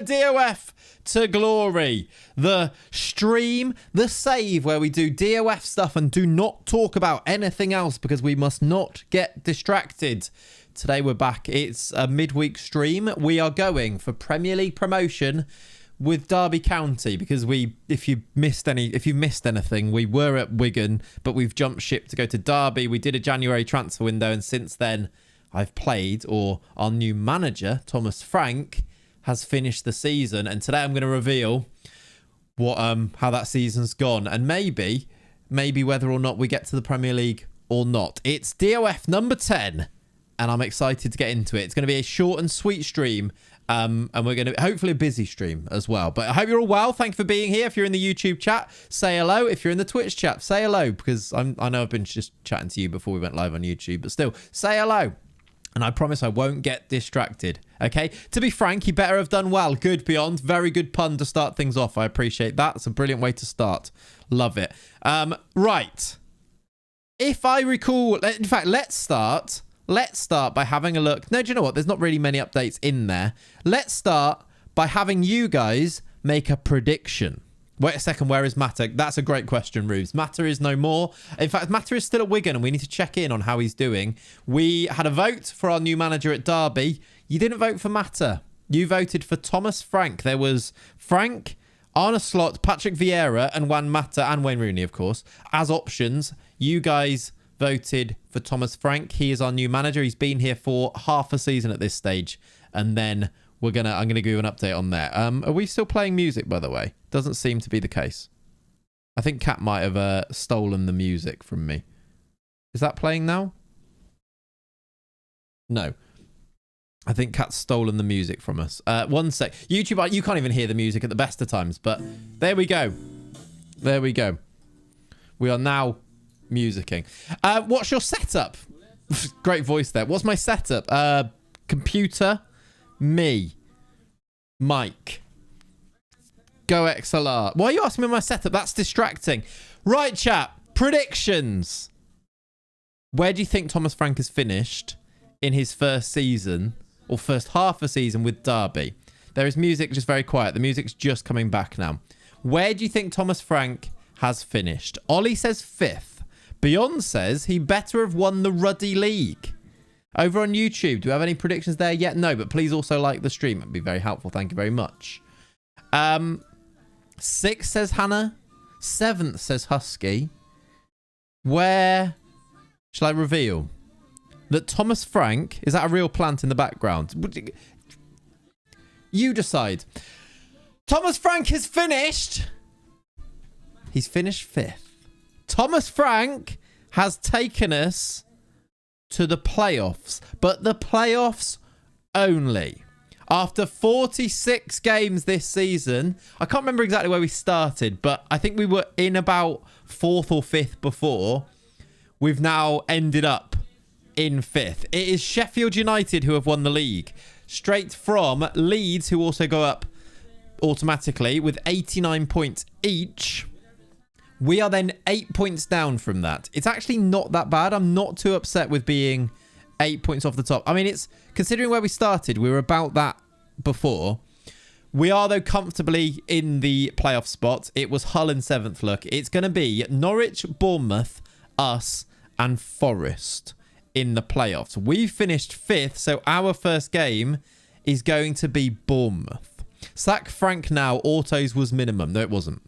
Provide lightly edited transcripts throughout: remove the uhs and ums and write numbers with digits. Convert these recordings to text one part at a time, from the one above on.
DOF to glory, the stream, the save where we do DOF stuff and do not talk about anything else because we must not get distracted. Today we're back. It's a midweek stream. We are going for Premier League promotion with Derby County because if you missed anything, we were at Wigan, but we've jumped ship to go to Derby. We did a January transfer window, and since then I've played, or our new manager, Thomas Frank, has finished the season, and today I'm going to reveal what how that season's gone, and maybe whether or not we get to the Premier League or not. It's DOF number 10, and I'm excited to get into it. It's going to be a short and sweet stream, and we're going to hopefully a busy stream as well. But I hope you're all well. Thank you for being here. If you're in the YouTube chat, say hello. If you're in the Twitch chat, say hello, because I know I've been just chatting to you before we went live on YouTube, but still, say hello. And I promise I won't get distracted, okay? To be frank, you better have done well. Good, Beyond. Very good pun to start things off. I appreciate that. It's a brilliant way to start. Love it. Right. If I recall... In fact, let's start by having a look. No, do you know what? There's not really many updates in there. Let's start by having you guys make a prediction. Wait a second, where is Matter? That's a great question, Rubes. Matter is no more. In fact, Matter is still at Wigan, and we need to check in on how he's doing. We had a vote for our new manager at Derby. You didn't vote for Matter. You voted for Thomas Frank. There was Frank, Arne Slot, Patrick Vieira, and Juan Mata, and Wayne Rooney, of course, as options. You guys voted for Thomas Frank. He is our new manager. He's been here for half a season at this stage, and then I'm gonna give you an update on that. Are we still playing music, by the way? Doesn't seem to be the case. I think Kat might have stolen the music from me. Is that playing now? No. I think Kat's stolen the music from us. One sec. YouTube, you can't even hear the music at the best of times, but there we go. There we go. We are now musicking. What's your setup? Great voice there. What's my setup? Computer, me, mic, Go XLR. Why are you asking me my setup? That's distracting. Right, chat. Predictions. Where do you think Thomas Frank has finished in his first season, or first half a season with Derby? There is music, just very quiet. The music's just coming back now. Where do you think Thomas Frank has finished? Ollie says 5th. Beyond says he better have won the Ruddy League. Over on YouTube, do we have any predictions there yet? No, but please also like the stream. It'd be very helpful. Thank you very much. 6th says Hannah. 7th says Husky. Where shall I reveal that Thomas Frank, is that a real plant in the background? You decide. Thomas Frank has finished. He's finished 5th. Thomas Frank has taken us to the playoffs, but the playoffs only. After 46 games this season, I can't remember exactly where we started, but I think we were in about 4th or 5th before. We've now ended up in 5th. It is Sheffield United who have won the league, straight from Leeds, who also go up automatically with 89 points each. We are then 8 points down from that. It's actually not that bad. I'm not too upset with being 8 points off the top. I mean, it's considering where we started, we were about that before. We are, though, comfortably in the playoff spot. It was Hull in 7th. Look, it's going to be Norwich, Bournemouth, us, and Forest in the playoffs. We finished 5th, so our first game is going to be Bournemouth. Sack Frank now. Autos was minimum. No, it wasn't.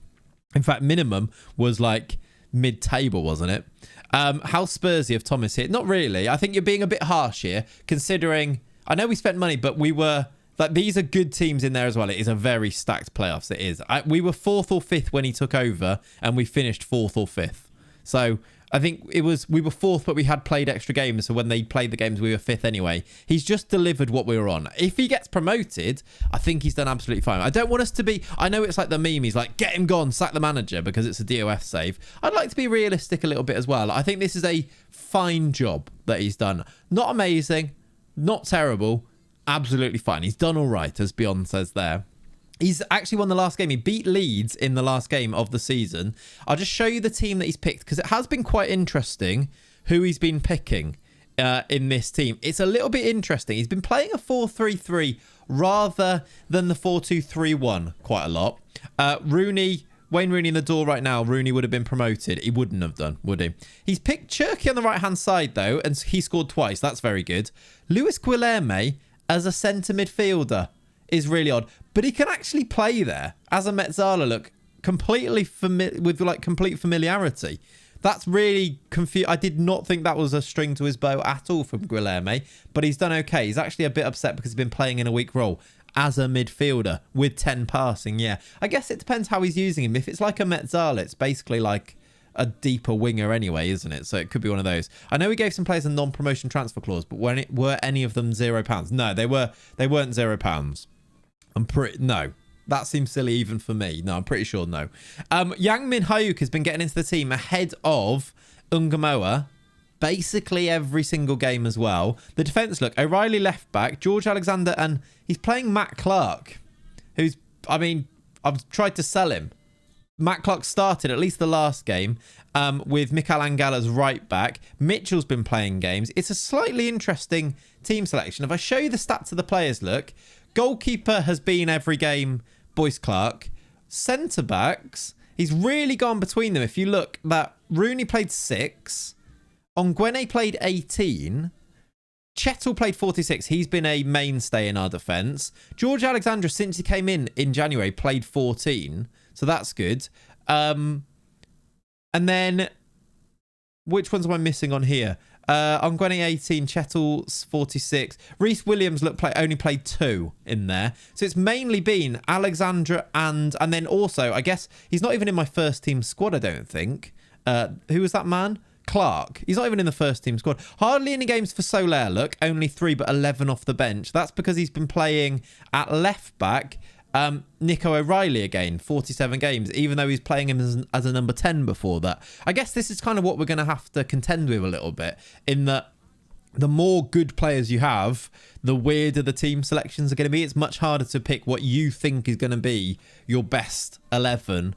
In fact, minimum was like mid-table, wasn't it? How Spursy of Thomas here? Not really. I think you're being a bit harsh here, considering... I know we spent money, but we were... Like, these are good teams in there as well. It is a very stacked playoffs. It is. We were 4th or 5th when he took over, and we finished 4th or 5th. So... I think it was, we were 4th, but we had played extra games. So when they played the games, we were 5th anyway. He's just delivered what we were on. If he gets promoted, I think he's done absolutely fine. I don't want us to be, I know it's like the meme. He's like, get him gone, sack the manager because it's a DOF save. I'd like to be realistic a little bit as well. I think this is a fine job that he's done. Not amazing, not terrible, absolutely fine. He's done all right, as Beyond says there. He's actually won the last game. He beat Leeds in the last game of the season. I'll just show you the team that he's picked because it has been quite interesting who he's been picking in this team. It's a little bit interesting. He's been playing a 4-3-3 rather than the 4-2-3-1 quite a lot. Wayne Rooney in the door right now. Rooney would have been promoted. He wouldn't have done, would he? He's picked Cherky on the right-hand side, though, and he scored twice. That's very good. Luis Guilherme as a centre midfielder is really odd, but he can actually play there as a Mezzala. Look, completely with like complete familiarity. That's really confused. I did not think that was a string to his bow at all from Guilherme, but he's done okay. He's actually a bit upset because he's been playing in a weak role as a midfielder with 10 passing. Yeah, I guess it depends how he's using him. If it's like a Mezzala, it's basically like a deeper winger anyway, isn't it? So it could be one of those. I know we gave some players a non-promotion transfer clause, but were any of them £0? No, they weren't £0. No. That seems silly even for me. No, I'm pretty sure no. Yang Min Hyuk has been getting into the team ahead of Ungamoa basically every single game as well. The defence, look, O'Reilly left back, George Alexander, and he's playing Matt Clark, who's, I mean, I've tried to sell him. Matt Clark started at least the last game with Mikel Angel as right back. Mitchell's been playing games. It's a slightly interesting team selection. If I show you the stats of the players, look, goalkeeper has been every game Boyce Clark. Centre-backs, he's really gone between them. If you look, that Rooney played 6. Ongwene played 18. Chettle played 46. He's been a mainstay in our defence. George Alexandra, since he came in January, played 14. So that's good. And then, which ones am I missing on here? Ongwene 18, Chettle 46. Reece Williams only played 2 in there. So it's mainly been Alexandra and then also, I guess, he's not even in my first team squad, I don't think. Who was that man? Clark. He's not even in the first team squad. Hardly any games for Soler, look. Only 3, but 11 off the bench. That's because he's been playing at left back. Nico O'Reilly again, 47 games, even though he's playing him as a number 10 before that. I guess this is kind of what we're going to have to contend with a little bit, in that the more good players you have, the weirder the team selections are going to be. It's much harder to pick what you think is going to be your best 11.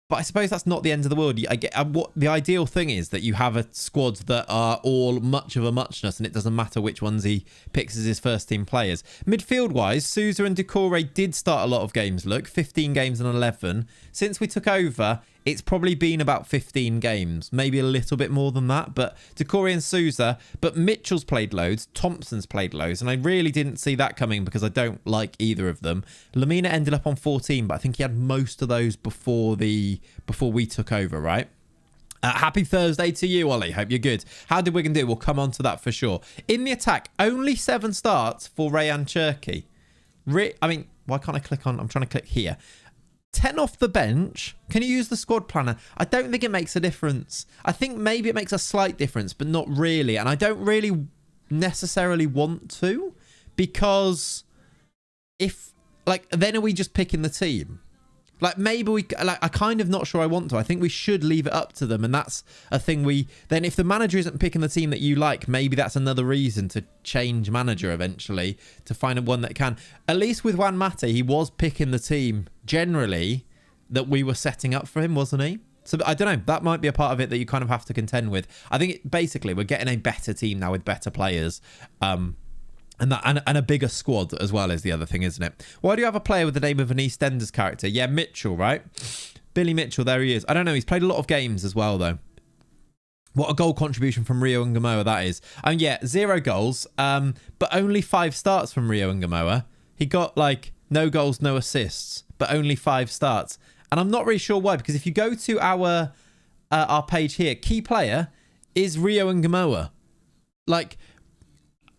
But I suppose that's not the end of the world. I get what the ideal thing is, that you have a squad that are all much of a muchness, and it doesn't matter which ones he picks as his first team players. Midfield wise, Sousa and Doucouré did start a lot of games. Look, 15 games and 11. Since we took over, it's probably been about 15 games, maybe a little bit more than that. But Doucouré and Sousa, but Mitchell's played loads, Thompson's played loads, and I really didn't see that coming because I don't like either of them. Lamina ended up on 14, but I think he had most of those before we took over, right? Happy Thursday to you, Ollie. Hope you're good. How did Wigan do? We'll come on to that for sure. In the attack, only 7 starts for Rayan Cherky. I mean, why can't I click on? I'm trying to click here. 10 off the bench. Can you use the squad planner? I don't think it makes a difference. I think maybe it makes a slight difference, but not really. And I don't really necessarily want to, because then are we just picking the team? Like, maybe I'm kind of not sure I want to. I think we should leave it up to them. And that's a thing then if the manager isn't picking the team that you like, maybe that's another reason to change manager eventually, to find one that can. At least with Juan Mata, he was picking the team generally that we were setting up for him, wasn't he? So I don't know. That might be a part of it that you kind of have to contend with. I think basically we're getting a better team now with better players. And a bigger squad as well is the other thing, isn't it? Why do you have a player with the name of an EastEnders character? Yeah, Mitchell, right? Billy Mitchell, there he is. I don't know. He's played a lot of games as well, though. What a goal contribution from Rio Ngamoa that is. Yeah, 0 goals, but only 5 starts from Rio Ngamoa. He got, no goals, no assists, but only 5 starts. And I'm not really sure why, because if you go to our page here, key player is Rio Ngamoa.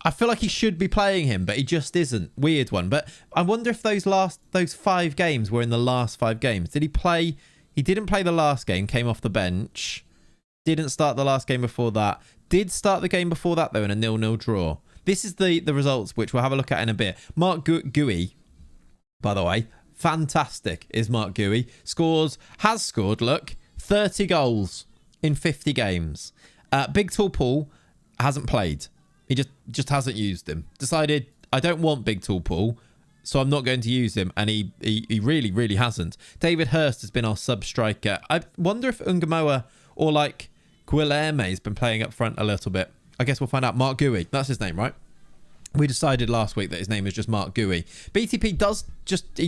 I feel like he should be playing him, but he just isn't. Weird one. But I wonder if those 5 games were in the last 5 games. Did he play? He didn't play the last game, came off the bench. Didn't start the last game before that. Did start the game before that, though, in a 0-0 draw. This is the results, which we'll have a look at in a bit. Mark Gooey, by the way, fantastic is Mark Gooey. Has scored, look, 30 goals in 50 games. Big Tall Paul hasn't played. He just hasn't used him. Decided, I don't want Big Tall Paul, so I'm not going to use him. And he really, really hasn't. David Hurst has been our sub-striker. I wonder if Ungamoa or Guilherme has been playing up front a little bit. I guess we'll find out. Mark Gooey. That's his name, right? We decided last week that his name is just Mark Gooey. BTP does just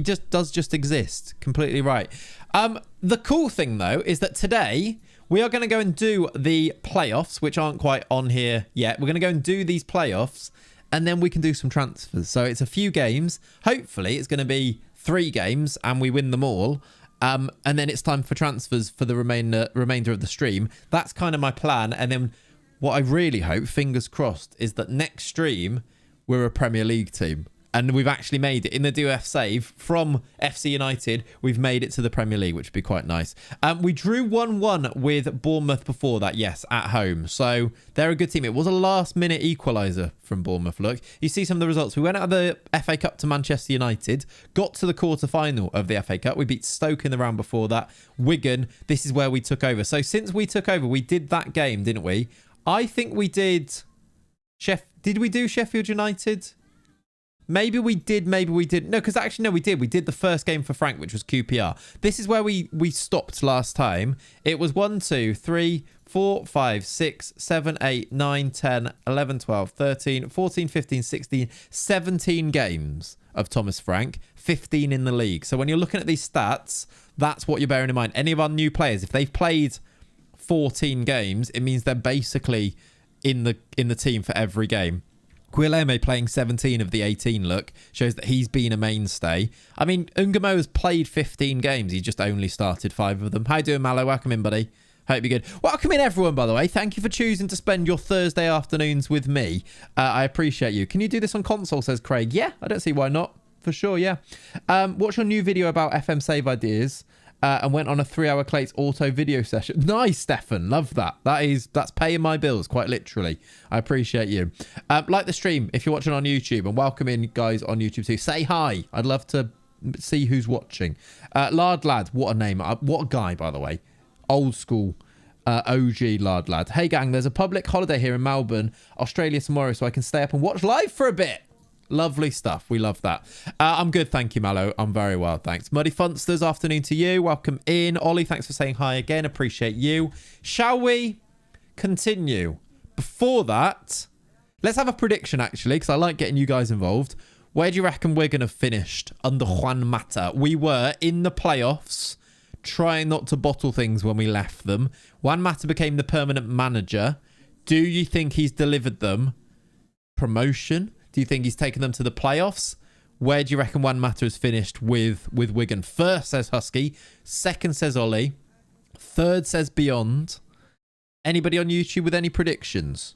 exist. Completely right. The cool thing, though, is that today we are going to go and do the playoffs, which aren't quite on here yet. We're going to go and do these playoffs, and then we can do some transfers. So it's a few games. Hopefully, it's going to be 3 games, and we win them all. And then it's time for transfers for the remainder of the stream. That's kind of my plan. And then what I really hope, fingers crossed, is that next stream we're a Premier League team. And we've actually made it in the DOF save from FC United. We've made it to the Premier League, which would be quite nice. We drew 1-1 with Bournemouth before that, yes, at home. So they're a good team. It was a last-minute equaliser from Bournemouth, look. You see some of the results. We went out of the FA Cup to Manchester United, got to the quarter-final of the FA Cup. We beat Stoke in the round before that. Wigan, this is where we took over. So since we took over, we did that game, didn't we? I think we did... Did we do Sheffield United? Maybe we did, maybe we didn't. No, because actually, no, we did. We did the first game for Frank, which was QPR. This is where we stopped last time. It was 1, 2, 3, 4, 5, 6, 7, 8, 9, 10, 11, 12, 13, 14, 15, 16, 17 games of Thomas Frank, 15 in the league. So when you're looking at these stats, that's what you're bearing in mind. Any of our new players, if they've played 14 games, it means they're basically in the team for every game. Guilherme playing 17 of the 18, look, shows that he's been a mainstay. I mean, Ungamo has played 15 games. He just only started 5 of them. How you doing, Mallow? Welcome in, buddy. Hope you're good. Welcome in, everyone, by the way. Thank you for choosing to spend your Thursday afternoons with me. I appreciate you. Can you do this on console, says Craig? Yeah, I don't see why not. For sure, yeah. Watch your new video about FM save ideas. And went on a 3-hour Clayts auto video session. Nice, Stefan. Love that. That's paying my bills, quite literally. I appreciate you. Like the stream if you're watching on YouTube, and welcome in guys on YouTube too. Say hi. I'd love to see who's watching. Lard Lad, what a name. What a guy, by the way. Old school OG Lard Lad. Hey gang, there's a public holiday here in Melbourne, Australia tomorrow, so I can stay up and watch live for a bit. Lovely stuff. We love that. I'm good. Thank you, Mallow. I'm very well. Thanks. Muddy Funsters, afternoon to you. Welcome in. Ollie, thanks for saying hi again. Appreciate you. Shall we continue? Before that, let's have a prediction, actually, because I like getting you guys involved. Where do you reckon we're going to finish under Juan Mata? We were in the playoffs, trying not to bottle things when we left them. Juan Mata became the permanent manager. Do you think he's delivered them promotion? Do you think he's taken them to the playoffs? Where do you reckon Juan Mata has finished with Wigan? First, says Husky. Second, says Ollie. Third, says Beyond. Anybody on YouTube with any predictions?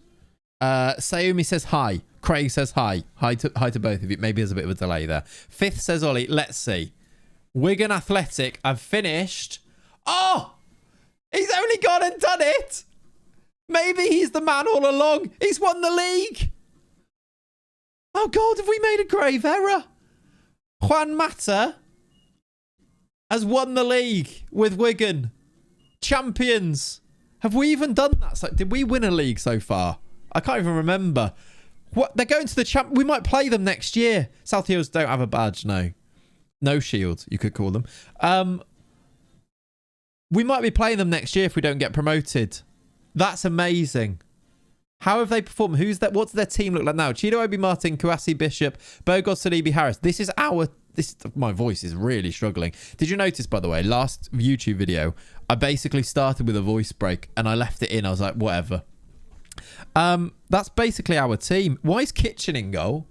Sayumi says hi. Craig says hi. Hi to both of you. Maybe there's a bit of a delay there. Fifth, says Ollie. Let's see. Wigan Athletic have finished. Oh! He's only gone and done it! Maybe he's the man all along. He's won the league! Oh, God, have we made a grave error? Juan Mata has won the league with Wigan. Champions. Have we even done that? So, did we win a league so far? I can't even remember. What? They're going to the champ. We might play them next year. South Heels don't have a badge, no. No shield, you could call them. We might be playing them next year if we don't get promoted. That's amazing. How have they performed? Who's that? What's their team look like now? Chido Obi Martin, Kouassi Bishop, Bogod Salibi Harris. This is our... my voice is really struggling. Did you notice, by the way, last YouTube video, I basically started with a voice break and I left it in. I was like, whatever. That's basically our team. Why is Kitchen in goal?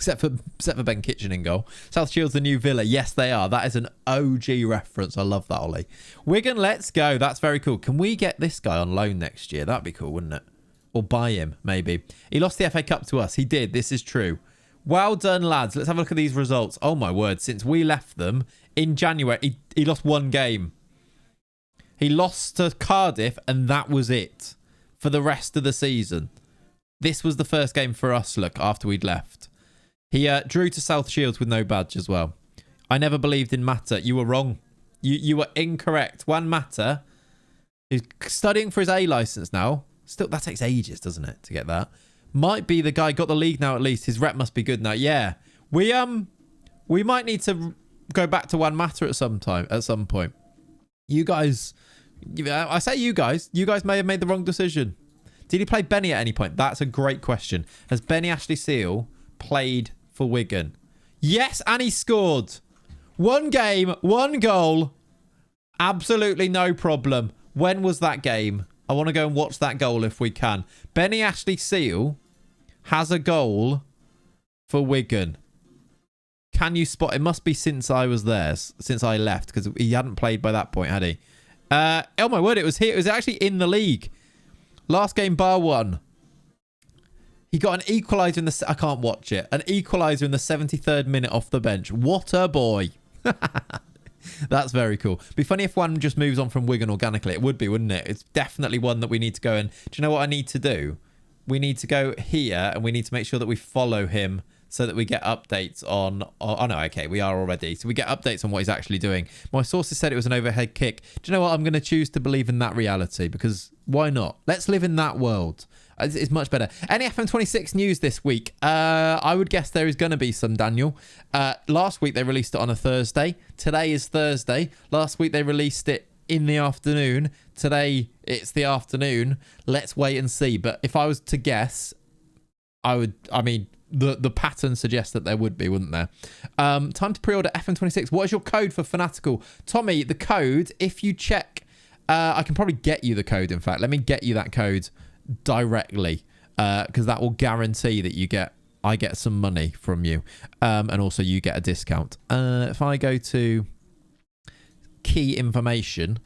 except for Ben Kitchen in goal. South Shield's the new Villa. Yes, they are. That is an OG reference. I love that, Ollie. Wigan, let's go. That's very cool. Can we get this guy on loan next year? That'd be cool, wouldn't it? Or buy him, maybe. He lost the FA Cup to us. He did. This is true. Well done, lads. Let's have a look at these results. Oh, my word. Since we left them in January, he lost one game. He lost to Cardiff, and that was it for the rest of the season. This was the first game for us, look, after we'd left. He drew to South Shields with no badge as well. I never believed in Mata. You were wrong. You were incorrect. Juan Mata is studying for his A licence now. Still, that takes ages, doesn't it, to get that? Might be the guy got the league now at least. His rep must be good now. Yeah. We might need to go back to Juan Mata at some point. You guys, I say you guys may have made the wrong decision. Did he play Benny at any point? That's a great question. Has Benny Ashley Seal played for Wigan? Yes, and he scored. 1 game, 1 goal. Absolutely no problem. When was that game? I want to go and watch that goal if we can. Benny Ashley Seal has a goal for Wigan. Can you spot? It must be since I was there, since I left, because he hadn't played by that point, had he? Oh my word, it was here. It was actually in the league. Last game, bar 1. He got an equaliser in the... I can't watch it. An equaliser in the 73rd minute off the bench. What a boy. That's very cool. Be funny if one just moves on from Wigan organically. It would be, wouldn't it? It's definitely one that we need to go and... Do you know what I need to do? We need to go here and we need to make sure that we follow him so that we get updates on... Oh, no, okay, we are already. So we get updates on what he's actually doing. My sources said it was an overhead kick. Do you know what? I'm going to choose to believe in that reality because why not? Let's live in that world. It's much better. Any FM26 news this week? I would guess there is going to be some, Daniel. Last week, they released it on a Thursday. Today is Thursday. Last week, they released it in the afternoon. Today, it's the afternoon. Let's wait and see. But if I was to guess, the pattern suggests that there would be, wouldn't there? Time to pre-order FM26. What is your code for Fanatical? Tommy, the code, if you check... I can probably get you the code, in fact. Let me get you that code directly because that will guarantee that I get some money from you and also you get a discount. If I go to key information,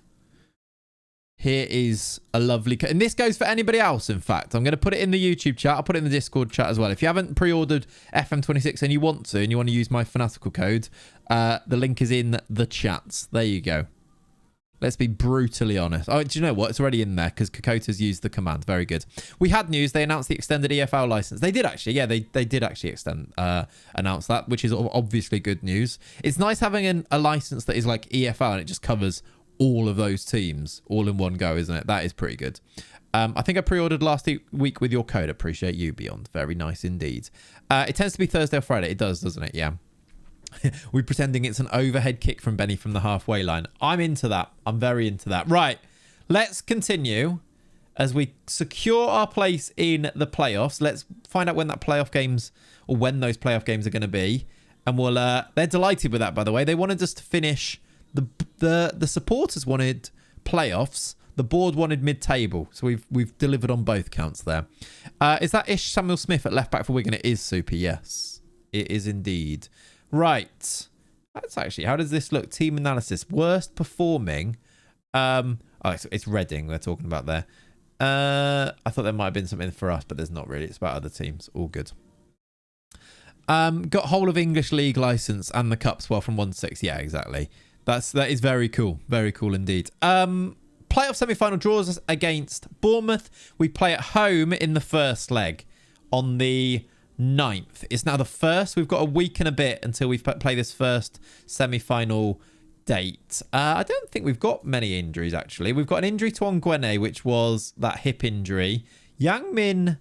here is a lovely code, and this goes for anybody else. In fact, I'm going to put it in the YouTube chat. I'll put it in the Discord chat as well. If you haven't pre-ordered FM26 and you want to use my Fanatical code, the link is in the chats. There you go. Let's be brutally honest. Oh, do you know what? It's already in there because Kokota's used the command. Very good. We had news. They announced the extended EFL license. They did actually. Yeah, they did actually announce that, which is obviously good news. It's nice having a license that is like EFL and it just covers all of those teams all in one go, isn't it? That is pretty good. I think I pre-ordered last week with your code. Appreciate you, Beyond. Very nice indeed. It tends to be Thursday or Friday. It does, doesn't it? Yeah. We're pretending it's an overhead kick from Benny from the halfway line. I'm into that. I'm very into that. Right. Let's continue as we secure our place in the playoffs. Let's find out when that playoff games or when those playoff games are going to be. And we'll they're delighted with that, by the way. They wanted us to finish the supporters wanted playoffs. The board wanted mid-table. So we've delivered on both counts there. Is that Ish Samuel Smith at left back for Wigan? It is, Super. Yes, it is indeed. Right. That's actually, how does this look? Team analysis. Worst performing. It's Reading we're talking about there. I thought there might have been something for us, but there's not really. It's about other teams. All good. Got whole of English League license and the cups well from 1-6. Yeah, exactly. That is very cool. Very cool indeed. Playoff semi-final draws against Bournemouth. We play at home in the first leg on the 9th. It's now the 1st. We've got a week and a bit until we play this first semi-final date. I don't think we've got many injuries, actually. We've got an injury to Ongwene, which was that hip injury. Yang Min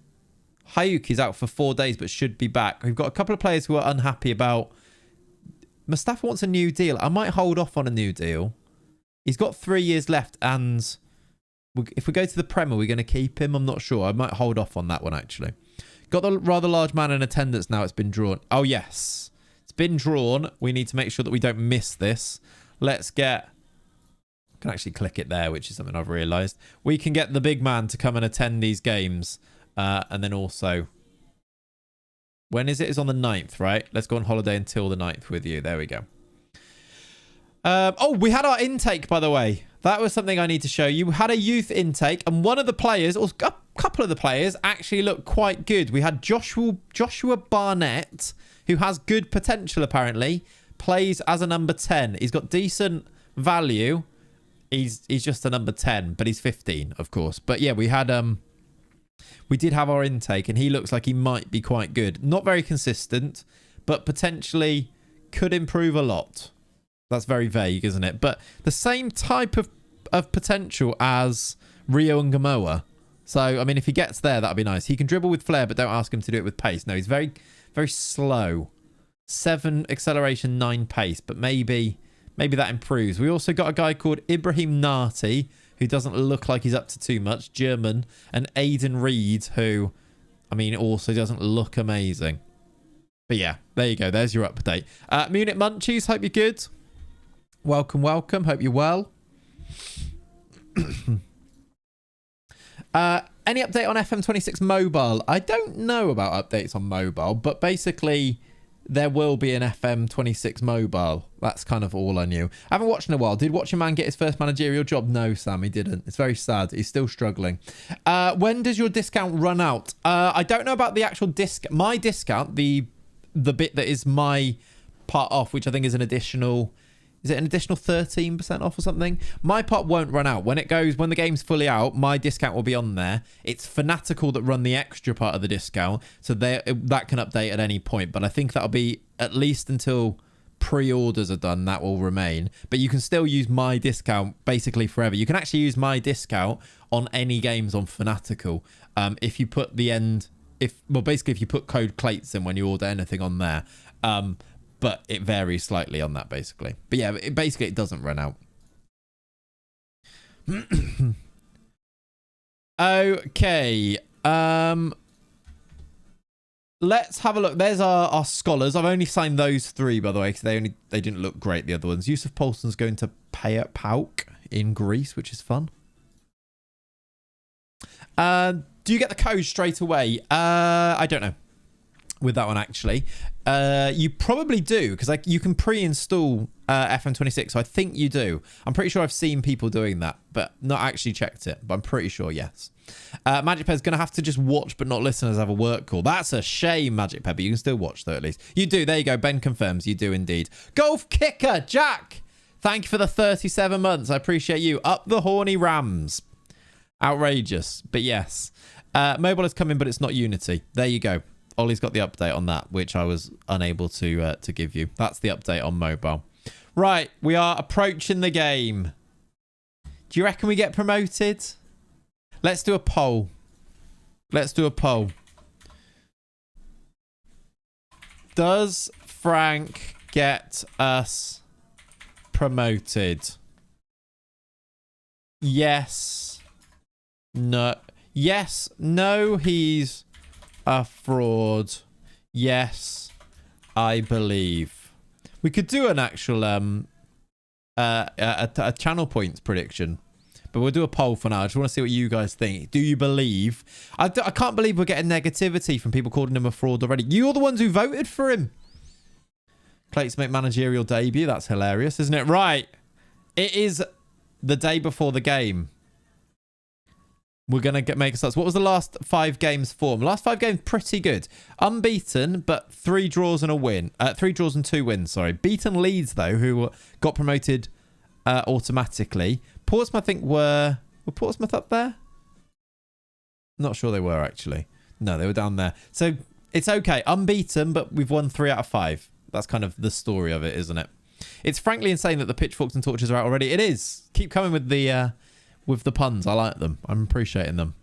Hayuk is out for 4 days, but should be back. We've got a couple of players who are unhappy about... Mustafa wants a new deal. I might hold off on a new deal. He's got 3 years left, and if we go to the Prem, are we going to keep him? I'm not sure. I might hold off on that one, actually. Got the rather large man in attendance now. It's been drawn. Oh, yes. It's been drawn. We need to make sure that we don't miss this. Let's get... I can actually click it there, which is something I've realised. We can get the big man to come and attend these games. And then also... When is it? It's on the 9th, right? Let's go on holiday until the 9th with you. There we go. We had our intake, by the way. That was something I need to show you. We had a youth intake, and one of the players, or a couple of the players, actually looked quite good. We had Joshua Barnett, who has good potential, apparently. Plays as a number 10. He's got decent value. He's just a number 10, but he's 15, of course. But yeah, we did have our intake, and he looks like he might be quite good. Not very consistent, but potentially could improve a lot. That's very vague, isn't it? But the same type of potential as Rio Ngamoa. So, I mean, if he gets there, that'd be nice. He can dribble with flair, but don't ask him to do it with pace. No, he's very, very slow. 7 acceleration, 9 pace, but maybe that improves. We also got a guy called Ibrahim Nati, who doesn't look like he's up to too much, German, and Aiden Reed, who, I mean, also doesn't look amazing. But yeah, there you go. There's your update. Munich Munchies, hope you're good. Welcome, welcome. Hope you're well. Any update on FM26 mobile? I don't know about updates on mobile, but basically there will be an FM26 mobile. That's kind of all I knew. I haven't watched in a while. Did Watch Your Man get his first managerial job? No, Sam, he didn't. It's very sad. He's still struggling. When does your discount run out? I don't know about the actual discount. My discount, the bit that is my part off, which I think is an additional... Is it an additional 13% off or something? My part won't run out. When the game's fully out, my discount will be on there. It's Fanatical that run the extra part of the discount, so that can update at any point. But I think that'll be at least until pre-orders are done, that will remain. But you can still use my discount basically forever. You can actually use my discount on any games on Fanatical. If you put if you put code Clayts in when you order anything on there. But it varies slightly on that, basically. But yeah, it doesn't run out. Okay. Let's have a look. There's our scholars. I've only signed those 3, by the way, because they didn't look great, the other ones. Yusuf Paulson's going to pay at PAOK in Greece, which is fun. Do you get the code straight away? I don't know. With that one, actually. You probably do, because you can pre-install FM26, so I think you do. I'm pretty sure I've seen people doing that, but not actually checked it, but I'm pretty sure, yes. Magic Peb's going to have to just watch but not listen as I have a work call. That's a shame, Magic Peb, but you can still watch, though, at least. You do. There you go. Ben confirms. You do indeed. Golf Kicker, Jack! Thank you for the 37 months. I appreciate you. Up the horny Rams. Outrageous, but yes. Mobile is coming, but it's not Unity. There you go. Ollie's got the update on that, which I was unable to give you. That's the update on mobile. Right, we are approaching the game. Do you reckon we get promoted? Let's do a poll. Let's do a poll. Does Frank get us promoted? Yes. No. Yes. No, he's... a fraud. Yes, I believe. We could do an actual a channel points prediction, but we'll do a poll for now. I just want to see what you guys think. Do you believe? I can't believe we're getting negativity from people calling him a fraud already. You're the ones who voted for him. Clayts make managerial debut. That's hilarious, isn't it? Right. It is the day before the game. We're going to make a start. What was the last 5 games form? Last 5 games, pretty good. Unbeaten, but 3 draws and a win. 3 draws and 2 wins, sorry. Beaten Leeds, though, who got promoted automatically. Portsmouth, I think, were Portsmouth up there? Not sure they were, actually. No, they were down there. So, it's okay. Unbeaten, but we've won 3 out of 5. That's kind of the story of it, isn't it? It's frankly insane that the pitchforks and torches are out already. It is. Keep coming with the... with the puns. I like them. I'm appreciating them.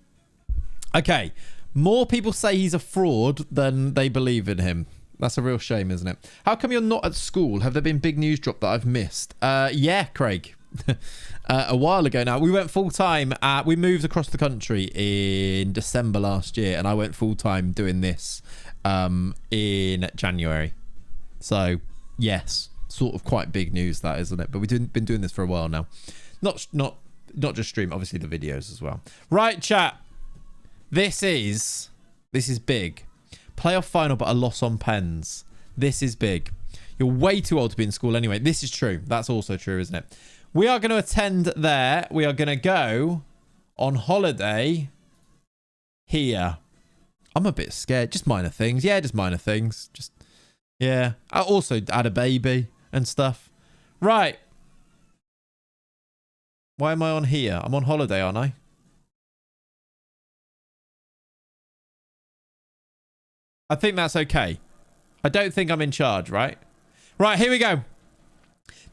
Okay. More people say he's a fraud than they believe in him. That's a real shame, isn't it? How come you're not at school? Have there been big news drop that I've missed? Yeah, Craig. A while ago now. We went full-time. We moved across the country in December last year, and I went full-time doing this in January. So, yes. Sort of quite big news, that, isn't it? But we've been doing this for a while now. Not just stream, obviously the videos as well. Right, chat. This is big. Playoff final, but a loss on pens. This is big. You're way too old to be in school anyway. This is true. That's also true, isn't it? We are going to attend there. We are going to go on holiday here. I'm a bit scared. Just minor things. Yeah, just minor things. Just, yeah. I also had a baby and stuff. Right. Why am I on here? I'm on holiday, aren't I? I think that's okay. I don't think I'm in charge, right? Right, here we go.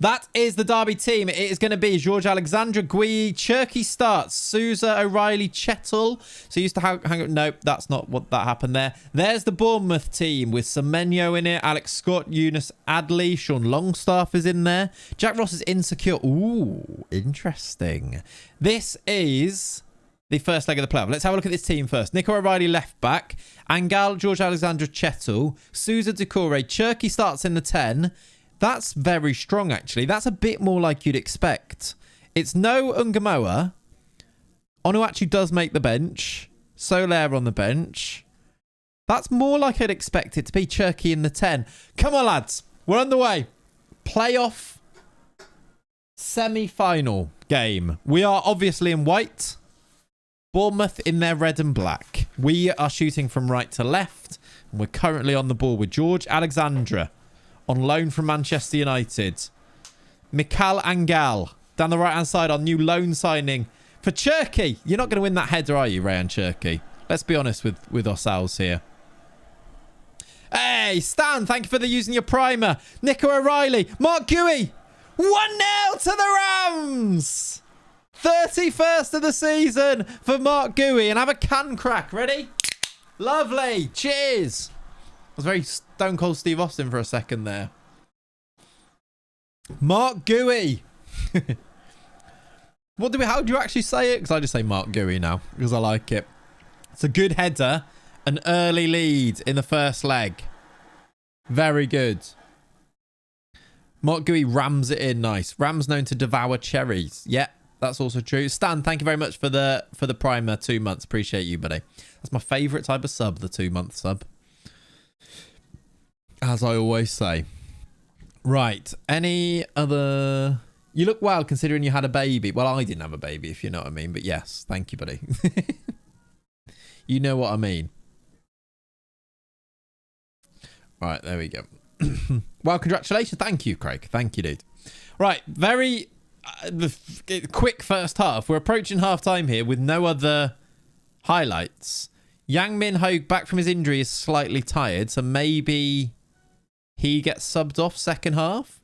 That is the Derby team. It is going to be George Alexandra, Gui, Cherky starts, Sousa, O'Reilly, Chettle. So used to hang. Nope, that's not what that happened there. There's the Bournemouth team with Semenyo in it, Alex Scott, Eunice Adley, Sean Longstaff is in there. Jack Ross is insecure. Ooh, interesting. This is the first leg of the playoff. Let's have a look at this team first. Nico O'Reilly left back, Angal, George Alexandra, Chettle, Sousa, Decore, Cherky starts in the 10. That's very strong, actually. That's a bit more like you'd expect. It's no Ungamoa. Onuachu does make the bench. Soler on the bench. That's more like I'd expect it to be. Cherky in the 10. Come on, lads. We're on the way. Playoff semi-final game. We are obviously in white. Bournemouth in their red and black. We are shooting from right to left. And we're currently on the ball with George Alexandra. On loan from Manchester United. Mikal Angal. Down the right-hand side, our new loan signing for Cherky. You're not going to win that header, are you, Rayan Cherky? Let's be honest with ourselves here. Hey, Stan, thank you for using your primer. Nico O'Reilly. Mark Gui. 1-0 to the Rams. 31st of the season for Mark Gui. And have a can crack. Ready? Lovely. Cheers. I was very Stone Cold Steve Austin for a second there. Mark Gui. How do you actually say it? Because I just say Mark Gui now because I like it. It's a good header. An early lead in the first leg. Very good. Mark Gui rams it in. Nice. Rams known to devour cherries. Yeah, that's also true. Stan, thank you very much for the primer 2 months. Appreciate you, buddy. That's my favourite type of sub, the 2-month sub. As I always say. Right. Any other... You look well considering you had a baby. Well, I didn't have a baby, if you know what I mean. But yes, thank you, buddy. You know what I mean. Right, there we go. Well, congratulations. Thank you, Craig. Thank you, dude. Right, very quick first half. We're approaching half-time here with no other highlights. Yang Min Ho, back from his injury, is slightly tired. So maybe... he gets subbed off second half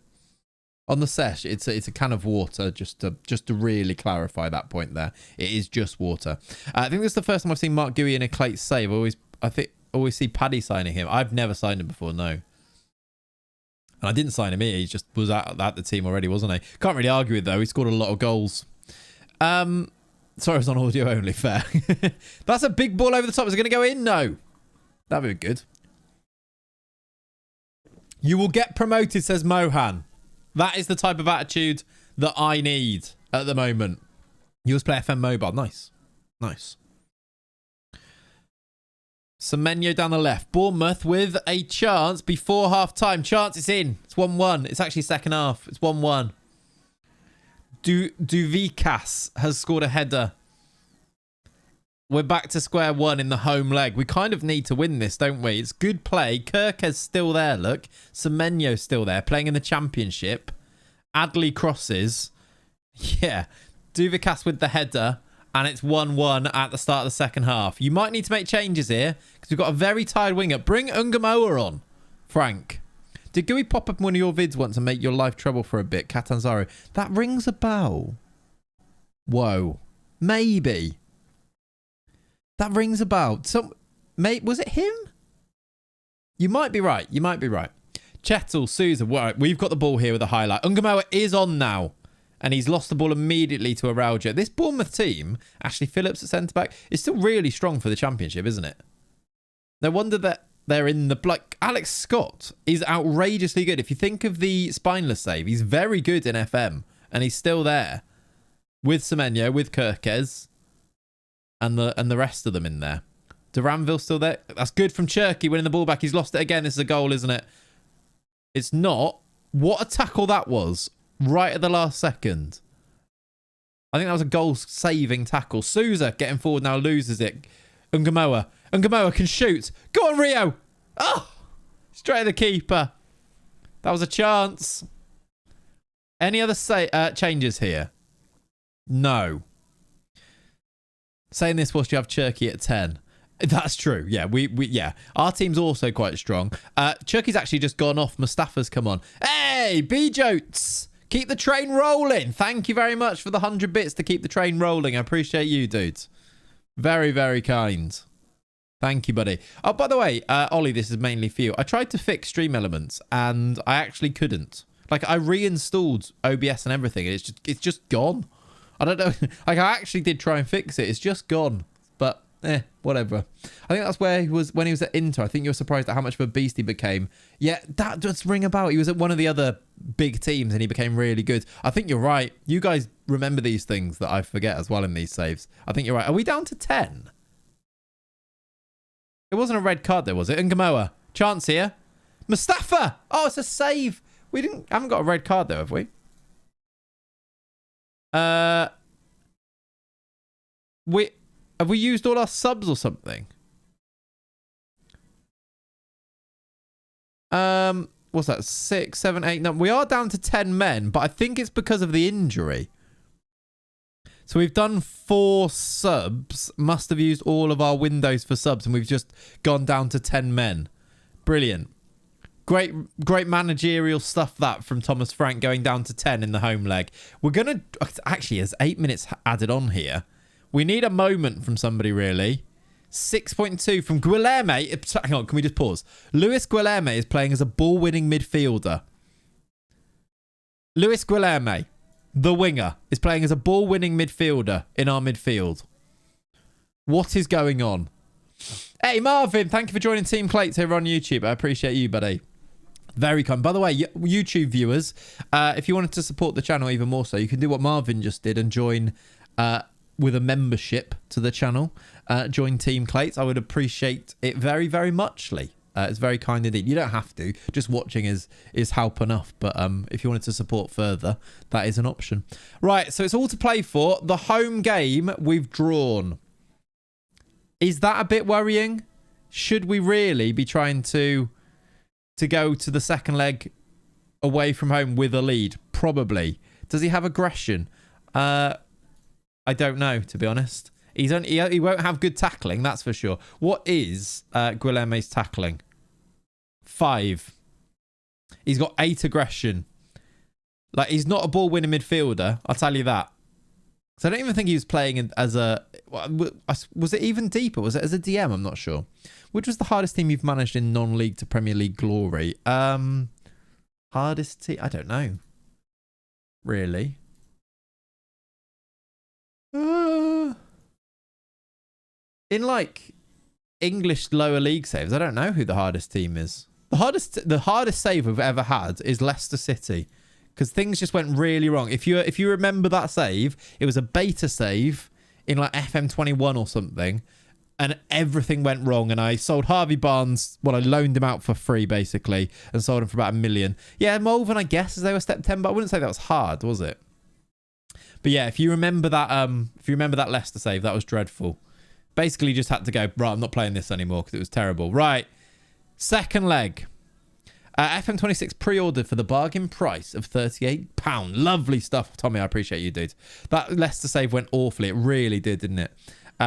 on the sesh. It's a can of water, just to really clarify that point there. It is just water. I think this is the first time I've seen Mark Gui in a Clayts save. I always see Paddy signing him. I've never signed him before, no. And I didn't sign him here. He just was at the team already, wasn't he? Can't really argue with it, though. He scored a lot of goals. Sorry, I was on audio only. Fair. That's a big ball over the top. Is it going to go in? No. That'd be good. You will get promoted, says Mohan. That is the type of attitude that I need at the moment. US Play FM Mobile. Nice. Nice. Semenyo down the left. Bournemouth with a chance before half-time. Chance, it's in. It's 1-1. It's actually second half. It's 1-1. Duvikas has scored a header. We're back to square one in the home leg. We kind of need to win this, don't we? It's good play. Kirk's still there, look. Semenyo's still there, playing in the championship. Adley crosses. Yeah. Duvikas with the header. And it's 1-1 at the start of the second half. You might need to make changes here because we've got a very tired winger. Bring Ungamoa on, Frank. Did Gui pop up in one of your vids once and make your life trouble for a bit? Catanzaro. That rings a bell. Whoa. Maybe. That rings a bell. Was it him? You might be right. You might be right. Chettle, Sousa. Right, we've got the ball here with a highlight. Ungamoa is on now. And he's lost the ball immediately to Araujo. This Bournemouth team, Ashley Phillips at centre-back, is still really strong for the championship, isn't it? No wonder that they're in the... Like, Alex Scott is outrageously good. If you think of the spineless save, he's very good in FM. And he's still there. With Semenyo, with Kirkes. And the rest of them in there. Duranville still there. That's good from Cherky winning the ball back. He's lost it again. This is a goal, isn't it? It's not. What a tackle that was. Right at the last second. I think that was a goal-saving tackle. Sousa getting forward now loses it. Ungamoa. Ungamoa can shoot. Go on, Rio. Oh! Straight at the keeper. That was a chance. Any other changes here? No. Saying this whilst you have Cherky at 10. That's true. Yeah, yeah. Our team's also quite strong. Cherky's actually just gone off. Mustafa's come on. Hey, B-Jotes. Keep the train rolling. Thank you very much for the 100 bits to keep the train rolling. I appreciate you, dudes. Very, very kind. Thank you, buddy. Oh, by the way, Ollie, this is mainly for you. I tried to fix Stream Elements, and I actually couldn't. Like, I reinstalled OBS and everything, and it's just gone. I don't know. Like, I actually did try and fix it. It's just gone. But, whatever. I think that's where he was when he was at Inter. I think you were surprised at how much of a beast he became. Yeah, that does ring a bell. He was at one of the other big teams, and he became really good. I think you're right. You guys remember these things that I forget as well in these saves. I think you're right. Are we down to 10? It wasn't a red card there, was it? And Gamoa. Chance here. Mustafa! Oh, it's a save. Haven't got a red card though, have we? Have we used all our subs or something? What's that? 6, 7, 8, 9. We are down to 10 men, but I think it's because of the injury. So we've done 4 subs, must have used all of our windows for subs, and we've just gone down to 10 men. Brilliant. Great managerial stuff that from Thomas Frank, going down to 10 in the home leg. We're going to... Actually, there's 8 minutes added on here. We need a moment from somebody, really. 6.2 from Guilherme. Hang on, can we just pause? Luis Guilherme is playing as a ball-winning midfielder. Luis Guilherme, the winger, is playing as a ball-winning midfielder in our midfield. What is going on? Hey, Marvin, thank you for joining Team Clayts here on YouTube. I appreciate you, buddy. Very kind. By the way, YouTube viewers, if you wanted to support the channel even more so, you can do what Marvin just did and join with a membership to the channel. Join Team Clayts. I would appreciate it very, very muchly. It's very kind indeed. You don't have to. Just watching is help enough. But if you wanted to support further, that is an option. Right, so it's all to play for. The home game we've drawn. Is that a bit worrying? Should we really be trying to go to the second leg away from home with a lead? Probably. Does he have aggression? I don't know, to be honest. He won't have good tackling, that's for sure. What is Guilherme's tackling? 5. He's got 8 aggression. Like, he's not a ball-winning midfielder, I'll tell you that. So I don't even think he was playing as a... Was it even deeper? Was it as a DM? I'm not sure. Which was the hardest team you've managed in non-league to Premier League glory? Hardest team? I don't know. Really? In like English lower league saves, I don't know who the hardest team is. The hardest save we've ever had is Leicester City, because things just went really wrong. If you remember that save, it was a beta save in like FM21 or something, and everything went wrong. And I sold Harvey Barnes. Well, I loaned him out for free basically, and sold him for about $1 million. Yeah, Malvern, I guess, as they were step 10, but I wouldn't say that was hard, was it? But yeah, if you remember that Leicester save, that was dreadful. Basically just had to go, right, I'm not playing this anymore because it was terrible. Right, second leg. FM26 pre-ordered for the bargain price of £38. Lovely stuff, Tommy. I appreciate you, dude. That Leicester save went awfully. It really did, didn't it?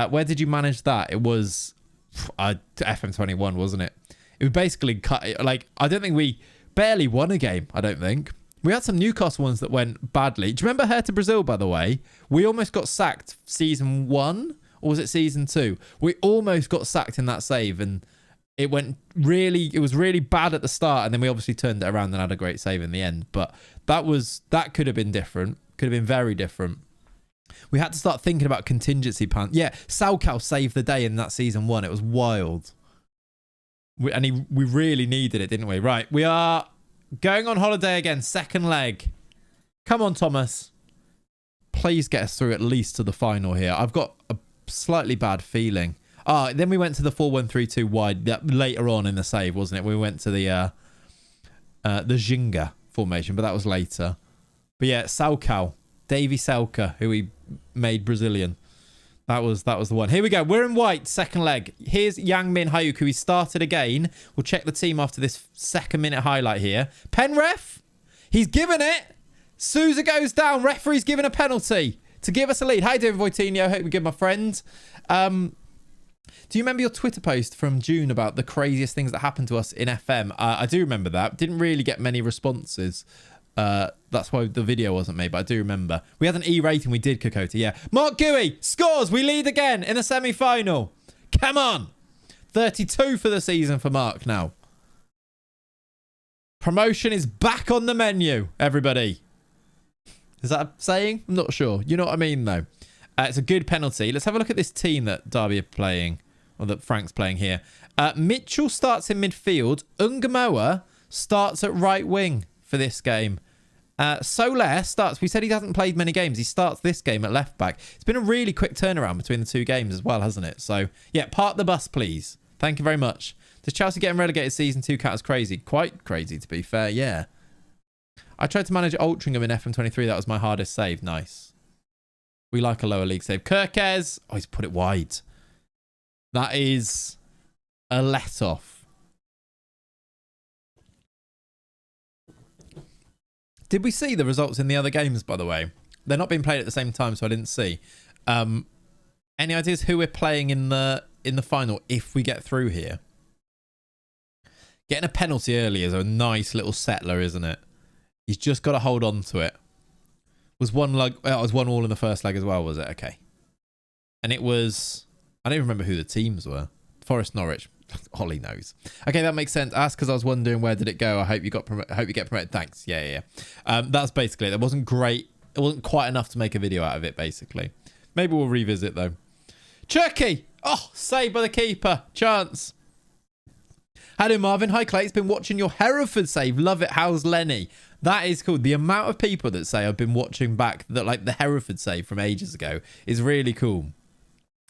Where did you manage that? It was FM21, wasn't it? It was basically cut. Like, I don't think we barely won a game, I don't think. We had some Newcastle ones that went badly. Do you remember Hertha Brazil, by the way? We almost got sacked season 1, or was it season 2? We almost got sacked in that save, and it was really bad at the start, and then we obviously turned it around and had a great save in the end. But that could have been different. Could have been very different. We had to start thinking about contingency plans. Yeah, Salkau saved the day in that season 1. It was wild. We really needed it, didn't we? Right, we are going on holiday again, second leg. Come on, Thomas. Please get us through at least to the final here. I've got a slightly bad feeling. Then we went to the 4-1-3-2 wide later on in the save, wasn't it? We went to the Ginga formation, but that was later. But yeah, Salkau, Davy Selka, who we made Brazilian. That was the one. Here we go. We're in white, second leg. Here's Yang Min Hyuk, who he started again. We'll check the team after this second minute highlight here. Pen ref. He's given it. Sousa goes down. Referee's given a penalty to give us a lead. Hi, David Voitinho. Hope you're good, my friend. Do you remember your Twitter post from June about the craziest things that happened to us in FM? I do remember that. Didn't really get many responses. That's why the video wasn't made, but I do remember. We had an E rating. We did, Kokota, yeah. Mark Gooey scores. We lead again in the semi-final. Come on. 32 for the season for Mark now. Promotion is back on the menu, everybody. Is that a saying? I'm not sure. You know what I mean, though. It's a good penalty. Let's have a look at this team that Derby are playing, or that Frank's playing here. Mitchell starts in midfield. Ungamoa starts at right wing for this game. Soler starts. We said he hasn't played many games. He starts this game at left back. It's been a really quick turnaround between the two games as well, hasn't it? So, yeah, park the bus, please. Thank you very much. Does Chelsea getting relegated season 2 count as crazy? Quite crazy, to be fair, yeah. I tried to manage Altrincham in FM23. That was my hardest save. Nice. We like a lower league save. Kirkes. Oh, he's put it wide. That is a let-off. Did we see the results in the other games, by the way? They're not being played at the same time, so I didn't see. Any ideas who we're playing in the final if we get through here? Getting a penalty early is a nice little settler, isn't it? He's just got to hold on to it. Was one leg? It was 1-1 in the first leg as well, was it? Okay. And it was... I don't even remember who the teams were. Forest, Norwich. Ollie knows. Okay, that makes sense. Ask because I was wondering where did it go. I hope you get promoted. Thanks. Yeah. That's basically it. It wasn't great. It wasn't quite enough to make a video out of it, basically. Maybe we'll revisit, though. Turkey! Oh, saved by the keeper. Chance. Hello, Marvin. Hi, Clayts. Been watching your Hereford save. Love it. How's Lenny? That is cool. The amount of people that say I've been watching back that like the Hereford save from ages ago is really cool.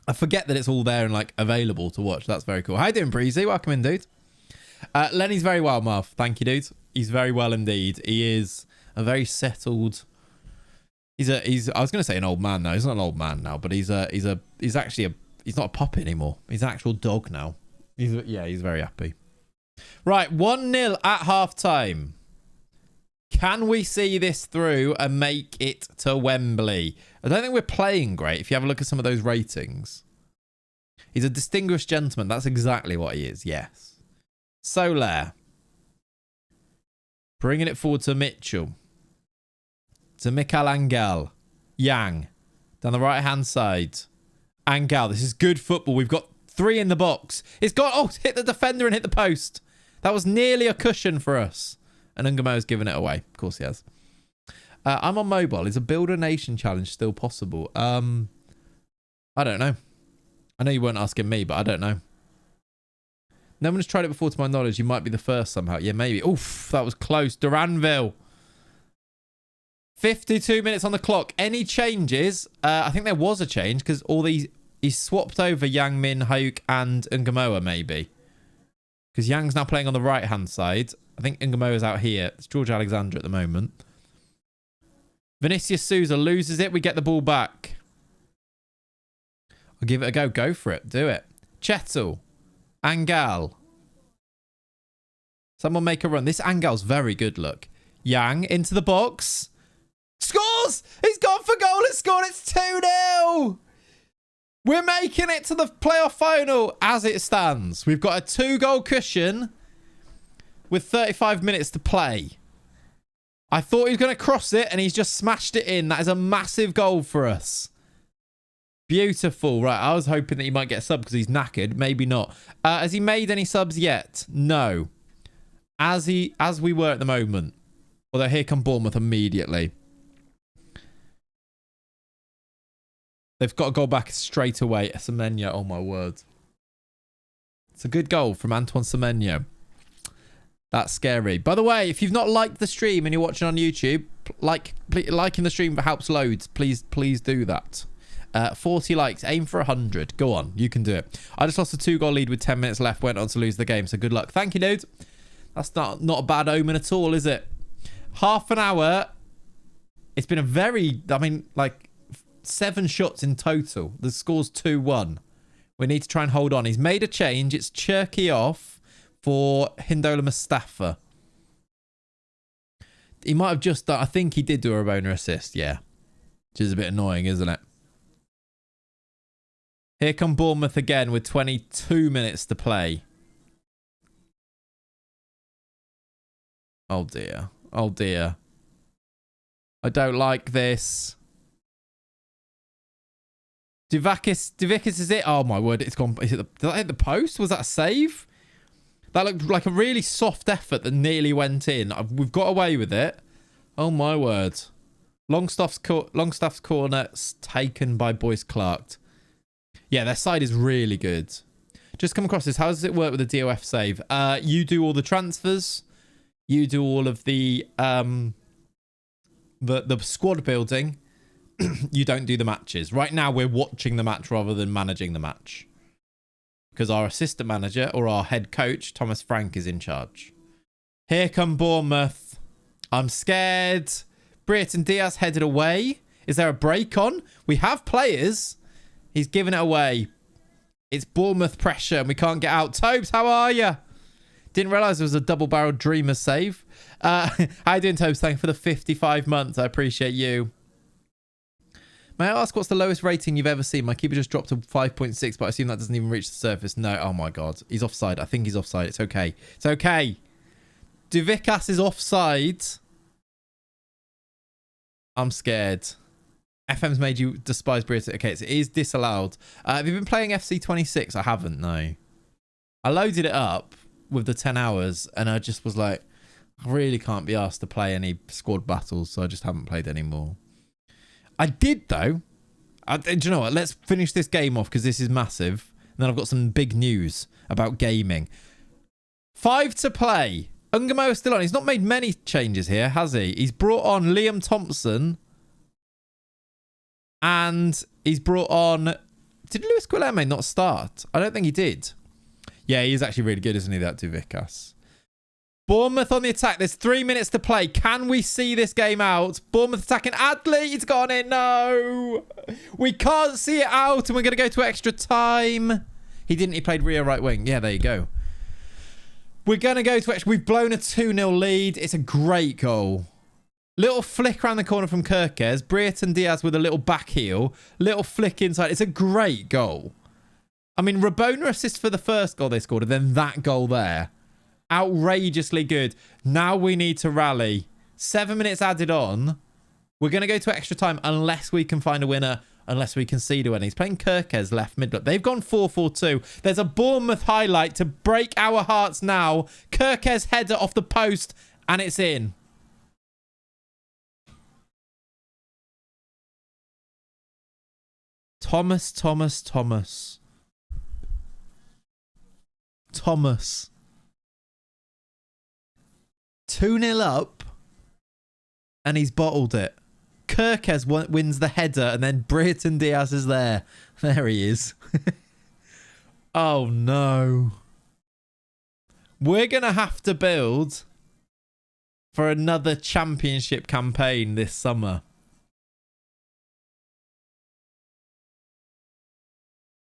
I forget that it's all there and like available to watch. That's very cool. How you doing, Breezy? Welcome in, dude. Lenny's very well, Marv. Thank you, dude. He's very well indeed. He is a very settled. I was going to say an old man now. He's not an old man now, but he's not a pup anymore. He's an actual dog now. He's very happy. Right, 1-0 at half time. Can we see this through and make it to Wembley? I don't think we're playing great if you have a look at some of those ratings. He's a distinguished gentleman. That's exactly what he is, yes. Soler. Bringing it forward to Mitchell. To Mikel Angel. Yang. Down the right-hand side. Angel. This is good football. We've got 3 in the box. It's got... Oh, it's hit the defender and hit the post. That was nearly a cushion for us. And Ungamo's given it away. Of course he has. I'm on mobile. Is a Builder Nation challenge still possible? I don't know. I know you weren't asking me, but I don't know. No one has tried it before to my knowledge. You might be the first somehow. Yeah, maybe. Oof, that was close. Duranville. 52 minutes on the clock. Any changes? I think there was a change because all these... He swapped over Yang Min, Hauk and Ungamoa maybe. Because Yang's now playing on the right-hand side. I think Ungamoa's out here. It's George Alexander at the moment. Vinicius Souza loses it. We get the ball back. I'll give it a go. Go for it. Do it. Chettle. Angel. Someone make a run. This Angel's very good, look. Yang into the box. Scores! He's gone for goal and scored. It's 2-0. We're making it to the playoff final as it stands. We've got a 2-goal cushion with 35 minutes to play. I thought he was going to cross it and he's just smashed it in. That is a massive goal for us. Beautiful. Right, I was hoping that he might get a sub because he's knackered. Maybe not. Has he made any subs yet? No. As we were at the moment. Although here come Bournemouth immediately. They've got to go back straight away. Semenyo, oh my word. It's a good goal from Antoine Semenyo. That's scary. By the way, if you've not liked the stream and you're watching on YouTube, liking the stream helps loads. Please do that. 40 likes. Aim for 100. Go on. You can do it. I just lost a 2-goal lead with 10 minutes left. Went on to lose the game. So good luck. Thank you, dude. That's not a bad omen at all, is it? Half an hour. It's been a very... I mean, like... 7 shots in total. The score's 2-1. We need to try and hold on. He's made a change. It's Cherky off for Hindola Mustafa. He might have just done... I think he did do a Rabona assist, yeah. Which is a bit annoying, isn't it? Here come Bournemouth again with 22 minutes to play. Oh dear. Oh dear. I don't like this. Divakis is it? Oh, my word. It's gone. Is it did that hit the post? Was that a save? That looked like a really soft effort that nearly went in. We've got away with it. Oh, my word. Longstaff's corner taken by Boyce Clark. Yeah, their side is really good. Just come across this. How does it work with the DOF save? You do all the transfers. You do all of the squad building. You don't do the matches. Right now, we're watching the match rather than managing the match. Because our assistant manager or our head coach, Thomas Frank, is in charge. Here come Bournemouth. I'm scared. Brereton Diaz headed away. Is there a break on? We have players. He's giving it away. It's Bournemouth pressure and we can't get out. Tobes, how are you? Didn't realise it was a double-barreled dreamer save. How you doing, Tobes? Thank you for the 55 months. I appreciate you. May I ask what's the lowest rating you've ever seen? My keeper just dropped to 5.6, but I assume that doesn't even reach the surface. No. Oh, my God. He's offside. I think he's offside. It's okay. It's okay. Duvikas is offside. I'm scared. FM's made you despise Britain. Okay, it is disallowed. Have you been playing FC26? I haven't, no. I loaded it up with the 10 hours, and I just was like, I really can't be asked to play any squad battles, so I just haven't played anymore. I did, though. Do you know what? Let's finish this game off because this is massive. And then I've got some big news about gaming. 5 to play. Ungamo is still on. He's not made many changes here, has he? He's brought on Liam Thompson. And he's brought on... Did Luis Guilherme not start? I don't think he did. Yeah, he's actually really good, isn't he, that Duvikas? Bournemouth on the attack. There's 3 minutes to play. Can we see this game out? Bournemouth attacking. Adley, it's gone in. No. We can't see it out, and we're going to go to extra time. He didn't. He played Rio right wing. Yeah, there you go. We're going to go to extra. We've blown a 2-0 lead. It's a great goal. Little flick around the corner from Kirkes. Brereton Diaz with a little back heel. Little flick inside. It's a great goal. I mean, Rabona assist for the first goal they scored, and then that goal there. Outrageously good. Now we need to rally. 7 minutes added on. We're going to go to extra time unless we can find a winner, unless we concede a winner. He's playing Kirkes left mid. They've gone 4-4-2. There's a Bournemouth highlight to break our hearts now. Kirkes header off the post, and it's in. Thomas. 2-0 up, and he's bottled it. Kirkes wins the header, and then Brereton Diaz is there. There he is. Oh, no. We're going to have to build for another championship campaign this summer.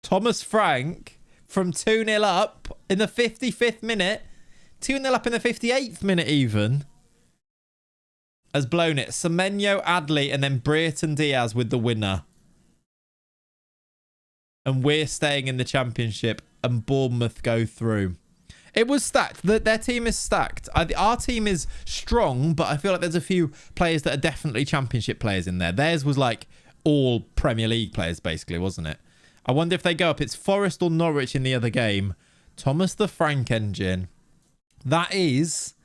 Thomas Frank from 2-0 up in the 55th minute. 2-0 up in the 58th minute even. Has blown it. Semenyo, Adley, and then Brereton Diaz with the winner. And we're staying in the championship, and Bournemouth go through. It was stacked. Their team is stacked. Our team is strong, but I feel like there's a few players that are definitely championship players in there. Theirs was like all Premier League players, basically, wasn't it? I wonder if they go up. It's Forest or Norwich in the other game. Thomas the Frank engine. That is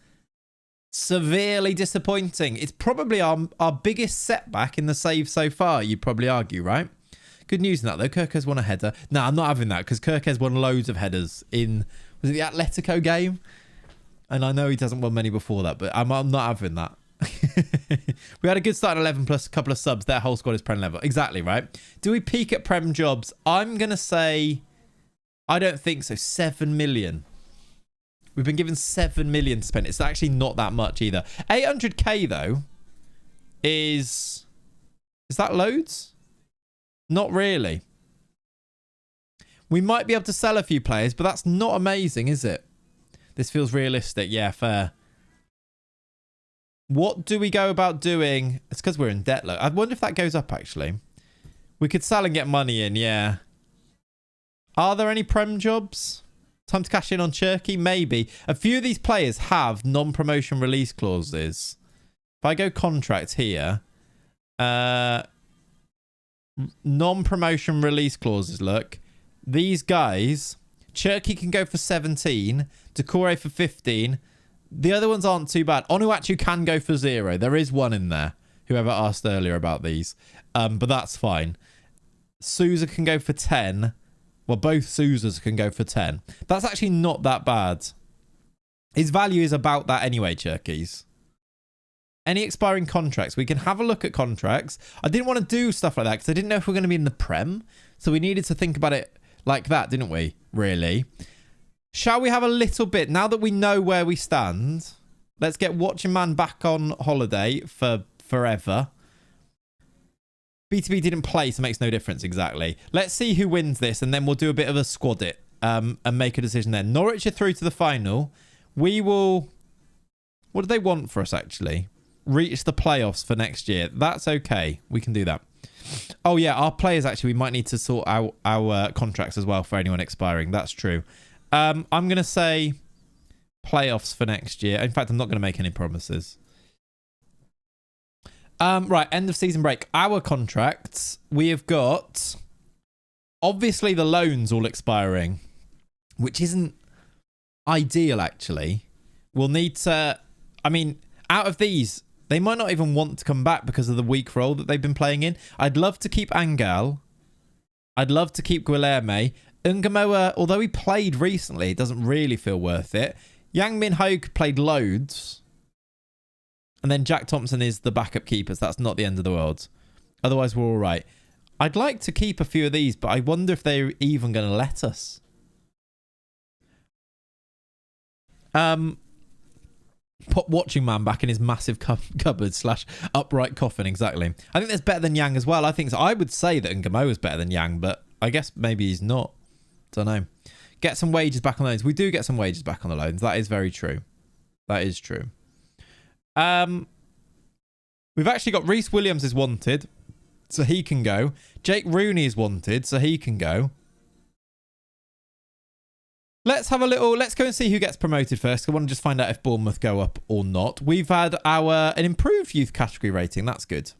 severely disappointing. It's probably our biggest setback in the save so far, you'd probably argue, right? Good news in that, though. Kirkes won a header. No, I'm not having that because Kirkes won loads of headers in... Was it the Atletico game? And I know he hasn't won many before that, but I'm not having that. We had a good start at 11 plus a couple of subs. Their whole squad is Prem level. Exactly, right? Do we peak at Prem jobs? I'm going to say... I don't think so. 7 million. We've been given 7 million to spend. It's actually not that much either. 800k, though, is... Is that loads? Not really. We might be able to sell a few players, but that's not amazing, is it? This feels realistic. Yeah, fair. What do we go about doing? It's because we're in debt, look. I wonder if that goes up, actually. We could sell and get money in, yeah. Are there any Prem jobs? Time to cash in on Cherky? Maybe. A few of these players have non-promotion release clauses. If I go contract here, Non-promotion release clauses, look. These guys, Cherky can go for 17, Decore for 15. The other ones aren't too bad. Onuachu can go for 0. There is one in there, whoever asked earlier about these. But that's fine. Sousa can go for 10. Well, both Sousas can go for 10. That's actually not that bad. His value is about that anyway, Cherkies. Any expiring contracts? We can have a look at contracts. I didn't want to do stuff like that because I didn't know if we were going to be in the Prem. So we needed to think about it like that, didn't we? Really? Shall we have a little bit? Now that we know where we stand, let's get Watching Man back on holiday for forever. BTB didn't play, so it makes no difference exactly. Let's see who wins this, and then we'll do a bit of a squad it and make a decision then. Norwich are through to the final. We will... What do they want for us, actually? Reach the playoffs for next year. That's okay. We can do that. Oh, yeah. Our players, actually, we might need to sort out our contracts as well for anyone expiring. That's true. I'm going to say playoffs for next year. In fact, I'm not going to make any promises. Right. End of season break. Our contracts, we have got... Obviously, the loans all expiring, which isn't ideal, actually. We'll need to... I mean, out of these... They might not even want to come back because of the weak role that they've been playing in. I'd love to keep Angel. I'd love to keep Guilherme. Ungamoa, although he played recently, it doesn't really feel worth it. Yang Min Ho played loads. And then Jack Thompson is the backup keeper, so that's not the end of the world. Otherwise, we're all right. I'd like to keep a few of these, but I wonder if they're even going to let us. Put Watching Man back in his massive cupboard / upright coffin, exactly. I think that's better than Yang as well. I think so. I would say that Ngamo is better than Yang, but I guess maybe he's not. Don't know. Get some wages back on the loans. We do get some wages back on the loans. That is very true. That is true. We've actually got Reece Williams is wanted, so he can go. Jake Rooney is wanted, so he can go. Let's have a little... Let's go and see who gets promoted first. I want to just find out if Bournemouth go up or not. We've had an improved youth category rating. That's good.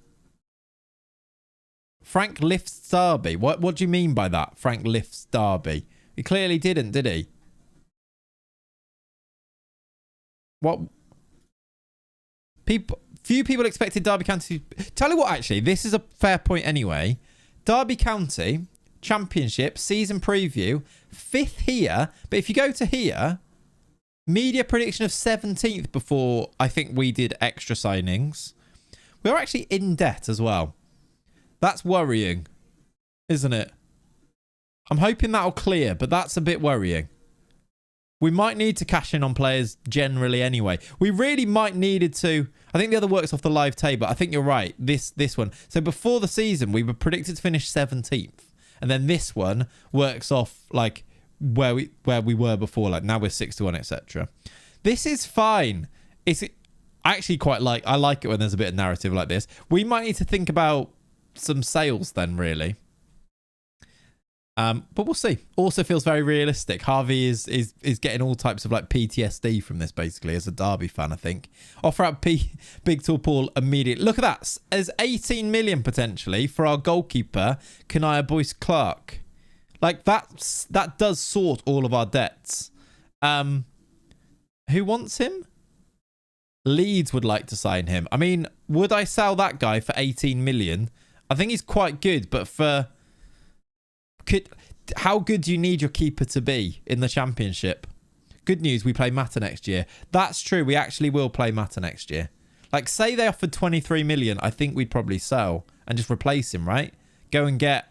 Frank lifts Derby. What do you mean by that? Frank lifts Derby. He clearly didn't, did he? What? Few people expected Derby County to... Tell you what, actually, this is a fair point anyway. Derby County... Championship, season preview, 5th here. But if you go to here, media prediction of 17th before I think we did extra signings. We're actually in debt as well. That's worrying, isn't it? I'm hoping that'll clear, but that's a bit worrying. We might need to cash in on players generally anyway. We really might needed to... I think the other works off the live table. I think you're right. This one. So before the season, we were predicted to finish 17th. And then this one works off like where we were before. Like now we're 6-1, etc. This is fine. I actually quite like... I like it when there's a bit of narrative like this. We might need to think about some sales then, really. But we'll see. Also feels very realistic. Harvey is getting all types of like PTSD from this, basically, as a Derby fan, I think. Offer out Big Tall Paul immediately. Look at that. There's 18 million potentially for our goalkeeper, Kanaya Boyce Clark. Like that does sort all of our debts. Who wants him? Leeds would like to sign him. I mean, would I sell that guy for 18 million? I think he's quite good, but for... How good do you need your keeper to be in the Championship? Good news, we play Mata next year. That's true, we actually will play Mata next year. Like, say they offered 23 million, I think we'd probably sell and just replace him, right? Go and get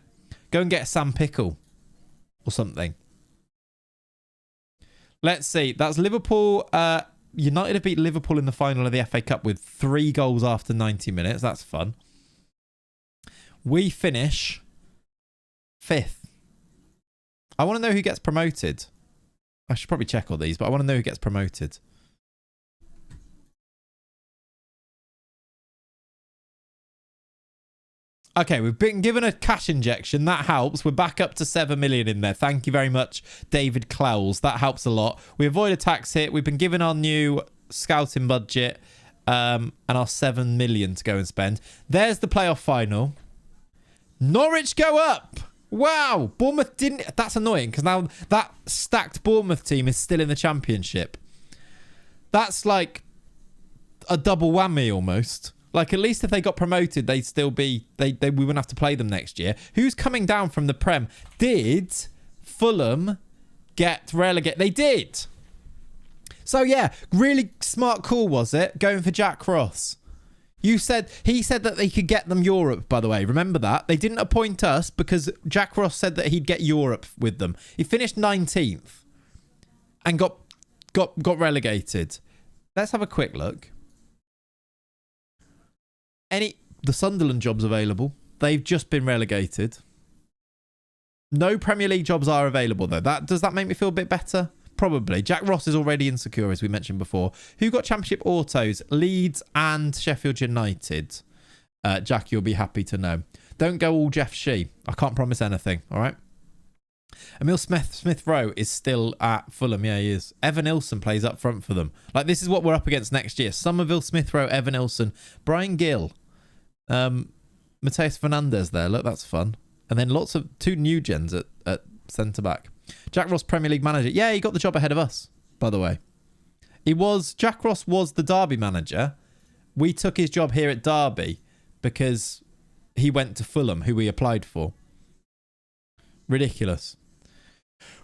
Sam Pickle or something. Let's see. That's Liverpool. United have beat Liverpool in the final of the FA Cup with 3 goals after 90 minutes. That's fun. We finish 5th. I want to know who gets promoted. I should probably check all these, but I want to know who gets promoted. Okay, we've been given a cash injection. That helps. We're back up to 7 million in there. Thank you very much, David Clowes. That helps a lot. We avoid a tax hit. We've been given our new scouting budget. and our 7 million to go and spend. There's the playoff final. Norwich go up. Wow. Bournemouth didn't. That's annoying because now that stacked Bournemouth team is still in the Championship. That's like a double whammy almost. Like, at least if they got promoted, they'd still be... we wouldn't have to play them next year. Who's coming down from the Prem? Did Fulham get relegated? They did. So, yeah, really smart call, was it? Going for Jack Ross. He said that they could get them Europe, by the way. Remember that? They didn't appoint us because Jack Ross said that he'd get Europe with them. He finished 19th and got relegated. Let's have a quick look. The Sunderland jobs available. They've just been relegated. No Premier League jobs are available though. Does that make me feel a bit better? Probably. Jack Ross is already insecure, as we mentioned before. Who got Championship autos? Leeds and Sheffield United. Jack, you'll be happy to know. Don't go all Jeff Shee. I can't promise anything. All right. Emil Smith Rowe is still at Fulham. Yeah, he is. Evan Ilson plays up front for them. Like, this is what we're up against next year. Somerville, Smith Rowe, Evan Ilson, Brian Gill, Mateus Fernandez there. Look, that's fun. And then lots of 2 new gens at centre-back. Jack Ross, Premier League manager. Yeah, he got the job ahead of us, by the way. Jack Ross was the Derby manager. We took his job here at Derby because he went to Fulham, who we applied for. Ridiculous.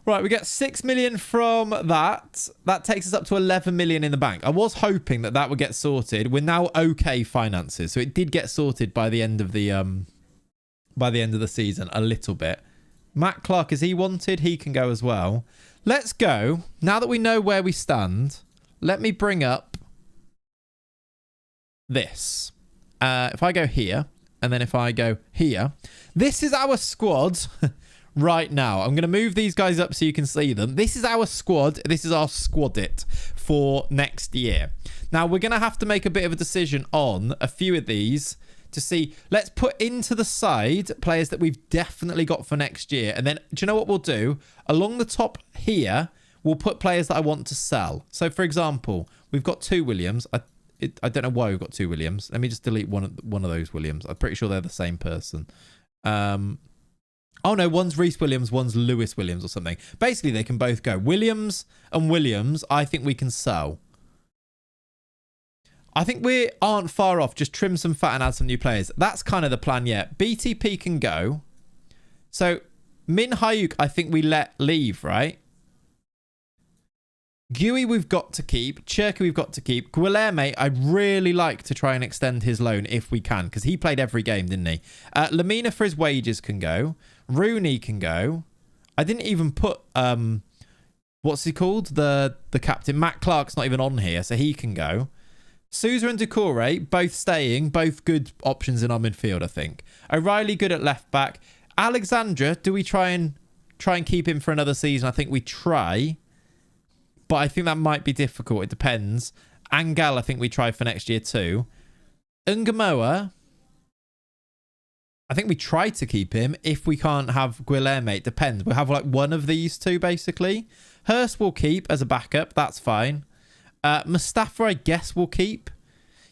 Right, we get 6 million from that. That takes us up to 11 million in the bank. I was hoping that would get sorted. We're now okay finances, so it did get sorted by the end of the season a little bit. Matt Clark, is he wanted? He can go as well. Let's go. Now that we know where we stand, let me bring up this. If I go here, and then if I go here, this is our squad. Right now, I'm going to move these guys up so you can see them. This is our squad. This is our squad for next year. Now, we're going to have to make a bit of a decision on a few of these to see. Let's put into the side players that we've definitely got for next year. And then, do you know what we'll do? Along the top here, we'll put players that I want to sell. So, for example, we've got 2 Williams. I don't know why we've got 2 Williams. Let me just delete one of those Williams. I'm pretty sure they're the same person. Oh, no, one's Reece Williams, one's Lewis Williams or something. Basically, they can both go. Williams and Williams, I think we can sell. I think we aren't far off. Just trim some fat and add some new players. That's kind of the plan, yeah. BTP can go. So, Min Hyuk, I think we let leave, right? Guy, we've got to keep. Cherky, we've got to keep. Guilherme, I'd really like to try and extend his loan if we can, because he played every game, didn't he? Lamina for his wages can go. Rooney can go. I didn't even put, what's he called? The captain. Matt Clark's not even on here, so he can go. Sousa and Doucouré, both staying. Both good options in our midfield, I think. O'Reilly good at left back. Alexandra, do we try and keep him for another season? I think we try. But I think that might be difficult. It depends. Angal, I think we try for next year too. Ungamoa, I think we try to keep him. If we can't have Guilherme, it depends. We'll have like one of these two, basically. Hurst will keep as a backup. That's fine. Mustafa, I guess, we'll keep.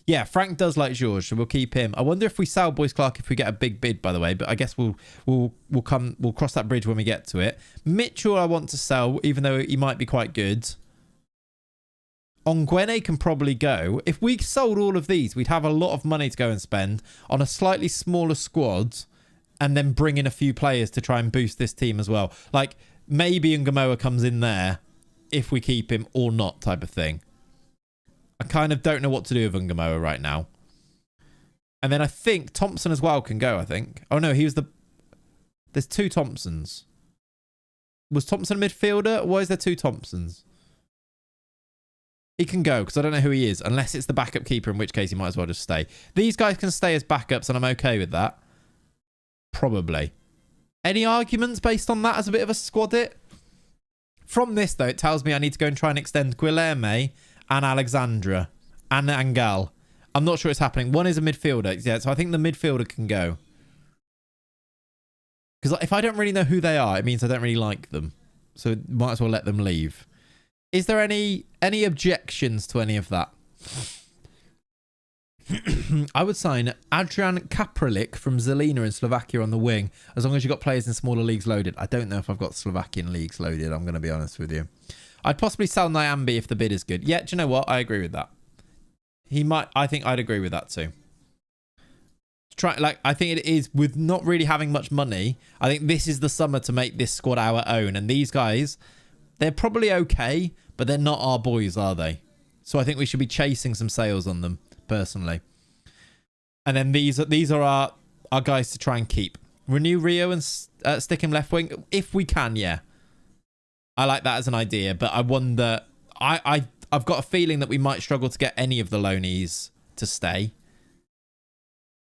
Yeah, Frank does like George, so we'll keep him. I wonder if we sell Boyce Clark if we get a big bid, by the way. But I guess we'll cross that bridge when we get to it. Mitchell, I want to sell, even though he might be quite good. Ongwene can probably go. If we sold all of these, we'd have a lot of money to go and spend on a slightly smaller squad and then bring in a few players to try and boost this team as well. Like, maybe Ngamoa comes in there if we keep him or not type of thing. I kind of don't know what to do with Ngamoa right now. And then I think Thompson as well can go, I think. Oh, no, he was the... There's 2 Thompsons. Was Thompson a midfielder? Why is there 2 Thompsons? He can go because I don't know who he is, unless it's the backup keeper, in which case he might as well just stay. These guys can stay as backups, and I'm okay with that. Probably. Any arguments based on that as a bit of a squad it? From this, though, it tells me I need to go and try and extend Guilherme and Alexandra and Angal. I'm not sure it's happening. One is a midfielder. Yeah, so I think the midfielder can go. Because if I don't really know who they are, it means I don't really like them. So might as well let them leave. Is there any objections to any of that? I would sign Adrian Kapralic from Zelina in Slovakia on the wing, as long as you've got players in smaller leagues loaded. I don't know if I've got Slovakian leagues loaded, I'm going to be honest with you. I'd possibly sell Nyambi if the bid is good. Yeah, do you know what? I agree with that. He might. I think I'd agree with that too. I think it is, with not really having much money, I think this is the summer to make this squad our own. And these guys, they're probably okay, but they're not our boys, are they? So I think we should be chasing some sales on them, personally. And then these are our guys to try and keep. Renew Rio and stick him left wing if we can. Yeah, I like that as an idea, but I wonder. I've got a feeling that we might struggle to get any of the loanies to stay,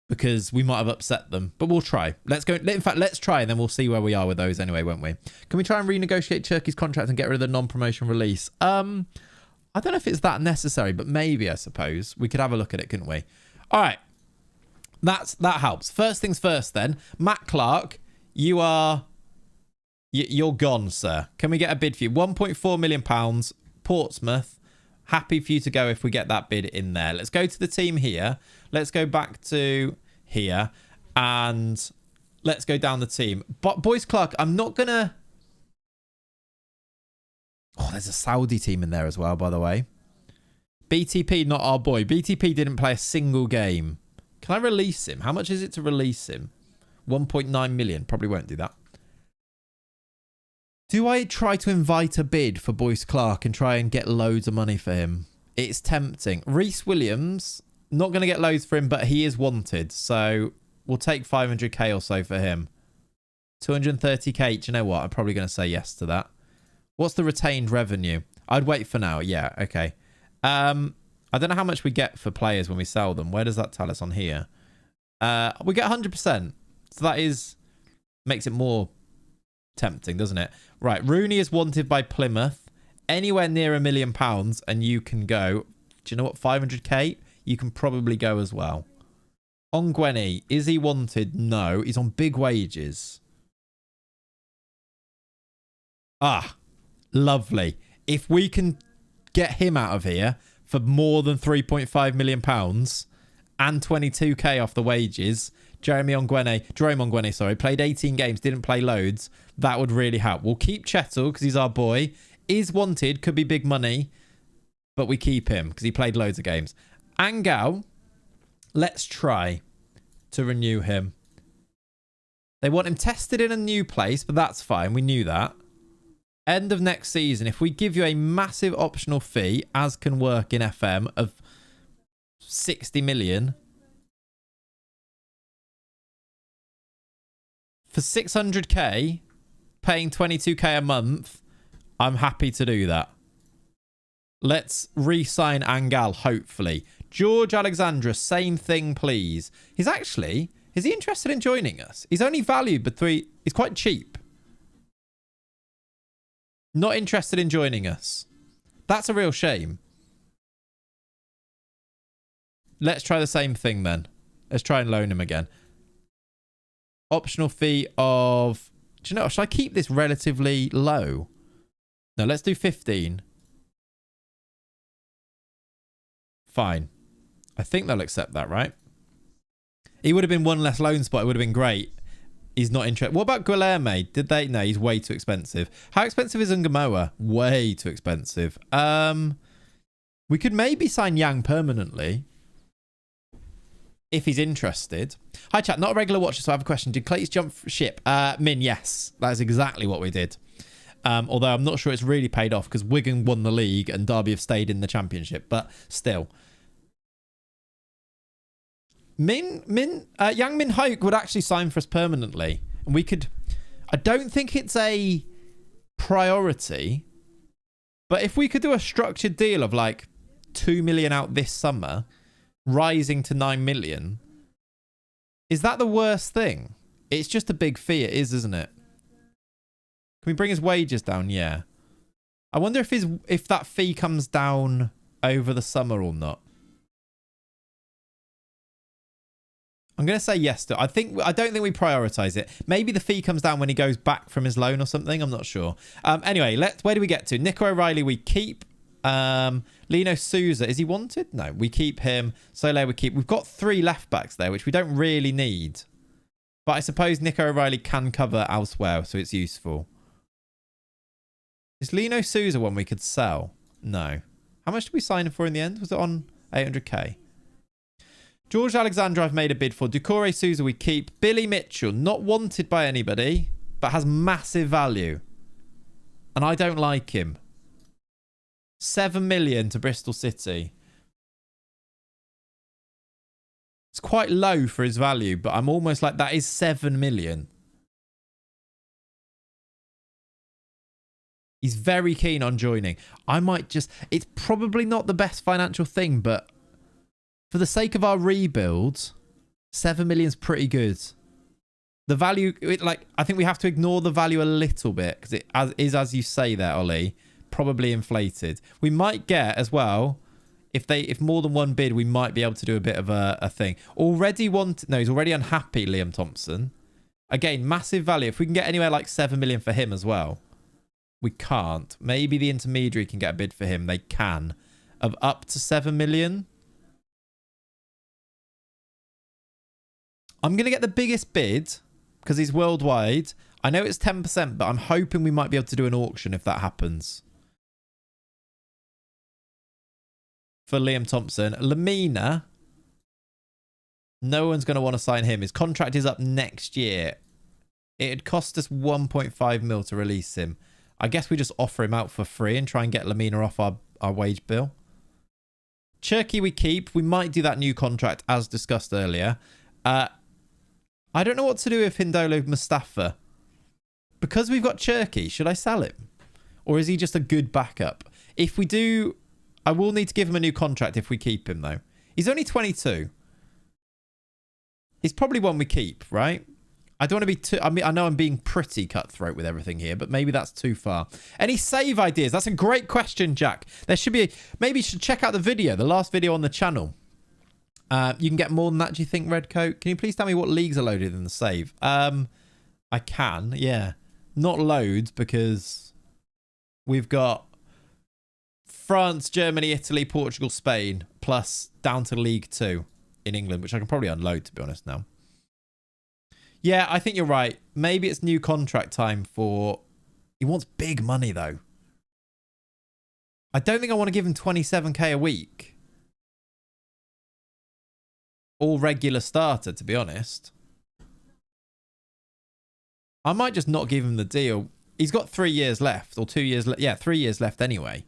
because we might have upset them. But we'll try. Let's go. In fact, let's try, and then we'll see where we are with those anyway, won't we? Can we try and renegotiate Turkey's contract and get rid of the non-promotion release? I don't know if it's that necessary, but maybe, I suppose. We could have a look at it, couldn't we? All right. That helps. First things first then. Matt Clark, you're gone, sir. Can we get a bid for you? £1.4 million, Portsmouth. Happy for you to go if we get that bid in there. Let's go to the team here. Let's go back to here. And let's go down the team. But Boys Clark, I'm not going to... Oh, there's a Saudi team in there as well, by the way. BTP, not our boy. BTP didn't play a single game. Can I release him? How much is it to release him? 1.9 million. Probably won't do that. Do I try to invite a bid for Boyce Clark and try and get loads of money for him? It's tempting. Reece Williams, not going to get loads for him, but he is wanted. So we'll take 500k or so for him. 230k. Do you know what? I'm probably going to say yes to that. What's the retained revenue? I'd wait for now. Yeah, okay. I don't know how much we get for players when we sell them. Where does that tell us on here? We get 100%. So that makes it more tempting, doesn't it? Right, Rooney is wanted by Plymouth. Anywhere near £1 million and you can go. Do you know what? 500k? You can probably go as well. Ongwene, is he wanted? No, he's on big wages. Ah, lovely. If we can get him out of here for more than £3.5 million and 22k off the wages. Jerome Ongwene, sorry, played 18 games, didn't play loads. That would really help. We'll keep Chettle because he's our boy. Is wanted, could be big money, but we keep him because he played loads of games. Angao, let's try to renew him. They want him tested in a new place, but that's fine. We knew that. End of next season, if we give you a massive optional fee, as can work in FM, of 60 million... For 600k, paying 22k a month, I'm happy to do that. Let's re-sign Angal, hopefully. George Alexandra, same thing, please. Is he interested in joining us? He's only valued between... He's quite cheap. Not interested in joining us. That's a real shame. Let's try the same thing then. Let's try and loan him again. Optional fee of... Do you know, should I keep this relatively low? No, let's do 15. Fine. I think they'll accept that, right? He would have been one less loan spot. It would have been great. He's not interested. What about Guilherme? Did they? No, he's way too expensive. How expensive is Ungamoa? Way too expensive. We could maybe sign Yang permanently. If he's interested. Hi, chat. Not a regular watcher, so I have a question. Did Clayts jump ship? Min, yes. That is exactly what we did. Although I'm not sure it's really paid off because Wigan won the league and Derby have stayed in the championship. But still. Yang Min Hoke would actually sign for us permanently. And we could... I don't think it's a priority. But if we could do a structured deal of like 2 million out this summer... rising to 9 million. Is that the worst thing? It's just a big fee. It is, isn't it? Can we bring his wages down? Yeah. I wonder if that fee comes down over the summer or not. I'm going to say yes to it. I don't think we prioritize it. Maybe the fee comes down when he goes back from his loan or something. I'm not sure. Anyway, where do we get to? Nico O'Reilly we keep. Lino Souza, is he wanted? No, we keep him. Soler we keep. We've got 3 left backs there, which we don't really need. But I suppose Nico O'Reilly can cover elsewhere, so it's useful. Is Lino Souza one we could sell? No. How much did we sign him for in the end? Was it on 800k? George Alexander I've made a bid for. Doucouré Souza we keep. Billy Mitchell, not wanted by anybody, but has massive value. And I don't like him. 7 million to Bristol City. It's quite low for his value, but I'm almost like, that is 7 million. He's very keen on joining. I might just... It's probably not the best financial thing, but for the sake of our rebuild, 7 million's pretty good. The value... I think we have to ignore the value a little bit, because it is, as you say there, Ollie, probably inflated. We might get, as well... If more than one bid, we might be able to do a bit of a thing. He's already unhappy, Liam Thompson. Again, massive value. If we can get anywhere like 7 million for him as well. We can't. Maybe the intermediary can get a bid for him. They can. Of up to 7 million. I'm going to get the biggest bid because he's worldwide. I know it's 10%, but I'm hoping we might be able to do an auction if that happens. For Liam Thompson. Lamina. No one's going to want to sign him. His contract is up next year. It'd cost us 1.5 mil to release him. I guess we just offer him out for free and try and get Lamina off our wage bill. Cherki we keep. We might do that new contract as discussed earlier. I don't know what to do with Hindolo Mustafa. Because we've got Cherki, should I sell him? Or is he just a good backup? If we do... I will need to give him a new contract if we keep him, though. He's only 22. He's probably one we keep, right? I don't want to be too... I mean, I know I'm being pretty cutthroat with everything here, but maybe that's too far. Any save ideas? That's a great question, Jack. There should be... Maybe you should check out the video, the last video on the channel. You can get more than that, do you think, Redcoat? Can you please tell me what leagues are loaded in the save? I can, yeah. Not loads, because we've got... France, Germany, Italy, Portugal, Spain, plus down to League 2 in England, which I can probably unload, to be honest, now. Yeah, I think you're right. Maybe it's new contract time for... He wants big money, though. I don't think I want to give him 27k a week. All regular starter, to be honest. I might just not give him the deal. He's got 3 years left, or 2 years left. Yeah, 3 years left anyway.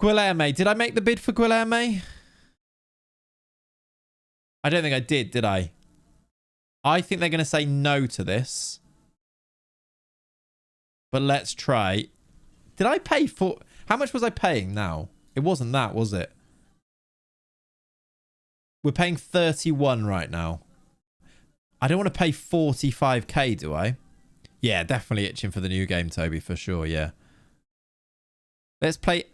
Guilherme. Did I make the bid for Guilherme? I don't think I did I? I think they're going to say no to this. But let's try. Did I pay for... How much was I paying now? It wasn't that, was it? We're paying 31 right now. I don't want to pay 45k, do I? Yeah, definitely itching for the new game, Toby, for sure, yeah. Let's play...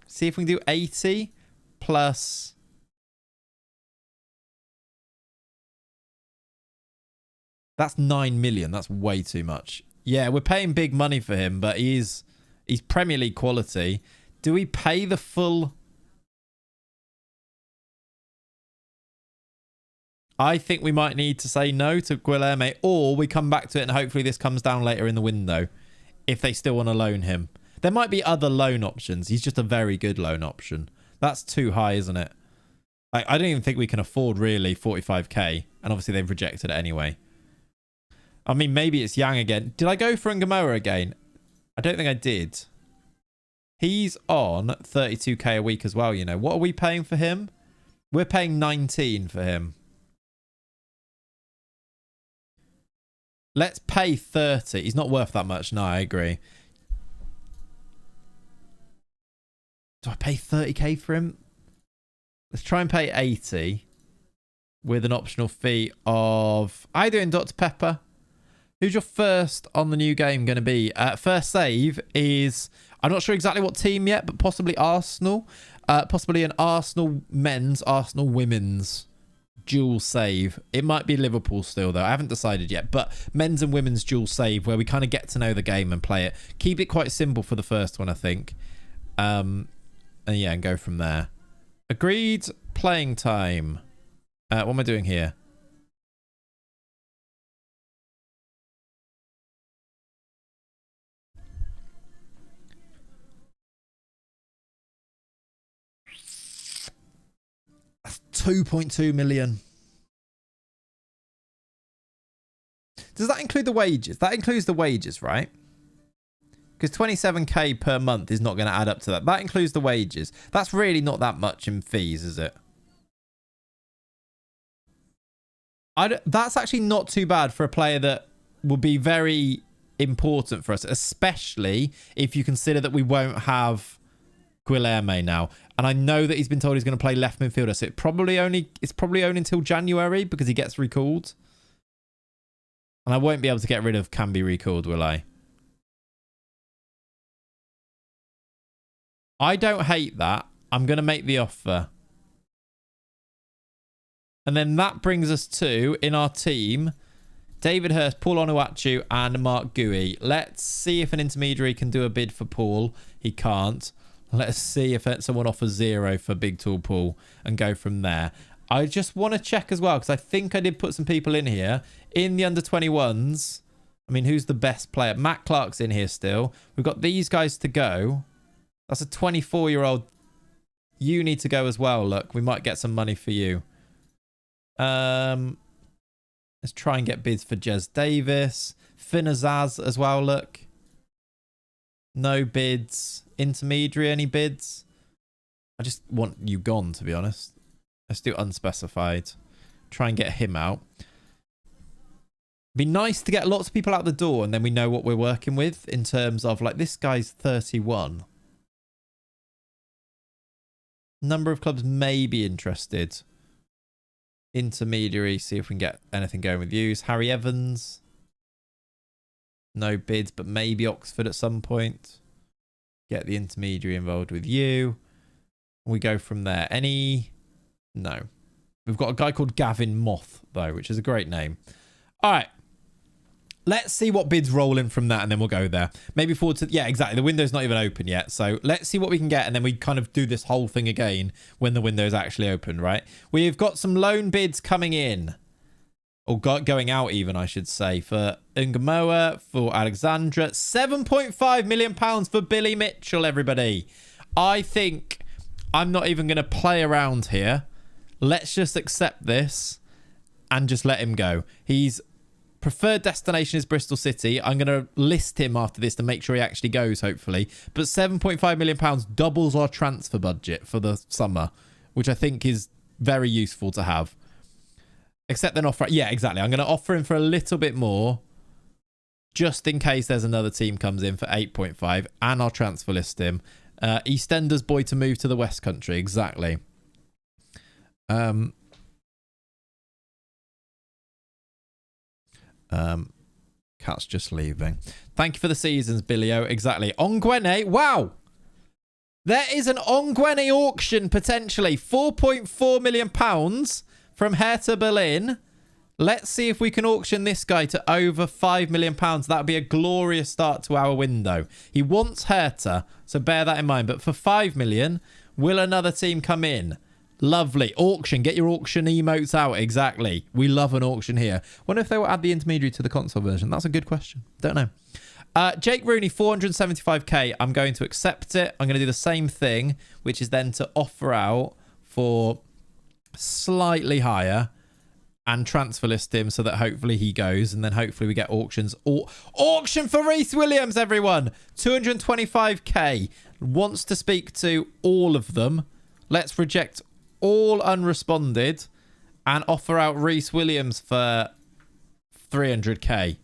See if we can do 80 plus... That's 9 million. That's way too much. Yeah, we're paying big money for him, but he's Premier League quality. Do we pay the full... I think we might need to say no to Guilherme, or we come back to it and hopefully this comes down later in the window if they still want to loan him. There might be other loan options. He's just a very good loan option. That's too high, isn't it? I don't even think we can afford really 45k, and obviously they've rejected it anyway. I mean, maybe it's Yang again. Did I go for Ngamoa again? I don't think I did. He's on 32k a week as well, you know. What are we paying for him? We're paying 19 for him. Let's pay 30. He's not worth that much. No, I agree. Do I pay 30k for him? Let's try and pay 80 with an optional fee of... How you doing, Dr. Pepper? Who's your first on the new game going to be? First save is... I'm not sure exactly what team yet, but possibly Arsenal. Possibly an Arsenal men's, Arsenal women's dual save. It might be Liverpool still, though. I haven't decided yet. But men's and women's dual save where we kind of get to know the game and play it. Keep it quite simple for the first one, I think. And yeah, and go from there. Agreed playing time. What am I doing here? That's 2.2 million. Does that include the wages? That includes the wages, right? Because 27k per month is not going to add up to that. That includes the wages. That's really not that much in fees, is it? That's actually not too bad for a player that will be very important for us, especially if you consider that we won't have Guilherme now. And I know that he's been told he's going to play left midfielder, so it's probably only until January because he gets recalled. And I won't be able to get rid of can be recalled, will I? I don't hate that. I'm going to make the offer. And then that brings us to, in our team, David Hurst, Paul Onuachu, and Mark Gui. Let's see if an intermediary can do a bid for Paul. He can't. Let's see if someone offers 0 for Big Tall Paul and go from there. I just want to check as well, because I think I did put some people in here. In the under-21s, I mean, who's the best player? Matt Clark's in here still. We've got these guys to go. That's a 24-year-old. You need to go as well, look. We might get some money for you. Let's try and get bids for Jez Davis. Finazaz as well, look. No bids. Intermediary, any bids? I just want you gone, to be honest. Let's do unspecified. Try and get him out. Be nice to get lots of people out the door and then we know what we're working with in terms of, like, this guy's 31. Number of clubs may be interested. Intermediary, see if we can get anything going with yous. Harry Evans. No bids, but maybe Oxford at some point. Get the intermediary involved with you. We go from there. Any... No. We've got a guy called Gavin Moth, though, which is a great name. All right. Let's see what bids roll in from that, and then we'll go there. Maybe forward to... Yeah, exactly. The window's not even open yet. So let's see what we can get, and then we kind of do this whole thing again when the window is actually open, right? We've got some loan bids coming in. Or going out even, I should say. For Ungamoa, for Alexandra. £7.5 million for Billy Mitchell, everybody. I think I'm not even going to play around here. Let's just accept this and just let him go. He's... Preferred destination is Bristol City. I'm going to list him after this to make sure he actually goes, hopefully. But £7.5 million doubles our transfer budget for the summer, which I think is very useful to have. Except then offer... Yeah, exactly. I'm going to offer him for a little bit more, just in case there's another team comes in for 8.5, and I'll transfer list him. EastEnders boy to move to the West Country. Exactly. Cat's just leaving. Thank you for the seasons, Billy-O. Exactly. Ongwene. Wow. There is an Ongwene auction potentially. £4.4 million from Hertha Berlin. Let's see if we can auction this guy to over £5 million. That would be a glorious start to our window. He wants Hertha, so bear that in mind. But for £5 million, will another team come in? Lovely. Auction. Get your auction emotes out. Exactly. We love an auction here. Wonder if they will add the intermediary to the console version. That's a good question. Don't know. Jake Rooney, 475k. I'm going to accept it. I'm going to do the same thing, which is then to offer out for slightly higher and transfer list him so that hopefully he goes, and then hopefully we get auctions. Auction for Reece Williams, everyone. 225k. Wants to speak to all of them. Let's reject all unresponded and offer out Reece Williams for 300k.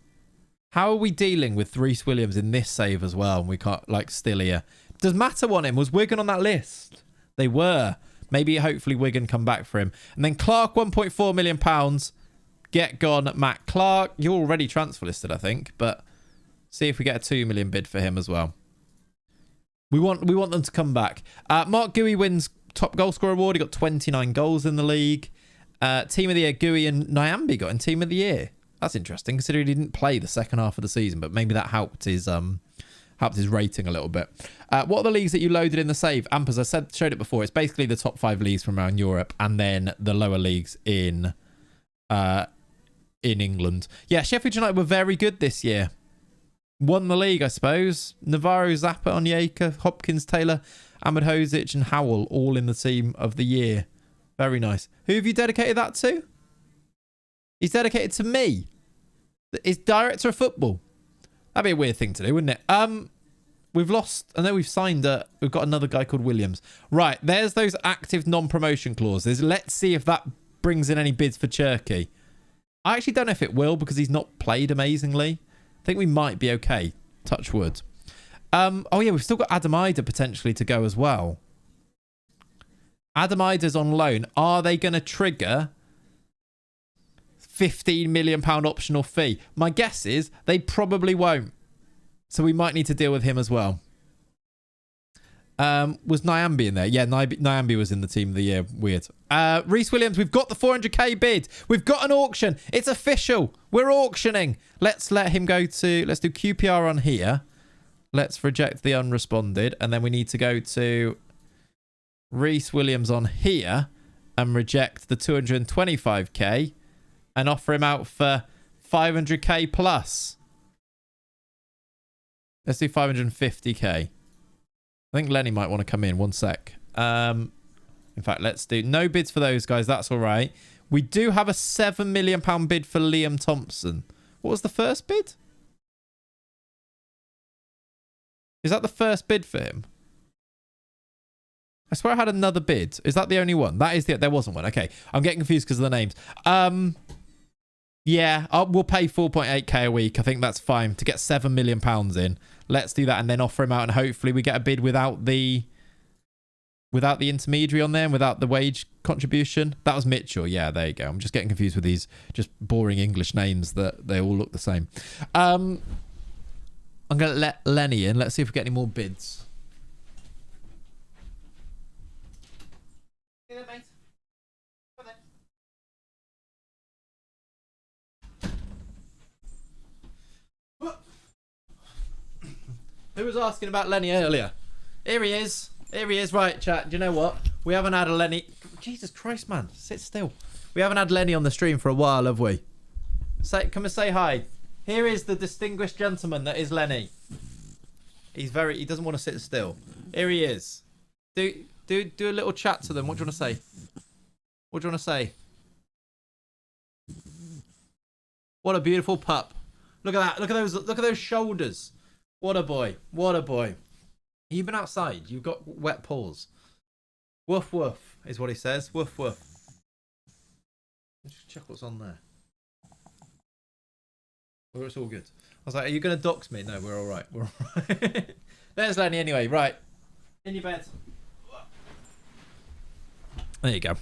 How are we dealing with Reece Williams in this save as well? And we can't, like, still here. Does Matter want him? Was Wigan on that list? They were. Maybe, hopefully, Wigan come back for him. And then Clark, £1.4 million. Get gone, Matt Clark. You're already transfer listed, I think. But see if we get a 2 million bid for him as well. We want them to come back. Mark Gui wins top goal scorer award. He got 29 goals in the league. Team of the year, Gui and Nyambi got in team of the year. That's interesting, considering he didn't play the second half of the season, but maybe that helped his Helps his rating a little bit. What are the leagues that you loaded in the save? Amp, as I showed it before, it's basically the top 5 leagues from around Europe and then the lower leagues in England. Yeah, Sheffield United were very good this year. Won the league, I suppose. Navarro, Zappa, Onyeka, Hopkins, Taylor, Ahmed Hozic and Howell all in the team of the year. Very nice. Who have you dedicated that to? He's dedicated to me. He's director of football. That'd be a weird thing to do, wouldn't it? We've lost. I know we've signed. We've got another guy called Williams. Right, there's those active non-promotion clauses. Let's see if that brings in any bids for Cherky. I actually don't know if it will because he's not played amazingly. I think we might be okay. Touch wood. Oh yeah, we've still got Adam Ida potentially to go as well. Adam Ida's on loan. Are they going to trigger £15 million optional fee? My guess is they probably won't. So we might need to deal with him as well. Was Nyambi in there? Yeah, Nyambi was in the team of the year. Weird. Reece Williams, we've got the 400k bid. We've got an auction. It's official. We're auctioning. Let's let him go to... Let's do QPR on here. Let's reject the unresponded. And then we need to go to Reece Williams on here and reject the 225k and offer him out for 500k plus. Let's do 550k. I think Lenny might want to come in. One sec. In fact, let's do no bids for those guys. That's all right. We do have a £7 million bid for Liam Thompson. What was the first bid? Is that the first bid for him? I swear I had another bid. Is that the only one? That is the... There wasn't one. Okay. I'm getting confused because of the names. Yeah, we'll pay 4.8k a week. I think that's fine to get £7 million in. Let's do that and then offer him out and hopefully we get a bid without the intermediary on there and without the wage contribution. That was Mitchell. Yeah, there you go. I'm just getting confused with these just boring English names that they all look the same. I'm going to let Lenny in. Let's see if we get any more bids. See you there, mate. Come then. Who was asking about Lenny earlier? Here he is. Here he is. Right, chat. Do you know what? We haven't had a Lenny. Jesus Christ, man. Sit still. We haven't had Lenny on the stream for a while, have we? Come and say hi. Here is the distinguished gentleman that is Lenny. He doesn't want to sit still. Here he is. Do a little chat to them. What do you want to say? What do you want to say? What a beautiful pup. Look at that. Look at those shoulders. What a boy. What a boy. You've been outside. You've got wet paws. Woof woof is what he says. Woof woof. Let's just check what's on there. Well, it's all good. I was like, are you going to dox me? No, we're all right. We're all right. There's Lenny anyway. Right. In your bed. There you go.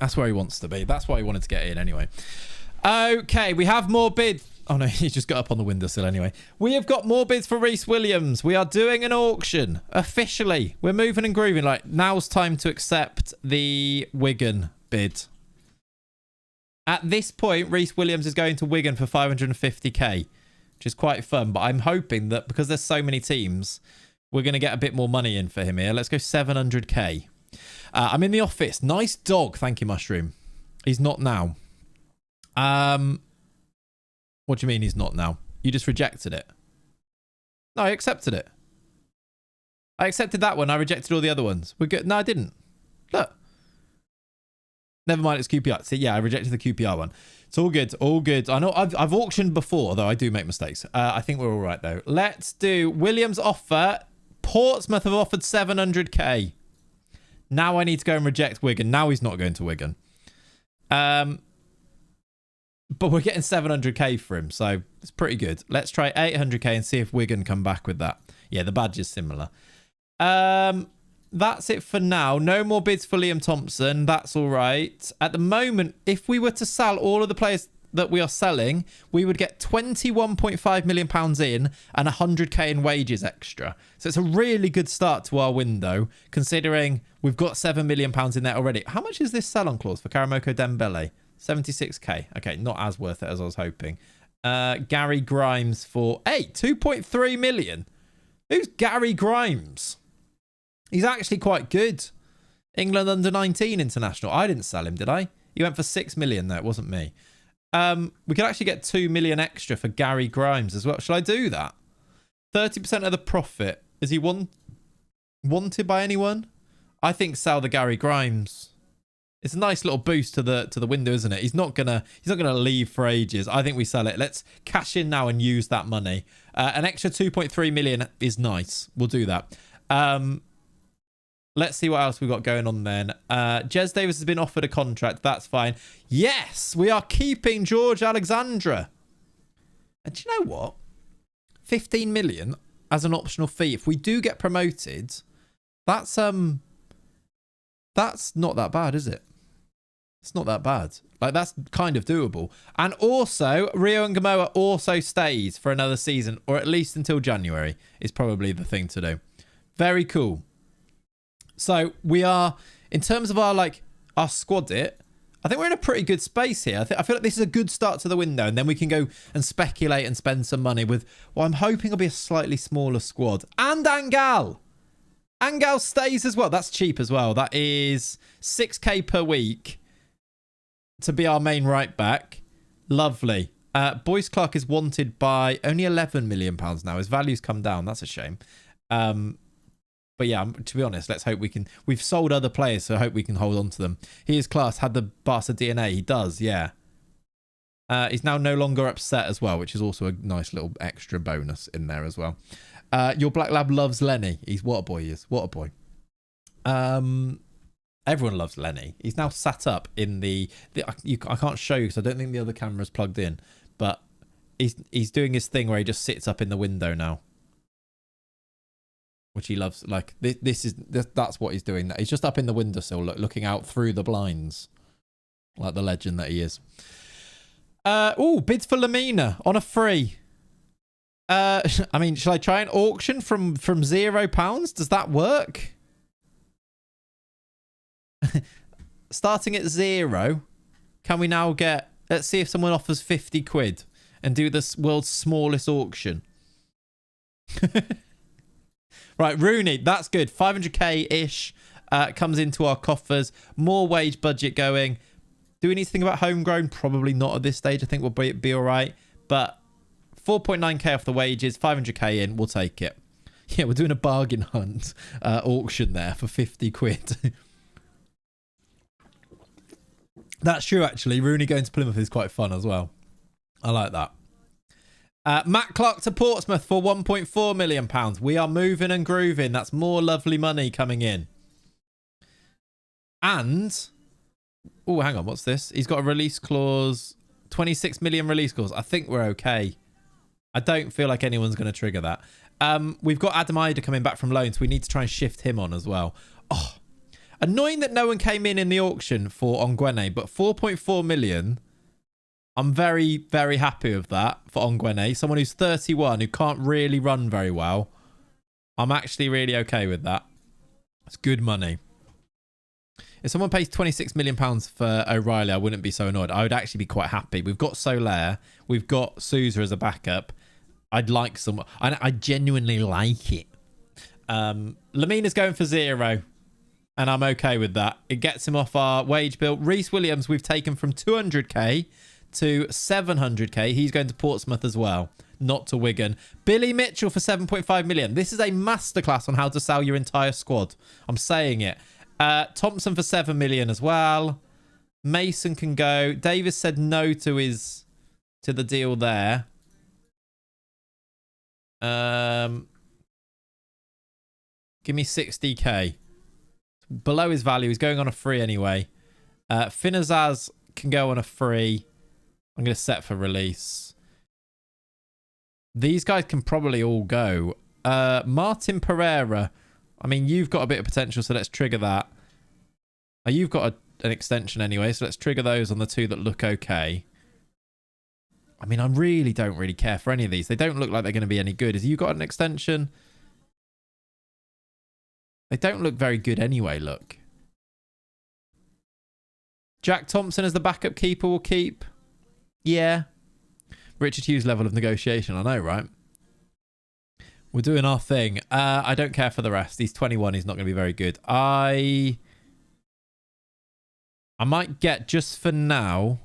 That's where he wants to be. That's why he wanted to get in anyway. Okay, we have more bids. Oh no, he just got up on the windowsill anyway. We have got more bids for Reece Williams. We are doing an auction. Officially. We're moving and grooving. Like, now's time to accept the Wigan bid. At this point, Reece Williams is going to Wigan for 550k, which is quite fun. But I'm hoping that because there's so many teams, we're going to get a bit more money in for him here. Let's go 700k. I'm in the office. Nice dog. Thank you, Mushroom. He's not now. What do you mean he's not now? You just rejected it. No, I accepted it. I accepted that one. I rejected all the other ones. We're good. No, I didn't. Look. Never mind, it's QPR. See, yeah, I rejected the QPR one. It's all good. All good. I know I've auctioned before, though I do make mistakes. I think we're all right, though. Let's do Williams' offer. Portsmouth have offered 700k. Now I need to go and reject Wigan. Now he's not going to Wigan. But we're getting 700k for him, so it's pretty good. Let's try 800k and see if Wigan come back with that. Yeah, the badge is similar. That's it for now. No more bids for Liam Thompson. That's all right. At the moment, if we were to sell all of the players that we are selling, we would get £21.5 million in and 100k in wages extra. So it's a really good start to our window, considering we've got £7 million in there already. How much is this sell-on clause for Karamoko Dembele? 76k. Okay, not as worth it as I was hoping. Gary Grimes for 2.3 million. Who's Gary Grimes? He's actually quite good. England under 19 international. I didn't sell him, did I? He went for 6 million there. It wasn't me. We could actually get 2 million extra for Gary Grimes as well. Shall I do that? 30% of the profit. Is he wanted by anyone? I think sell the Gary Grimes. It's a nice little boost to the window, isn't it? He's not gonna leave for ages. I think we sell it. Let's cash in now and use that money. An extra 2.3 million is nice. We'll do that. Let's see what else we've got going on then. Jez Davis has been offered a contract. That's fine. Yes, we are keeping George Alexandra. And do you know what? 15 million as an optional fee. If we do get promoted, that's not that bad, is it? It's not that bad. Like, that's kind of doable. And also, Rio and Gamoa also stays for another season, or at least until January is probably the thing to do. Very cool. So we are, in terms of our squad I think we're in a pretty good space here. I feel like this is a good start to the window, and then we can go and speculate and spend some money with what I'm hoping will be a slightly smaller squad. And Angal. Angal stays as well. That's cheap as well. That is 6k per week to be our main right back. Lovely. Boyce Clark is wanted by only £11 million now. His value's come down. That's a shame. But yeah, to be honest, let's hope we can. We've sold other players, so I hope we can hold on to them. He is class. Had the Barca DNA. He does, yeah. He's now no longer upset as well, which is also a nice little extra bonus in there as well. Your Black Lab loves Lenny. He's what a boy he is. What a boy. Everyone loves Lenny. He's now sat up in I can't show you because I don't think the other camera's plugged in, but he's doing his thing where he just sits up in the window now, which he loves. Like that's what he's doing. He's just up in the windowsill, looking out through the blinds, like the legend that he is. Bids for Lamina on a free. I mean, shall I try an auction from £0? Does that work? Starting at 0, can we now get? Let's see if someone offers 50 quid and do this world's smallest auction. Right, Rooney, that's good. 500k-ish comes into our coffers. More wage budget going. Do we need to think about homegrown? Probably not at this stage. I think we'll be all right. But 4.9k off the wages, 500k in. We'll take it. Yeah, we're doing a bargain hunt auction there for 50 quid. That's true, actually. Rooney going to Plymouth is quite fun as well. I like that. Matt Clark to Portsmouth for £1.4 million. We are moving and grooving. That's more lovely money coming in. And... oh, hang on. What's this? He's got a release clause. 26 million release clause. I think we're okay. I don't feel like anyone's going to trigger that. We've got Adam Ida coming back from loan, so we need to try and shift him on as well. Oh, annoying that no one came in the auction for Onguene, but 4.4 million... I'm very, very happy with that for Onguene. Someone who's 31, who can't really run very well. I'm actually really okay with that. It's good money. If someone pays £26 million for O'Reilly, I wouldn't be so annoyed. I would actually be quite happy. We've got Soler. We've got Sousa as a backup. I'd like some... I genuinely like it. Lamina's going for 0. And I'm okay with that. It gets him off our wage bill. Reece Williams, we've taken from 200k to 700k. He's going to Portsmouth as well, not to Wigan. Billy Mitchell for 7.5 million. This is a masterclass on how to sell your entire squad. I'm saying it. Thompson for 7 million as well. Mason can go. Davis said no to the deal there. Give me 60k. Below his value. He's going on a free anyway. Finazaz can go on a free. I'm going to set for release. These guys can probably all go. Martin Pereira. I mean, you've got a bit of potential, so let's trigger that. You've got an extension anyway, so let's trigger those on the two that look okay. I mean, I really don't really care for any of these. They don't look like they're going to be any good. Have you got an extension? They don't look very good anyway, look. Jack Thompson as the backup keeper will keep. Yeah. Richard Hughes level of negotiation. I know, right? We're doing our thing. I don't care for the rest. He's 21. He's not going to be very good. I might get, just for now,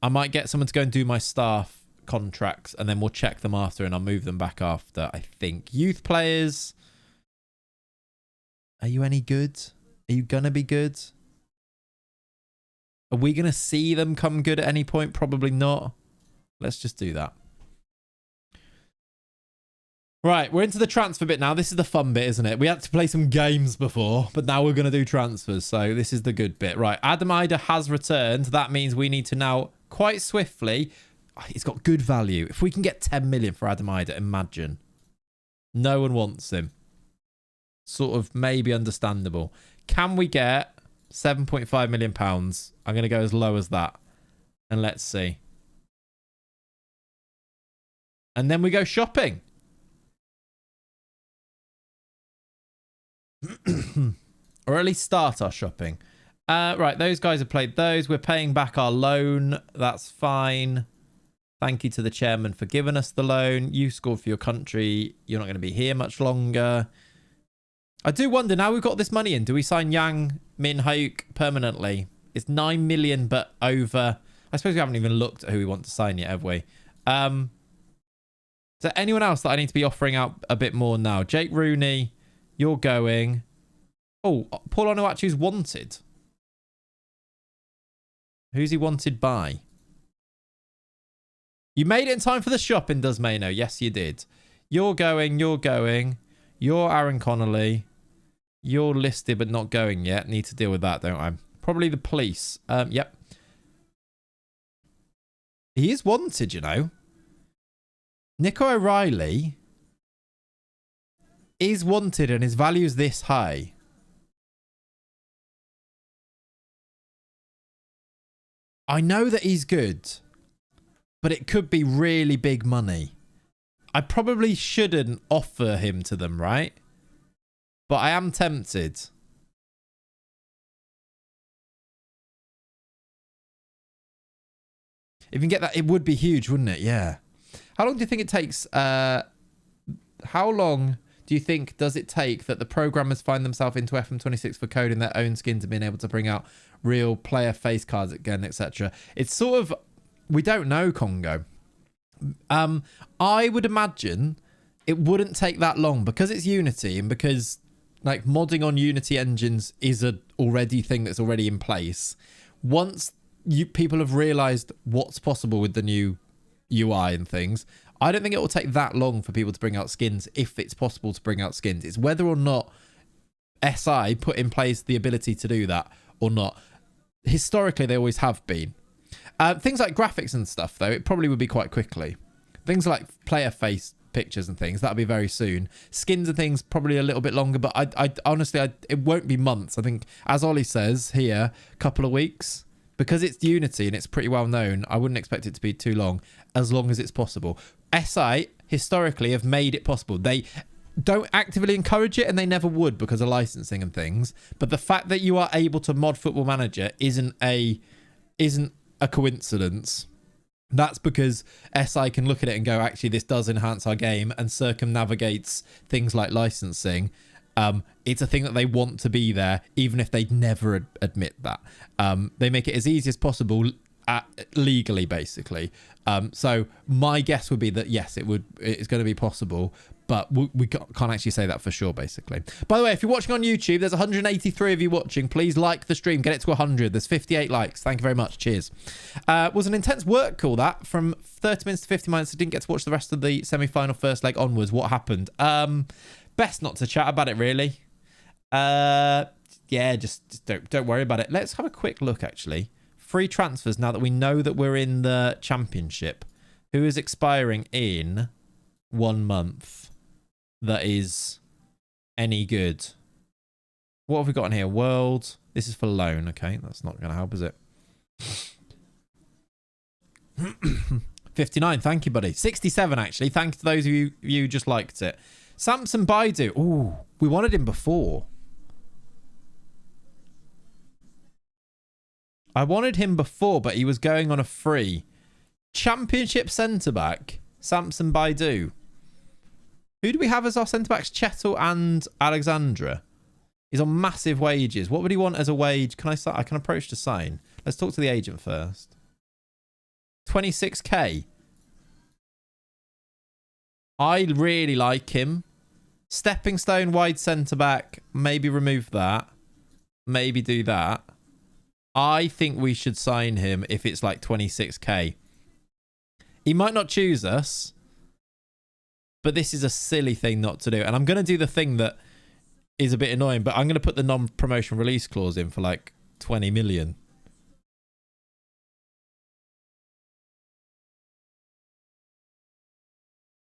I might get someone to go and do my staff contracts, and then we'll check them after, and I'll move them back after, I think. Youth players. Are you any good? Are you going to be good? Are we going to see them come good at any point? Probably not. Let's just do that. Right, we're into the transfer bit now. This is the fun bit, isn't it? We had to play some games before, but now we're going to do transfers. So this is the good bit. Right, Adam Ida has returned. That means we need to now, quite swiftly, he's got good value. If we can get 10 million for Adam Ida, imagine. No one wants him. Sort of maybe understandable. Can we get £7.5 million? I'm going to go as low as that. And let's see. And then we go shopping. Or at least start our shopping. Right, those guys have played those. We're paying back our loan. That's fine. Thank you to the chairman for giving us the loan. You scored for your country. You're not going to be here much longer. I do wonder, now we've got this money in, do we sign Yang Min-Hyuk permanently? It's 9 million, but over... I suppose we haven't even looked at who we want to sign yet, have we? Is there anyone else that I need to be offering out a bit more now? Jake Rooney, you're going. Oh, Paul Onuachu's wanted. Who's he wanted by? You made it in time for the shopping, does Mayno? Yes, you did. You're going, you're going. You're Aaron Connolly. You're listed but not going yet. Need to deal with that, don't I? Probably the police. Yep. He is wanted, you know. Nico O'Reilly is wanted and his value is this high. I know that he's good, but it could be really big money. I probably shouldn't offer him to them, right? But I am tempted. If you can get that, it would be huge, wouldn't it? Yeah. How long do you think it takes? How long do you think does it take that the programmers find themselves into FM26 for coding their own skins and being able to bring out real player face cards again, etc.? It's sort of, we don't know, Congo. I would imagine it wouldn't take that long because it's Unity and because like modding on Unity engines is a already thing that's already in place. Once people have realized what's possible with the new UI and things, I don't think it will take that long for people to bring out skins if it's possible to bring out skins. It's whether or not SI put in place the ability to do that or not. Historically, they always have been. Things like graphics and stuff, though, it probably would be quite quickly. Things like player face pictures and things, that'll be very soon. Skins and things, probably a little bit longer, but I honestly, it won't be months. I think, as Ollie says here, a couple of weeks. Because it's Unity and it's pretty well known, I wouldn't expect it to be too long as it's possible. SI, historically, have made it possible. They don't actively encourage it and they never would because of licensing and things. But the fact that you are able to mod Football Manager isn't a coincidence. That's because SI can look at it and go, actually, this does enhance our game and circumnavigates things like licensing. It's a thing that they want to be there, even if they'd never admit that. They make it as easy as possible legally, basically. So my guess would be that, yes, it's going to be possible, but we can't actually say that for sure, basically. By the way, if you're watching on YouTube, there's 183 of you watching. Please like the stream. Get it to 100. There's 58 likes. Thank you very much. Cheers. Was an intense work call, that. From 30 minutes to 50 minutes. I didn't get to watch the rest of the semi-final first leg onwards. What happened? Best not to chat about it, really. Yeah, just don't worry about it. Let's have a quick look, actually. Free transfers, now that we know that we're in the championship. Who is expiring in 1 month that is any good? What have we got in here? World. This is for loan. Okay, that's not going to help, is it? 59. Thank you, buddy. 67, actually. Thanks to those of you who just liked it. Samson Baidu. Ooh, we wanted him before. I wanted him before, but he was going on a free. Championship centre-back, Samson Baidu. Who do we have as our centre-backs? Chettle and Alexandra. He's on massive wages. What would he want as a wage? Can I can approach to sign. Let's talk to the agent first. 26k. I really like him. Stepping stone, wide centre-back. Maybe remove that. Maybe do that. I think we should sign him if it's like 26k. He might not choose us, but this is a silly thing not to do. And I'm going to do the thing that is a bit annoying, but I'm going to put the non-promotion release clause in for like 20 million.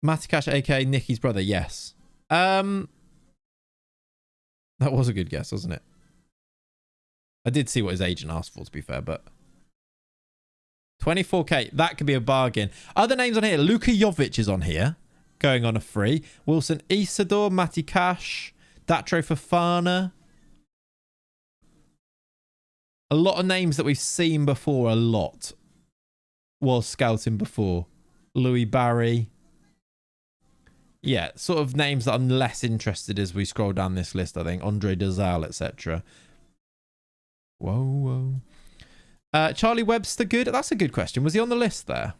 Matikash, aka Nicky's brother, yes. That was a good guess, wasn't it? I did see what his agent asked for, to be fair, but 24k, that could be a bargain. Other names on here, Luka Jovic is on here, going on a free. Wilson Isidore, Matikash, Datro Fofana. A lot of names that we've seen before, a lot. Was scouting before. Louis Barry. Yeah, sort of names that I'm less interested as we scroll down this list, I think. Andre Dazal, etc. Whoa. Charlie Webster, good? That's a good question. Was he on the list there?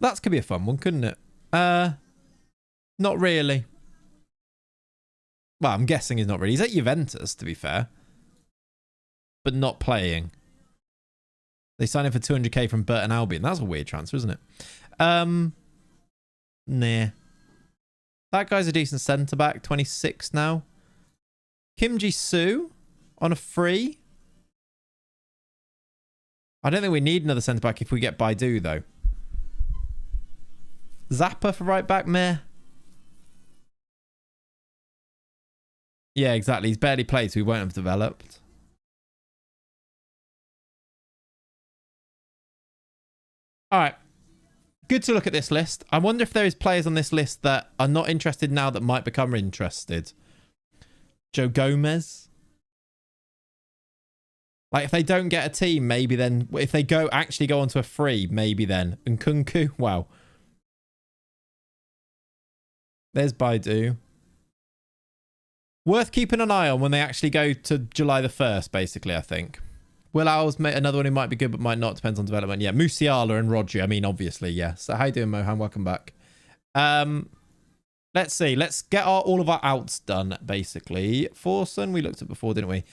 That could be a fun one, couldn't it? Not really. Well, I'm guessing he's not really. He's at Juventus, to be fair. But not playing. They signed him for 200k from Burton Albion. That's a weird transfer, isn't it? Nah. That guy's a decent centre-back. 26 now. Kim Ji-soo on a free. I don't think we need another centre-back if we get Baidu, though. Zappa for right-back, meh. Yeah, exactly. He's barely played, so he won't have developed. All right. Good to look at this list. I wonder if there is players on this list that are not interested now that might become interested. Joe Gomez. Like, if they don't get a team, maybe then... If they actually go onto a free, maybe then. And Nkunku, wow. There's Baidu. Worth keeping an eye on when they actually go to July the 1st, basically, I think. Will Owls, another one who might be good but might not. Depends on development. Yeah, Musiala and Rodri. I mean, obviously, yeah. So how you doing, Mohan? Welcome back. Let's see. Let's get all of our outs done, basically. Forson, we looked at before, didn't we?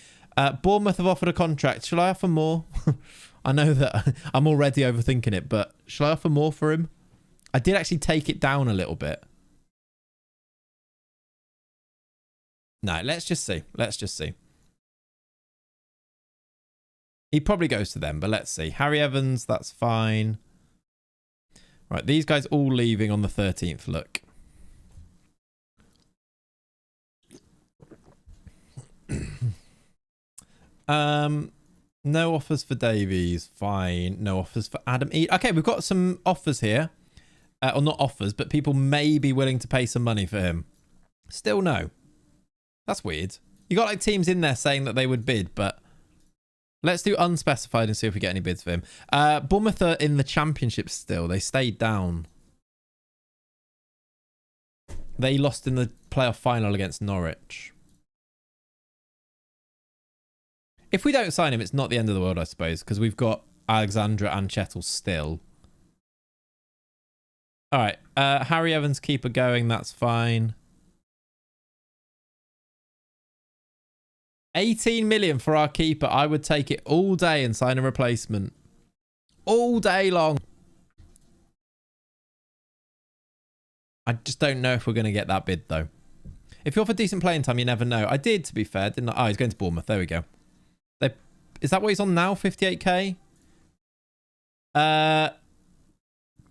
Bournemouth have offered a contract. Shall I offer more? I know that I'm already overthinking it, but shall I offer more for him? I did actually take it down a little bit. No, let's just see. Let's just see. He probably goes to them, but let's see. Harry Evans, that's fine. Right, these guys all leaving on the 13th. Look. No offers for Davies. Fine. No offers for Adam E. Okay, we've got some offers here. Or not offers, but people may be willing to pay some money for him. Still no. That's weird. You got like teams in there saying that they would bid, but let's do unspecified and see if we get any bids for him. Bournemouth are in the championship still. They stayed down. They lost in the playoff final against Norwich. If we don't sign him, it's not the end of the world, I suppose, because we've got Alexandra and Chettle still. All right. Harry Evans, keeper going. That's fine. 18 million for our keeper. I would take it all day and sign a replacement. All day long. I just don't know if we're going to get that bid, though. If you offer decent playing time, you never know. I did, to be fair, didn't I? Oh, he's going to Bournemouth. There we go. Is that what he's on now? 58k?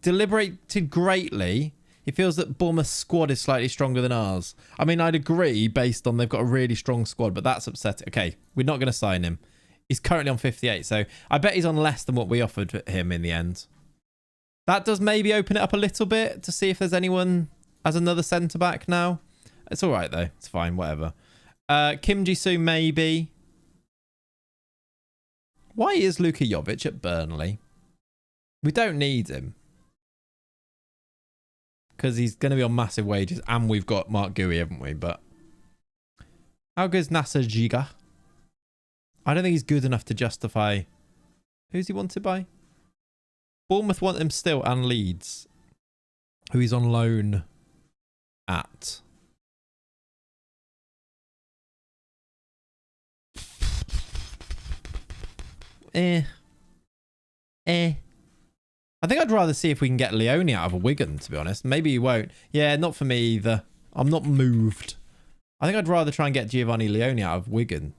Deliberated greatly. He feels that Bournemouth's squad is slightly stronger than ours. I mean, I'd agree based on they've got a really strong squad, but that's upsetting. Okay, we're not going to sign him. He's currently on 58, so I bet he's on less than what we offered him in the end. That does maybe open it up a little bit to see if there's anyone as another centre-back now. It's all right, though. It's fine, whatever. Kim Ji-soo, maybe. Why is Luka Jovic at Burnley? We don't need him. Because he's going to be on massive wages. And we've got Mark Gui, haven't we? But how good is Nasser Giga? I don't think he's good enough to justify... Who's he wanted by? Bournemouth want him still, and Leeds, who he's on loan at. I think I'd rather see if we can get Leone out of a Wigan, to be honest. Maybe he won't. Yeah, not for me either. I'm not moved. I think I'd rather try and get Giovanni Leone out of Wigan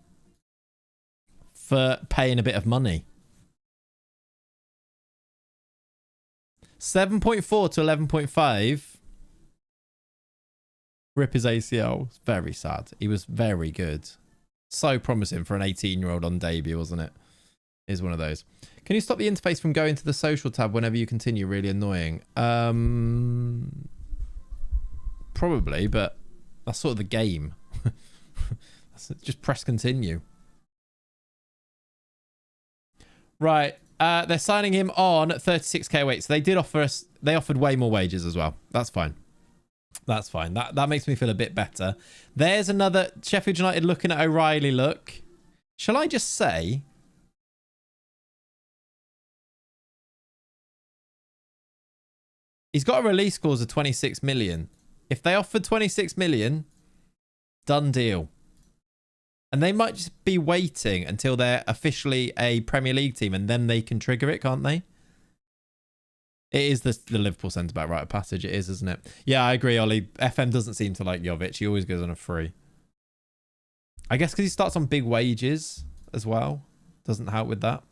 for paying a bit of money. 7.4 to 11.5. Rip his ACL. It's very sad. He was very good. So promising for an 18-year-old on debut, wasn't it? Is one of those. Can you stop the interface from going to the social tab whenever you continue? Really annoying. Probably, but that's sort of the game. Just press continue. Right. They're signing him on 36k weight. So they did offer us, they offered way more wages as well. That's fine. That's fine. That makes me feel a bit better. There's another Sheffield United looking at O'Reilly look. Shall I just say... He's got a release clause of 26 million. If they offered 26 million, done deal. And they might just be waiting until they're officially a Premier League team and then they can trigger it, can't they? It is the Liverpool centre-back rite of passage. It is, isn't it? Yeah, I agree, Ollie. FM doesn't seem to like Jovic. He always goes on a free. I guess because he starts on big wages as well. Doesn't help with that.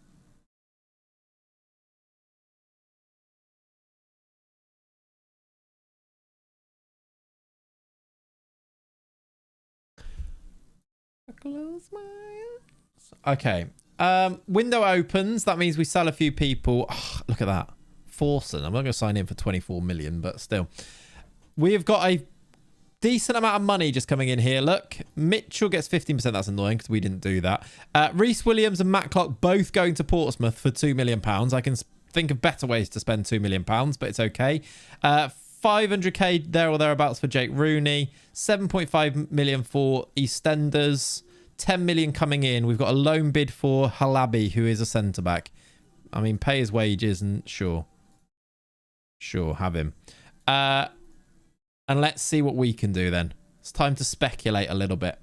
Close my eyes. Okay. Window opens. That means we sell a few people. Oh, look at that. Forsen. I'm not going to sign in for 24 million, but still. We've got a decent amount of money just coming in here. Look, Mitchell gets 15%. That's annoying because we didn't do that. Reece Williams and Matt Clark both going to Portsmouth for £2 million. I can think of better ways to spend £2 million, but it's okay. 500k there or thereabouts for Jake Rooney. 7.5 million for EastEnders. 10 million coming in. We've got a loan bid for Halabi, who is a centre-back. I mean, pay his wages and sure. Sure, have him. And let's see what we can do then. It's time to speculate a little bit.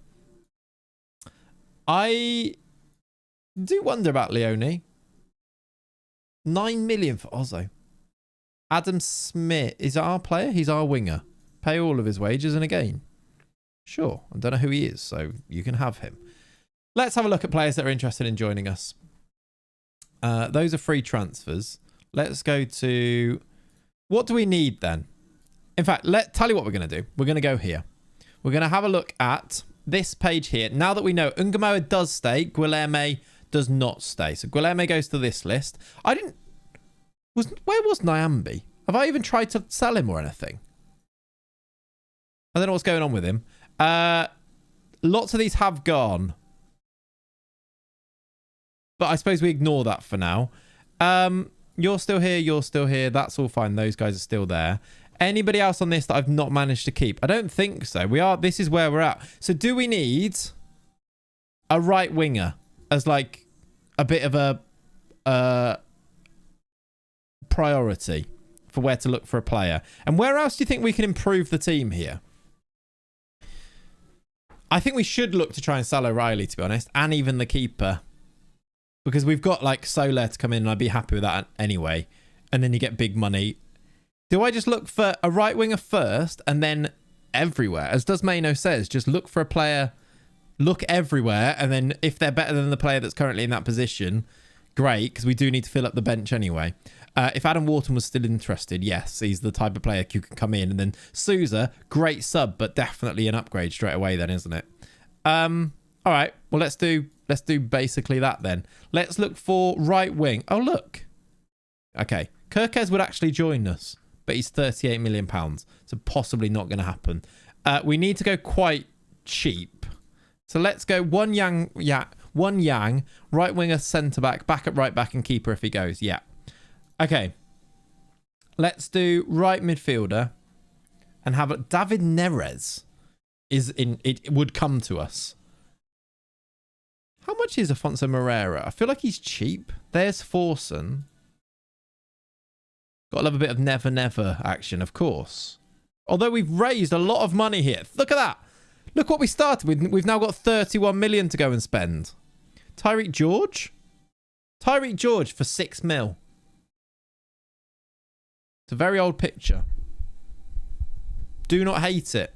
I do wonder about Leone. 9 million for Ozzo. Adam Smith. Is our player? He's our winger. Pay all of his wages and again. Sure. I don't know who he is, so you can have him. Let's have a look at players that are interested in joining us. Those are free transfers. Let's go to... What do we need then? In fact, tell you what we're going to do. We're going to go here. We're going to have a look at this page here. Now that we know Ungamoa does stay, Guilherme does not stay. So Guilherme goes to this list. Where was Nyambi? Have I even tried to sell him or anything? I don't know what's going on with him. Lots of these have gone. But I suppose we ignore that for now. You're still here. You're still here. That's all fine. Those guys are still there. Anybody else on this that I've not managed to keep? I don't think so. This is where we're at. So do we need a right winger as like a bit of a priority for where to look for a player? And where else do you think we can improve the team here? I think we should look to try and sell O'Reilly, to be honest, and even the keeper. Because we've got like Soler to come in and I'd be happy with that anyway. And then you get big money. Do I just look for a right winger first and then everywhere? As Dusmano says, just look for a player, look everywhere. And then if they're better than the player that's currently in that position, great, because we do need to fill up the bench anyway. If Adam Wharton was still interested, yes, he's the type of player who can come in. And then Sousa, great sub, but definitely an upgrade straight away then, isn't it? All right, well, let's do basically that then. Let's look for right wing. Oh, look. Okay, Kirkes would actually join us, but he's £38 million, so possibly not going to happen. We need to go quite cheap. So let's go one Yang, right winger, centre back, back at right back and keeper if he goes. Yeah. Okay. Let's do right midfielder and have it. David Neres is in. It would come to us. How much is Afonso Moreira? I feel like he's cheap. There's Forson. Got to love a bit of never, never action, of course. Although we've raised a lot of money here. Look at that. Look what we started with. We've now got 31 million to go and spend. Tyreek George? Tyreek George for 6 mil. It's a very old picture. Do not hate it.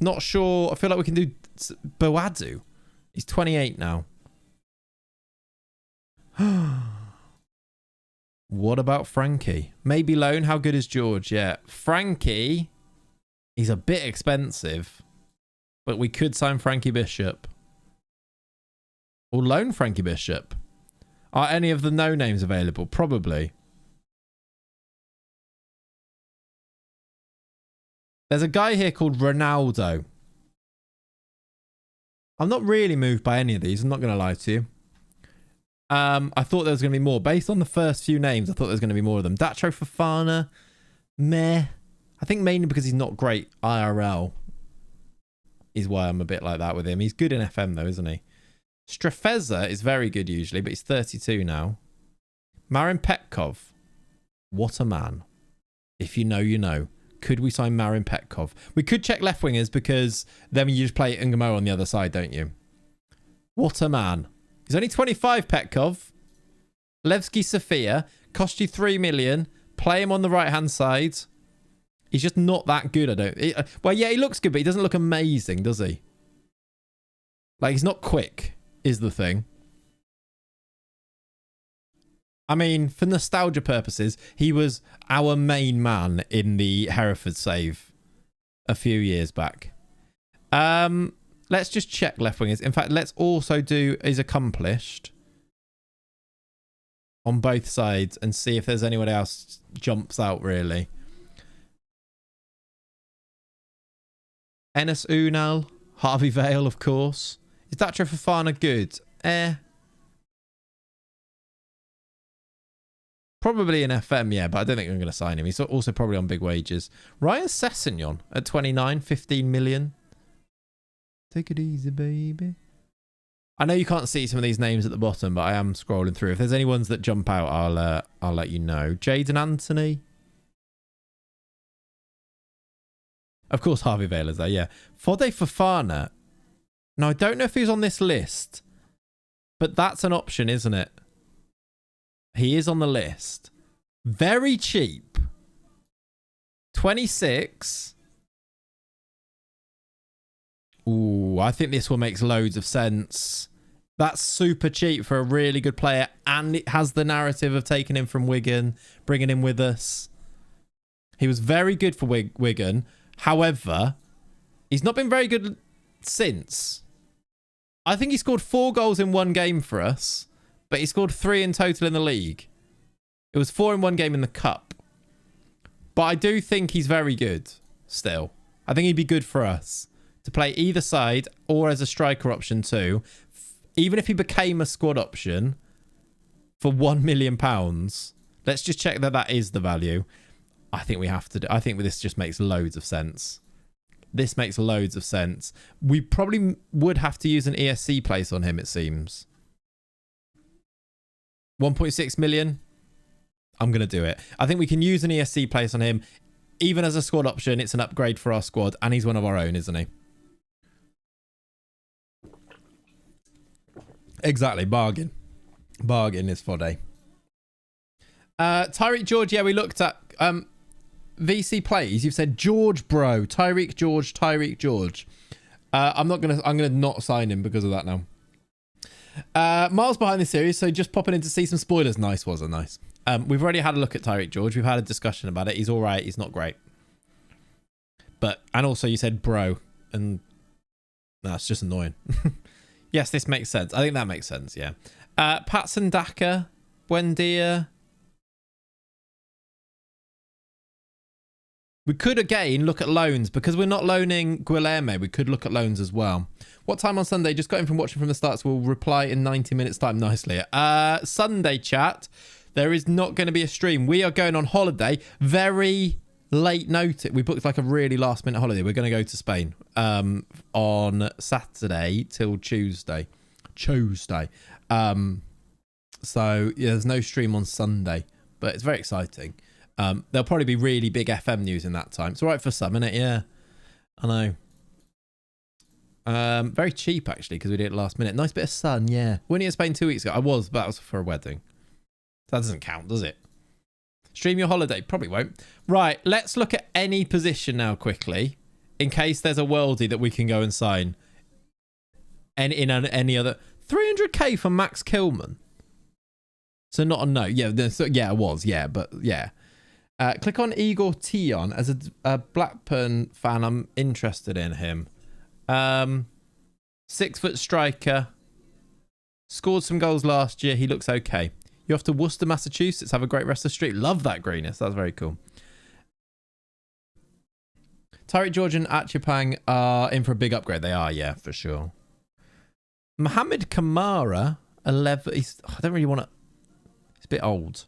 Not sure. I feel like we can do Boadu. He's 28 now. What about Frankie? Maybe loan. How good is George? Yeah. Frankie, he's a bit expensive, but we could sign Frankie Bishop. Or loan Frankie Bishop. Are any of the no names available? Probably. There's a guy here called Ronaldo. I'm not really moved by any of these. I'm not going to lie to you. I thought there was going to be more. Based on the first few names, I thought there was going to be more of them. Datro Fofana, meh. I think mainly because he's not great IRL is why I'm a bit like that with him. He's good in FM though, isn't he? Strefeza is very good usually, but he's 32 now. Marin Petkov. What a man. If you know, you know. Could we sign Marin Petkov? We could check left wingers because then you just play Ngamo on the other side, don't you? What a man. He's only 25, Petkov. Levski Sofia. Cost you 3 million. Play him on the right-hand side. He's just not that good, I don't... well, yeah, he looks good, but he doesn't look amazing, does he? Like, he's not quick, is the thing. I mean, for nostalgia purposes, he was our main man in the Hereford save a few years back. Let's just check left wingers. In fact, let's also do is accomplished on both sides and see if there's anyone else jumps out, really. Enes Unal, Harvey Vale, of course. Is Datro Fofana good? Probably in FM, yeah, but I don't think I'm going to sign him. He's also probably on big wages. Ryan Sessegnon at 29, 15 million. Take it easy, baby. I know you can't see some of these names at the bottom, but I am scrolling through. If there's any ones that jump out, I'll let you know. Jaden Anthony. Of course, Harvey Vale is there, yeah. Fode Fofana. Now, I don't know if he's on this list, but that's an option, isn't it? He is on the list. Very cheap. 26. Ooh, I think this one makes loads of sense. That's super cheap for a really good player, and it has the narrative of taking him from Wigan, bringing him with us. He was very good for Wigan. However, he's not been very good since. I think he scored 4 goals in one game for us, but he scored 3 in total in the league. It was 4 in one game in the cup. But I do think he's very good still. I think he'd be good for us to play either side or as a striker option too. Even if he became a squad option for £1 million, let's just check that that is the value. I think we have to do, I think this just makes loads of sense. This makes loads of sense. We probably would have to use an ESC place on him, it seems. 1.6 million. I'm going to do it. I think we can use an ESC place on him. Even as a squad option, it's an upgrade for our squad. And he's one of our own, isn't he? Exactly. Bargain. Bargain is Fode. Tyreek George, yeah, we looked at VC plays. You've said George, bro. Tyreek George. I'm gonna not sign him because of that now. Miles behind the series, so just popping in to see some spoilers. Nice, wasn't nice. We've already had a look at Tyreek George. We've had a discussion about it. He's all right. He's not great. And also you said bro, and that's just annoying. Yes, this makes sense. I think that makes sense, yeah. Patson Daka, Buendia. We could again look at loans because we're not loaning Guilherme. We could look at loans as well. What time on Sunday? Just got in from watching from the start, so we'll reply in 90 minutes time nicely. Sunday chat. There is not going to be a stream. We are going on holiday. Very late notice. We booked like a really last minute holiday. We're going to go to Spain on Saturday till Tuesday. So yeah, there's no stream on Sunday, but it's very exciting. There'll probably be really big FM news in that time. It's all right for some, isn't it? Yeah, I know. Very cheap actually because we did it last minute. Nice bit of sun. Yeah, we went to Spain 2 weeks ago. I was, but that was for a wedding. That doesn't count, does it? Stream your holiday. Probably won't. Right, let's look at any position now quickly. In case there's a worldie that we can go and sign. And in any other... 300k for Max Kilman. So not a no. Yeah, yeah, it was. Yeah, but yeah. Click on Igor Tion. As a Blackburn fan, I'm interested in him. 6-foot striker. Scored some goals last year. He looks okay. You're off to Worcester, Massachusetts. Have a great rest of the street. Love that greenness. That's very cool. Tariq George and Achipang are in for a big upgrade. They are, yeah, for sure. Mohamed Kamara, 11. I don't really want to... He's a bit old.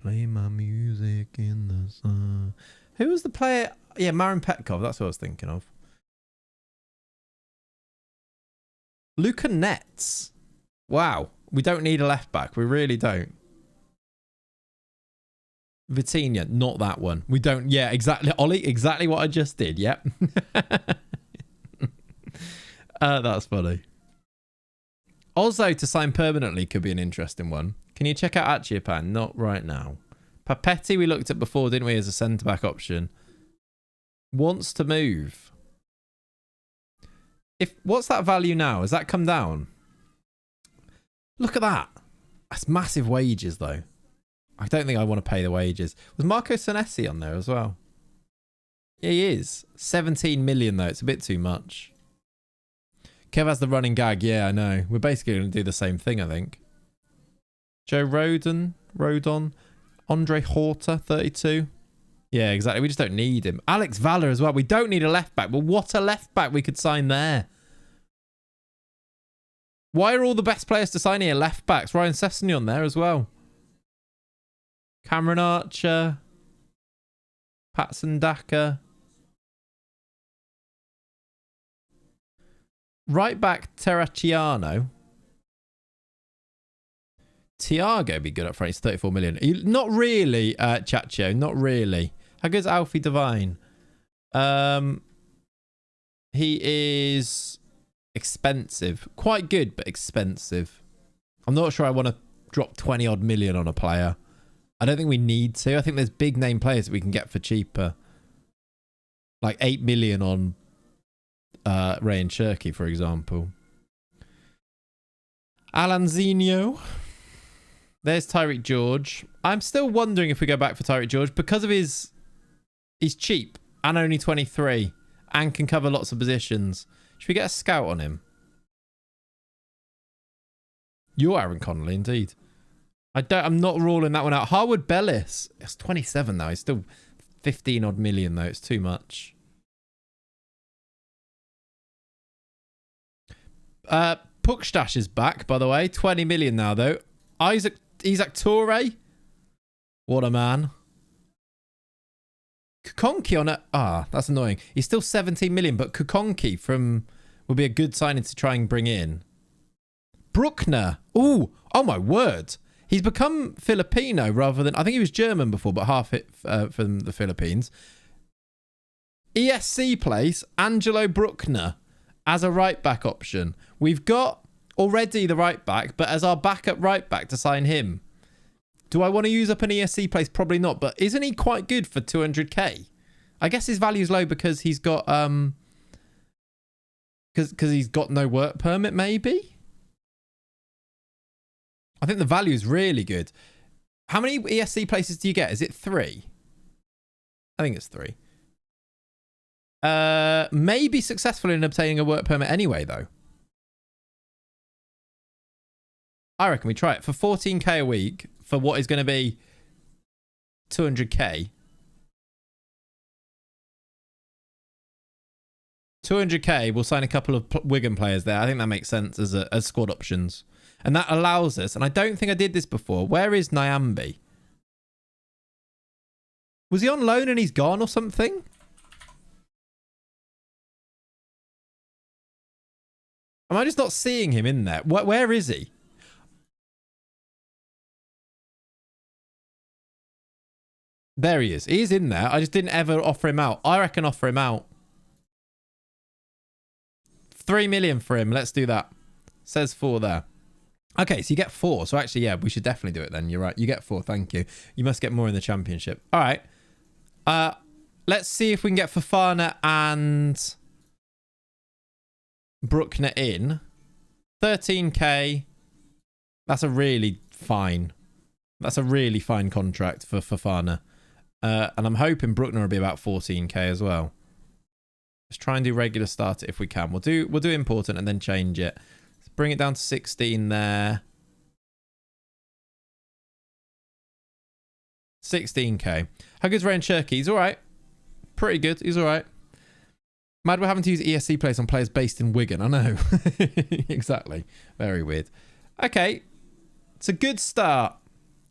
Play my music in the sun. Who was the player? Yeah, Marin Petkov. That's what I was thinking of. Luca Netz. Wow. We don't need a left back. We really don't. Vitinha. Not that one. We don't. Yeah, exactly. Ollie, exactly what I just did. Yep. That's funny. Also, to sign permanently could be an interesting one. Can you check out Achiepan? Not right now. Papetti we looked at before, didn't we, as a centre-back option. Wants to move. What's that value now? Has that come down? Look at that. That's massive wages, though. I don't think I want to pay the wages. Was Marco Senesi on there as well? Yeah, he is. 17 million, though. It's a bit too much. Kev has the running gag. Yeah, I know. We're basically going to do the same thing, I think. Joe Rodon. Andre Horta, 32. Yeah, exactly. We just don't need him. Alex Valler as well. We don't need a left back. But what a left back we could sign there. Why are all the best players to sign here left backs? Ryan Sessegnon there as well. Cameron Archer. Patson Daka. Right back Terracciano. Thiago be good up front. He's 34 million. Not really, Chacho. Not really. How good's Alfie Devine? He is expensive. Quite good, but expensive. I'm not sure I want to drop 20 odd million on a player. I don't think we need to. I think there's big name players that we can get for cheaper. Like 8 million on Ray and Cherky, for example. Alanzinho. There's Tyreek George. I'm still wondering if we go back for Tyreek George because of his... He's cheap and only 23 and can cover lots of positions. Should we get a scout on him? You're Aaron Connolly, indeed. I'm not ruling that one out. Harwood Bellis. It's 27 now. He's still 15 odd million though. It's too much. Puckstash is back, by the way. 20 million now though. Isaac Toure. What a man. Kukonki on it. That's annoying. He's still 17 million, but Kukonki would be a good signing to try and bring in. Bruckner. Oh my word. He's become Filipino rather than... I think he was German before, but half it from the Philippines. ESC place, Angelo Bruckner as a right-back option. We've got already the right-back, but as our backup right-back to sign him. Do I want to use up an ESC place? Probably not, but isn't he quite good for 200k? I guess his value's low because he's got... Because he's got no work permit, maybe? I think the value is really good. How many ESC places do you get? Is it 3? I think it's 3. Maybe successful in obtaining a work permit anyway, though. I reckon we try it for 14k a week for what is going to be 200k. 200k, we'll sign a couple of Wigan players there. I think that makes sense as squad options. And that allows us, and I don't think I did this before. Where is Nyambi? Was he on loan and he's gone or something? Am I just not seeing him in there? Where is he? There he is. He is in there. I just didn't ever offer him out. I reckon offer him out. 3 million for him. Let's do that. Says 4 there. Okay, so you get 4. So actually, yeah, we should definitely do it then. You're right. You get 4. Thank you. You must get more in the championship. All right. Let's see if we can get Fofana and Bruckner in. 13k. That's a really fine. That's a really fine contract for Fofana. And I'm hoping Bruckner will be about 14k as well. Let's try and do regular starter if we can. We'll do important and then change it. Let's bring it down to 16 there. 16k. How good's Ryan Cherky? He's all right. Pretty good. He's all right. Mad we're having to use ESC plays on players based in Wigan. I know. Exactly. Very weird. Okay. It's a good start.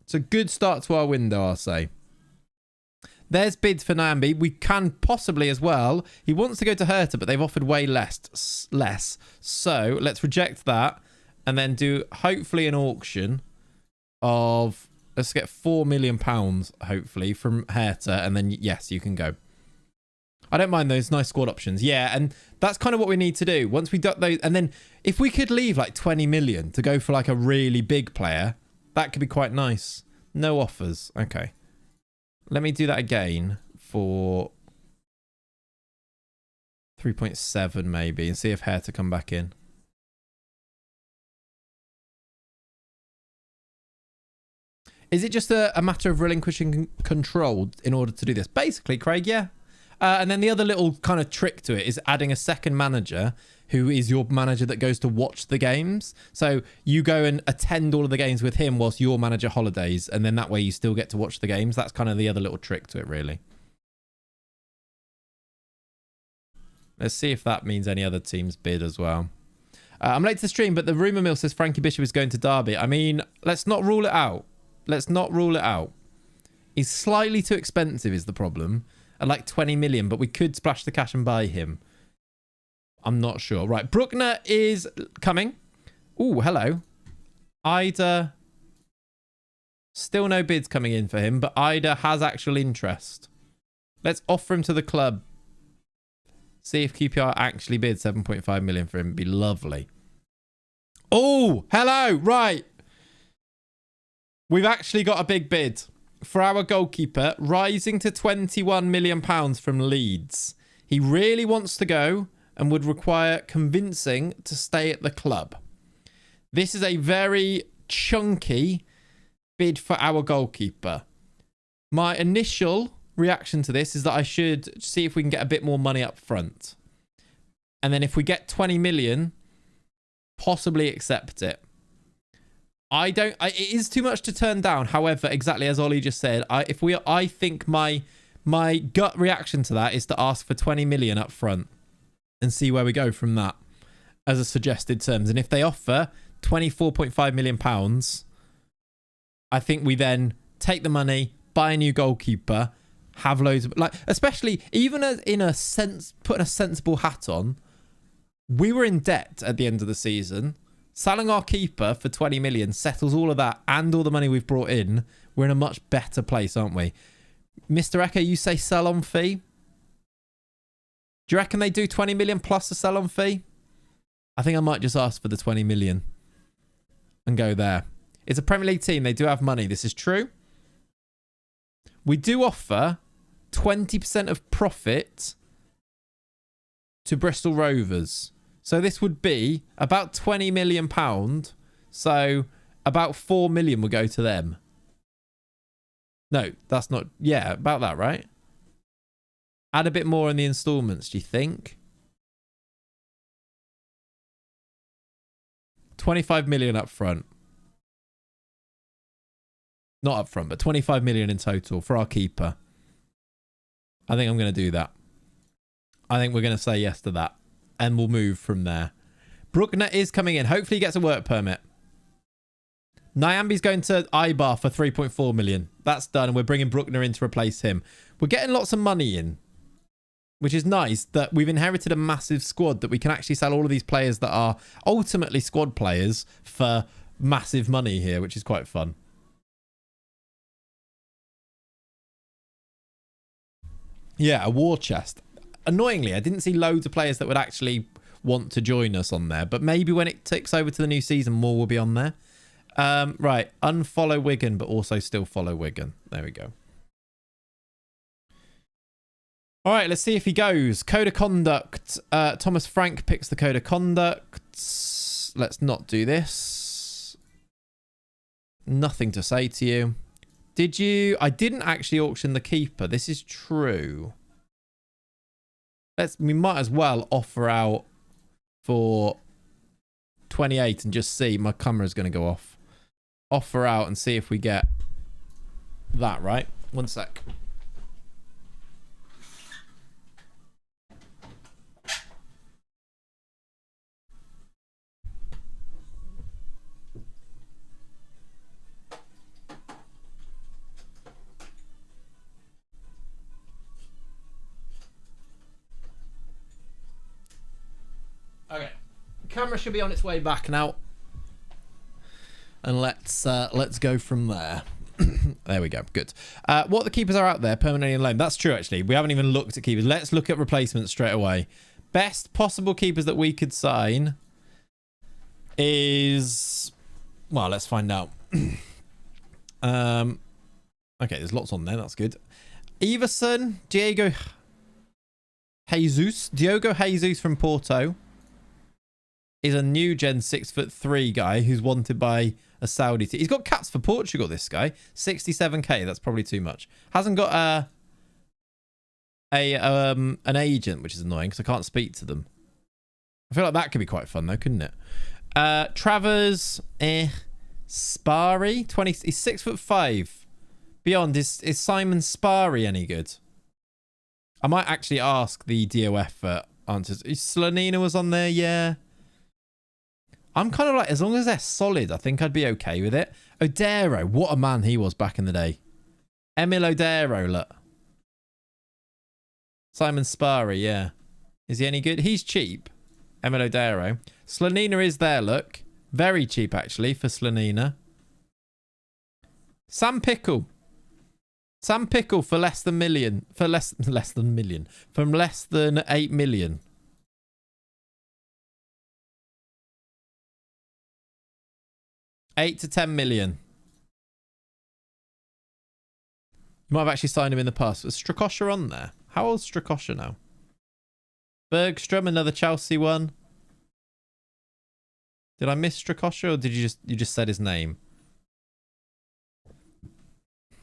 It's a good start to our window, I'll say. There's bids for Nyambi. We can possibly as well. He wants to go to Hertha, but they've offered way less. So let's reject that and then do hopefully an auction of, let's get £4 million hopefully from Hertha, and then yes, you can go. I don't mind those nice squad options. Yeah, and that's kind of what we need to do. Once we got those, and then if we could leave like 20 million to go for like a really big player, that could be quite nice. No offers. Okay. Let me do that again for 3.7 maybe and see if Hertha come back in. Is it just a matter of relinquishing control in order to do this? Basically, Craig, yeah. And then the other little kind of trick to it is adding a second manager who is your manager that goes to watch the games. So you go and attend all of the games with him whilst your manager holidays, and then that way you still get to watch the games. That's kind of the other little trick to it, really. Let's see if that means any other teams bid as well. I'm late to the stream, but the rumour mill says Frankie Bishop is going to Derby. I mean, let's not rule it out. Let's not rule it out. He's slightly too expensive is the problem. At like 20 million, but we could splash the cash and buy him. I'm not sure. Right, Bruckner is coming. Oh, hello. Ida. Still no bids coming in for him, but Ida has actual interest. Let's offer him to the club. See if QPR actually bids 7.5 million for him. It'd be lovely. Oh, hello. Right. We've actually got a big bid for our goalkeeper, rising to £21 million from Leeds. He really wants to go and would require convincing to stay at the club. This is a very chunky bid for our goalkeeper. My initial reaction to this is that I should see if we can get a bit more money up front. And then if we get 20 million, possibly accept it. It is too much to turn down. However, exactly as Ollie just said, I think my gut reaction to that is to ask for 20 million up front and see where we go from that as a suggested terms. And if they offer 24.5 million pounds, I think we then take the money, buy a new goalkeeper, have loads of, like, especially even as in a sense, putting a sensible hat on, we were in debt at the end of the season. Selling our keeper for 20 million settles all of that and all the money we've brought in. We're in a much better place, aren't we? Mr. Echo, you say sell-on fee? Do you reckon they do 20 million plus a sell-on fee? I think I might just ask for the 20 million and go there. It's a Premier League team. They do have money. This is true. We do offer 20% of profit to Bristol Rovers. So this would be about £20 million. So about 4 million would go to them. No, that's not... Yeah, about that, right? Add a bit more in the installments, do you think? 25 million up front. Not up front, but 25 million in total for our keeper. I think I'm going to do that. I think we're going to say yes to that. and we'll move from there. Bruckner is coming in. Hopefully he gets a work permit. Nyambi's going to Ibar for 3.4 million. That's done, and we're bringing Bruckner in to replace him. We're getting lots of money in, which is nice that we've inherited a massive squad that we can actually sell all of these players that are ultimately squad players for massive money here, which is quite fun. Yeah, a war chest. Annoyingly, I didn't see loads of players that would actually want to join us on there, but maybe when it ticks over to the new season, more will be on there. Right, unfollow Wigan, but also still follow Wigan. There we go. All right, let's see if he goes. Code of conduct. Thomas Frank picks the code of conduct. Let's not do this. Nothing to say to you. Did you? I didn't actually auction the keeper. This is true. We might as well offer out for 28 and just see. My camera's going to go off. Offer out and see if we get that right. One sec. Okay, the camera should be on its way back now, and let's go from there. There we go. Good. What the keepers are out there permanently on loan? That's true. Actually, we haven't even looked at keepers. Let's look at replacements straight away. Best possible keepers that we could sign is, well, let's find out. Okay, there's lots on there. That's good. Everson, Diogo Jesus from Porto. Is a new gen 6'3" guy who's wanted by a Saudi team. He's got caps for Portugal, this guy. 67k, that's probably too much. Hasn't got an agent, which is annoying because I can't speak to them. I feel like that could be quite fun though, couldn't it? Travers Sparry, 20. He's 6'5". Beyond, is Simon Sparry any good? I might actually ask the DOF for answers. Slanina was on there, yeah. I'm kind of like, as long as they're solid, I think I'd be okay with it. Odero, what a man he was back in the day. Emil Odero, look. Simon Sparry, yeah. Is he any good? He's cheap. Emil Odero. Slanina is there, look. Very cheap, actually, for Slanina. Sam Pickle. Sam Pickle for less than million. For less than million. From less than 8 million. $8 to 10 million. You might have actually signed him in the past. Was Strakosha on there? How old's Strakosha now? Bergstrom, another Chelsea one. Did I miss Strakosha, or did you just said his name?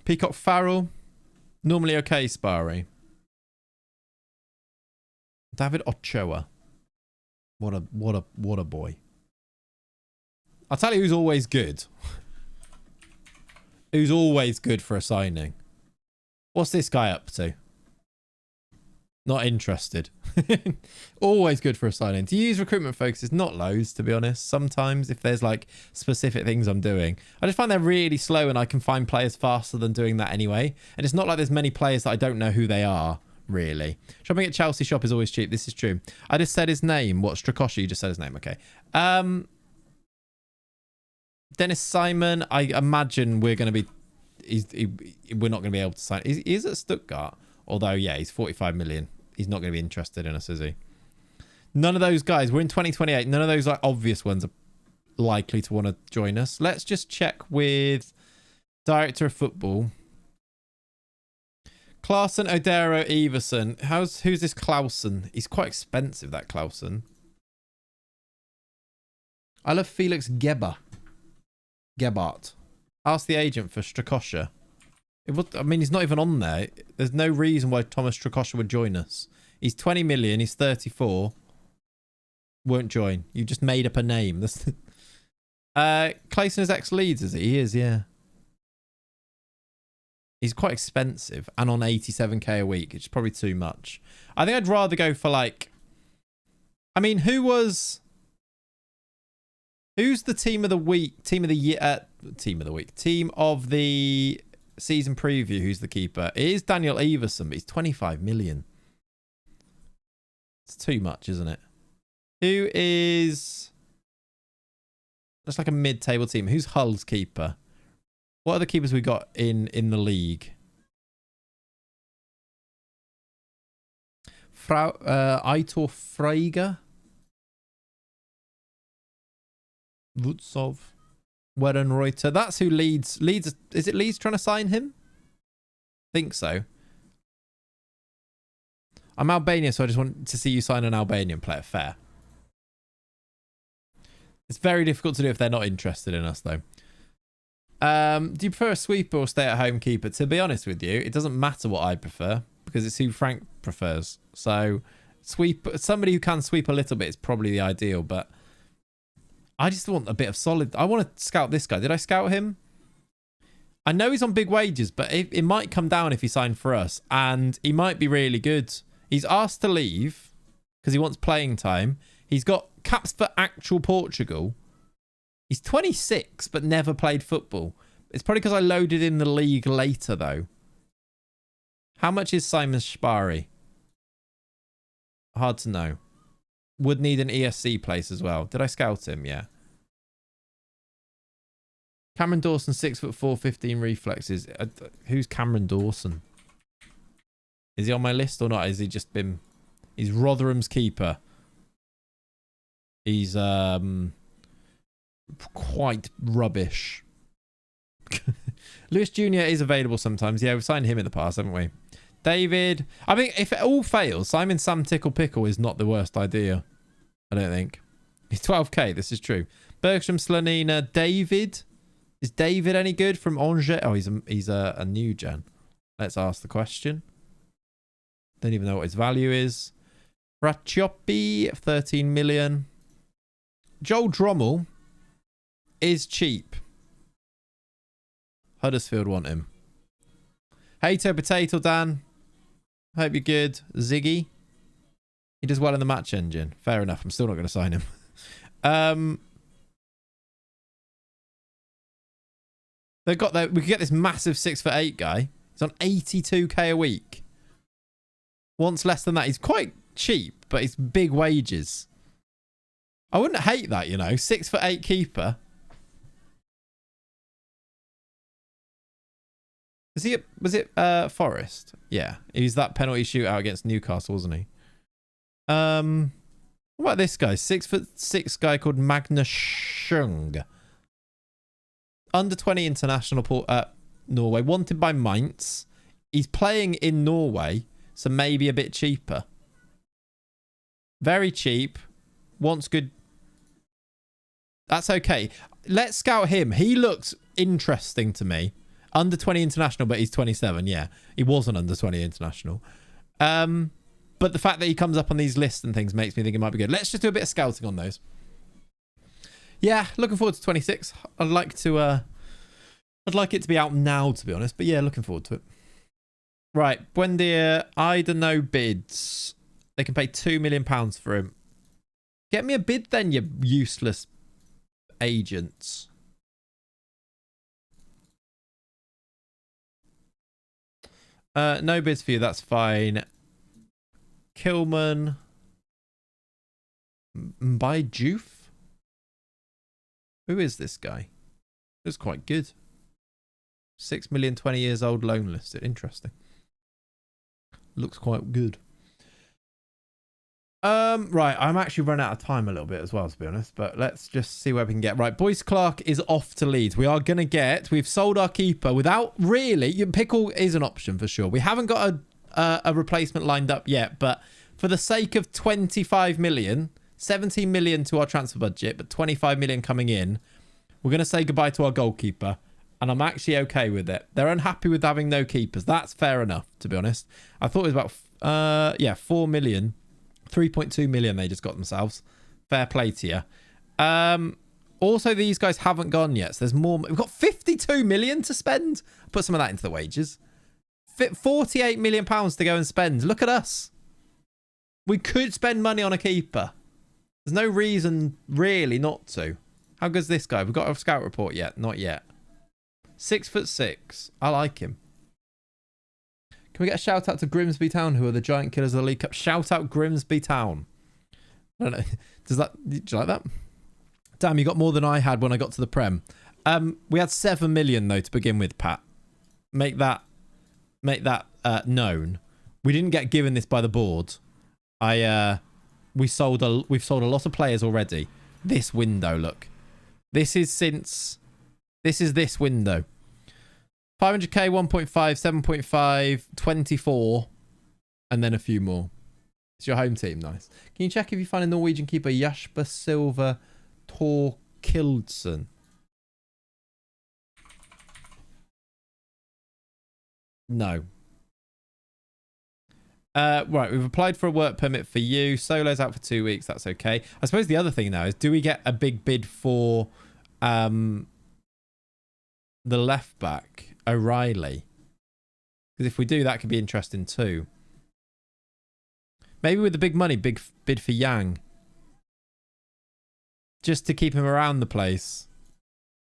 Peacock Farrell. Normally okay, Sparry. David Ochoa. What a boy. I'll tell you who's always good. Who's always good for a signing. What's this guy up to? Not interested. Always good for a signing. To use recruitment focus is not loads, to be honest. Sometimes if there's like specific things I'm doing. I just find they're really slow and I can find players faster than doing that anyway. And it's not like there's many players that I don't know who they are, really. Shopping at Chelsea shop is always cheap. This is true. I just said his name. What, Strakosha? You just said his name. Okay. Dennis Simon, I imagine we're going to be... we're not going to be able to sign... He is at Stuttgart. Although, yeah, he's 45 million. He's not going to be interested in us, is he? None of those guys. We're in 2028. None of those like obvious ones are likely to want to join us. Let's just check with Director of Football. Klaassen, Odero, Everson. Who's this Clausen? He's quite expensive, that Clausen. I love Felix Gebhardt. Ask the agent for Strakosha. I mean, he's not even on there. There's no reason why Thomas Strakosha would join us. He's 20 million. He's 34. Won't join. You just made up a name. Clayton is ex-Leeds, is he? He is, yeah. He's quite expensive and on 87k a week. It's probably too much. I think I'd rather go for like I mean, who's the team of the week, team of the year, team of the week, team of the season preview? Who's the keeper? It is Daniel Everson, but he's 25 million. It's too much, isn't it? Who is... That's like a mid-table team. Who's Hull's keeper? What are the keepers we got in the league? Aitor Freyger? Vutsov? Werenreuter? That's who Leeds... Is it Leeds trying to sign him? I think so. I'm Albania, so I just want to see you sign an Albanian player. Fair. It's very difficult to do if they're not interested in us, though. Do you prefer a sweeper or stay-at-home keeper? To be honest with you, it doesn't matter what I prefer because it's who Frank prefers. So, somebody who can sweep a little bit is probably the ideal, but I just want a bit of solid. I want to scout this guy. Did I scout him? I know he's on big wages, but it might come down if he signed for us, and he might be really good. He's asked to leave because he wants playing time. He's got caps for actual Portugal. He's 26, but never played football. It's probably because I loaded in the league later, though. How much is Simon Spari? Hard to know. Would need an ESC place as well. Did I scout him? Yeah. Cameron Dawson, 6'4", 15 reflexes. Who's Cameron Dawson? Is he on my list or not? Has he just been... He's Rotherham's keeper. He's quite rubbish. Lewis Jr. is available sometimes. Yeah, we've signed him in the past, haven't we? David. I mean, if it all fails, Simon Sam Tickle Pickle is not the worst idea. I don't think. He's 12k. This is true. Bergstrom, Slanina, David. Is David any good from Angers? Oh, he's a new gen. Let's ask the question. Don't even know what his value is. Ratchiopi, 13 million. Joel Drommel is cheap. Huddersfield want him. Hato Potato Dan. Hope you're good. Ziggy. He does well in the match engine. Fair enough. I'm still not going to sign him. They've got that. We could get this massive 6'8" guy. He's on 82k a week. Wants less than that. He's quite cheap, but it's big wages. I wouldn't hate that, you know. 6'8" keeper. Was it Forest? Yeah. He was that penalty shootout against Newcastle, wasn't he? What about this guy? 6'6" guy called Magnus Schung. Under 20 international Norway. Wanted by Mainz. He's playing in Norway, so maybe a bit cheaper. Very cheap. Wants good. That's okay. Let's scout him. He looks interesting to me. Under 20 international, but he's 27. Yeah, he wasn't under 20 international. But the fact that he comes up on these lists and things makes me think it might be good. Let's just do a bit of scouting on those. Yeah, looking forward to 26. I'd like it to be out now, to be honest. But yeah, looking forward to it. Right, Buendia, I don't know bids. They can pay £2 million for him. Get me a bid then, you useless agents. No bids for you, that's fine. Kilman. Mbai Joof? Who is this guy? Looks quite good. 6 million, 20 years old, loan listed. Interesting. Looks quite good. Right, I'm actually run out of time a little bit as well, to be honest. But let's just see where we can get. Right, Boyce Clark is off to Leeds. We are going to get... We've sold our keeper without really... Pickle is an option for sure. We haven't got a replacement lined up yet. But for the sake of 25 million, 17 million to our transfer budget, but 25 million coming in, we're going to say goodbye to our goalkeeper. And I'm actually okay with it. They're unhappy with having no keepers. That's fair enough, to be honest. I thought it was about... 4 million... 3.2 million they just got themselves. Fair play to you. Also, these guys haven't gone yet. So there's more. We've got 52 million to spend. Put some of that into the wages. 48 million pounds to go and spend. Look at us. We could spend money on a keeper. There's no reason really not to. How good's this guy? We've got a scout report yet? Not yet. 6'6". I like him. Can we get a shout out to Grimsby Town, who are the giant killers of the League Cup? Shout out Grimsby Town. I don't know. Do you like that? Damn, you got more than I had when I got to the Prem. We had 7 million though to begin with, Pat. Make that known. We didn't get given this by the board. We've sold a lot of players already. This window, look. This is this window. 500k, 1.5, 7.5, 24, and then a few more. It's your home team, nice. Can you check if you find a Norwegian keeper, Jasper Silva Torkildsen? No. Right, we've applied for a work permit for you. Solo's out for 2 weeks. That's okay. I suppose the other thing now is, do we get a big bid for the left back, O'Reilly? Because if we do, that could be interesting too. Maybe with the big money, big bid for Yang. Just to keep him around the place.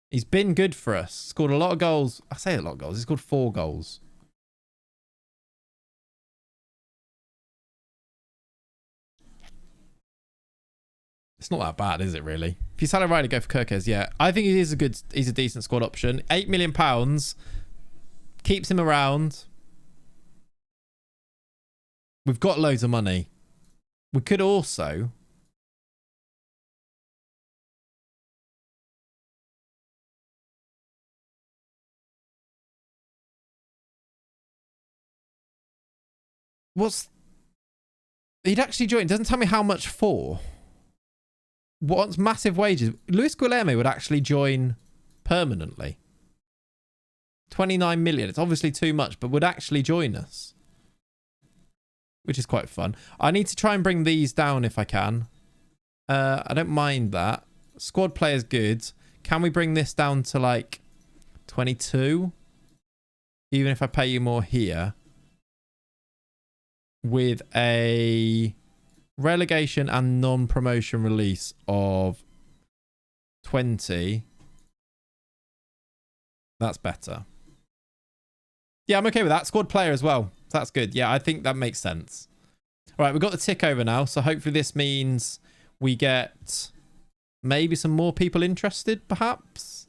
He's been good for us. Scored a lot of goals. I say a lot of goals. He's scored 4 goals. It's not that bad, is it, really? If you sell it right to go for Kirkes, yeah. I think he's a decent squad option. £8 million. Keeps him around. We've got loads of money. We could also... He'd actually join. It doesn't tell me how much for. Wants massive wages. Luis Guilherme would actually join permanently. 29 million. It's obviously too much, but would actually join us. Which is quite fun. I need to try and bring these down if I can. I don't mind that. Squad player's good. Can we bring this down to like 22? Even if I pay you more here. With a relegation and non-promotion release of 20. That's better. Yeah, I'm okay with that. Squad player as well. That's good. Yeah, I think that makes sense. All right, we've got the tick over now. So hopefully this means we get maybe some more people interested, perhaps.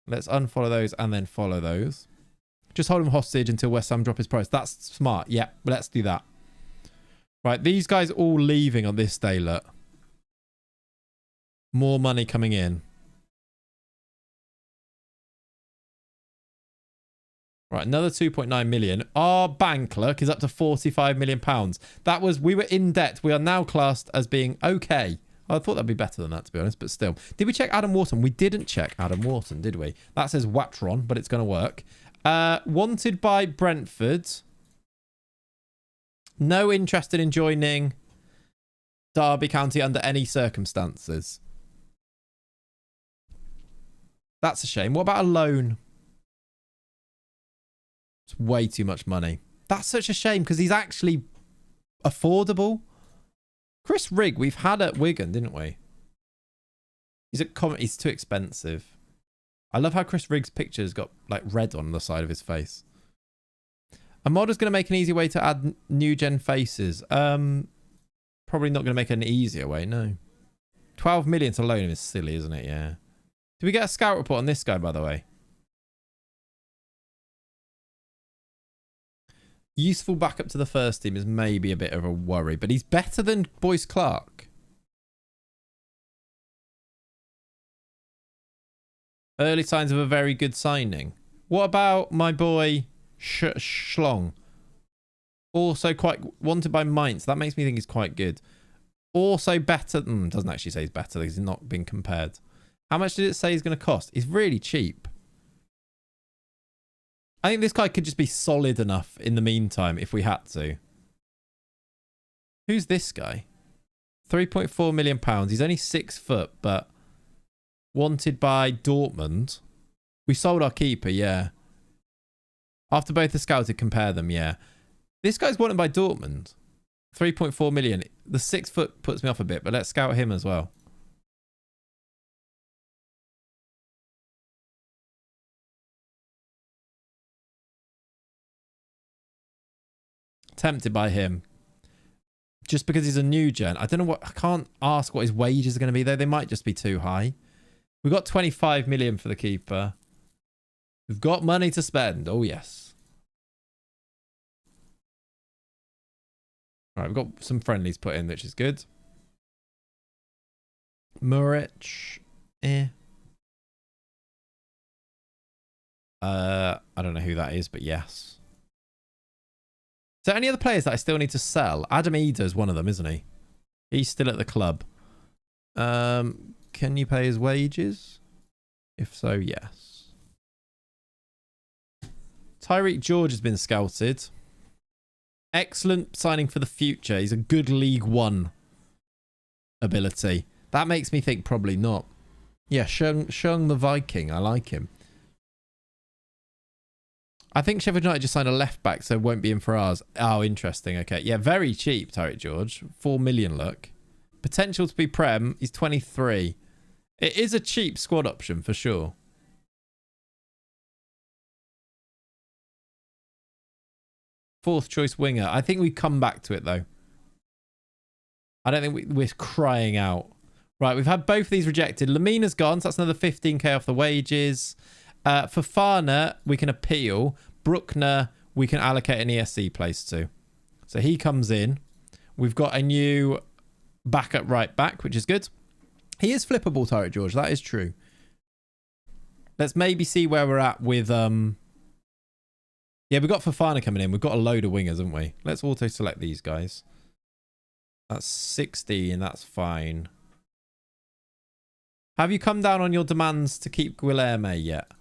Let's unfollow those and then follow those. Just hold him hostage until West Ham drop his price. That's smart. Yeah, let's do that. Right, these guys all leaving on this day, look. More money coming in. Right, another 2.9 million. Our bank, look, is up to 45 million pounds. That was, we were in debt. We are now classed as being okay. I thought that'd be better than that, to be honest, but still. Did we check Adam Wharton? We didn't check Adam Wharton, did we? That says Watron, but it's going to work. Wanted by Brentford. No interested in joining Derby County under any circumstances. That's a shame. What about a loan? It's way too much money. That's such a shame because he's actually affordable. Chris Rigg, we've had at Wigan, didn't we? He's too expensive. I love how Chris Rigg's picture's got like red on the side of his face. A mod is going to make an easy way to add new gen faces. Probably not going to make an easier way, no. 12 million to loan him is silly, isn't it? Yeah. Did we get a scout report on this guy, by the way? Useful backup to the first team is maybe a bit of a worry, but he's better than Boyce Clark. Early signs of a very good signing. What about my boy Schlong? Also quite wanted by Mainz. That makes me think he's quite good. Also better. Doesn't actually say he's better. He's not been compared. How much did it say he's going to cost? He's really cheap. I think this guy could just be solid enough in the meantime if we had to. Who's this guy? 3.4 million pounds. He's only 6 foot, but wanted by Dortmund. We sold our keeper, yeah. After both the scouted, compare them, yeah. This guy's wanted by Dortmund. 3.4 million. The 6 foot puts me off a bit, but let's scout him as well. Tempted by him. Just because he's a new gen. I don't know what... I can't ask what his wages are going to be, though. They might just be too high. We've got 25 million for the keeper. We've got money to spend. Oh, yes. All right, we've got some friendlies put in, which is good. Muric. I don't know who that is, but yes. Is there any other players that I still need to sell? Adam Eder is one of them, isn't he? He's still at the club. Can you pay his wages? If so, yes. Tyreek George has been scouted. Excellent signing for the future. He's a good League One ability. That makes me think probably not. Yeah, Shung the Viking. I like him. I think Sheffield United just signed a left back, so won't be in for ours. Oh, interesting. Okay. Yeah, very cheap, Tyreek George. 4 million, look. Potential to be Prem. He's 23. It is a cheap squad option for sure. Fourth choice winger. I think we come back to it, though. I don't think we're crying out. Right, we've had both of these rejected. Lamina's gone, so that's another 15k off the wages. Fofana, we can appeal. Bruckner, we can allocate an ESC place to. So he comes in. We've got a new backup right back, which is good. He is flippable, Tyreek George. That is true. Let's maybe see where we're at with... Yeah, we've got Fofana coming in. We've got a load of wingers, haven't we? Let's auto-select these guys. That's 60, and that's fine. Have you come down on your demands to keep Guilherme yet?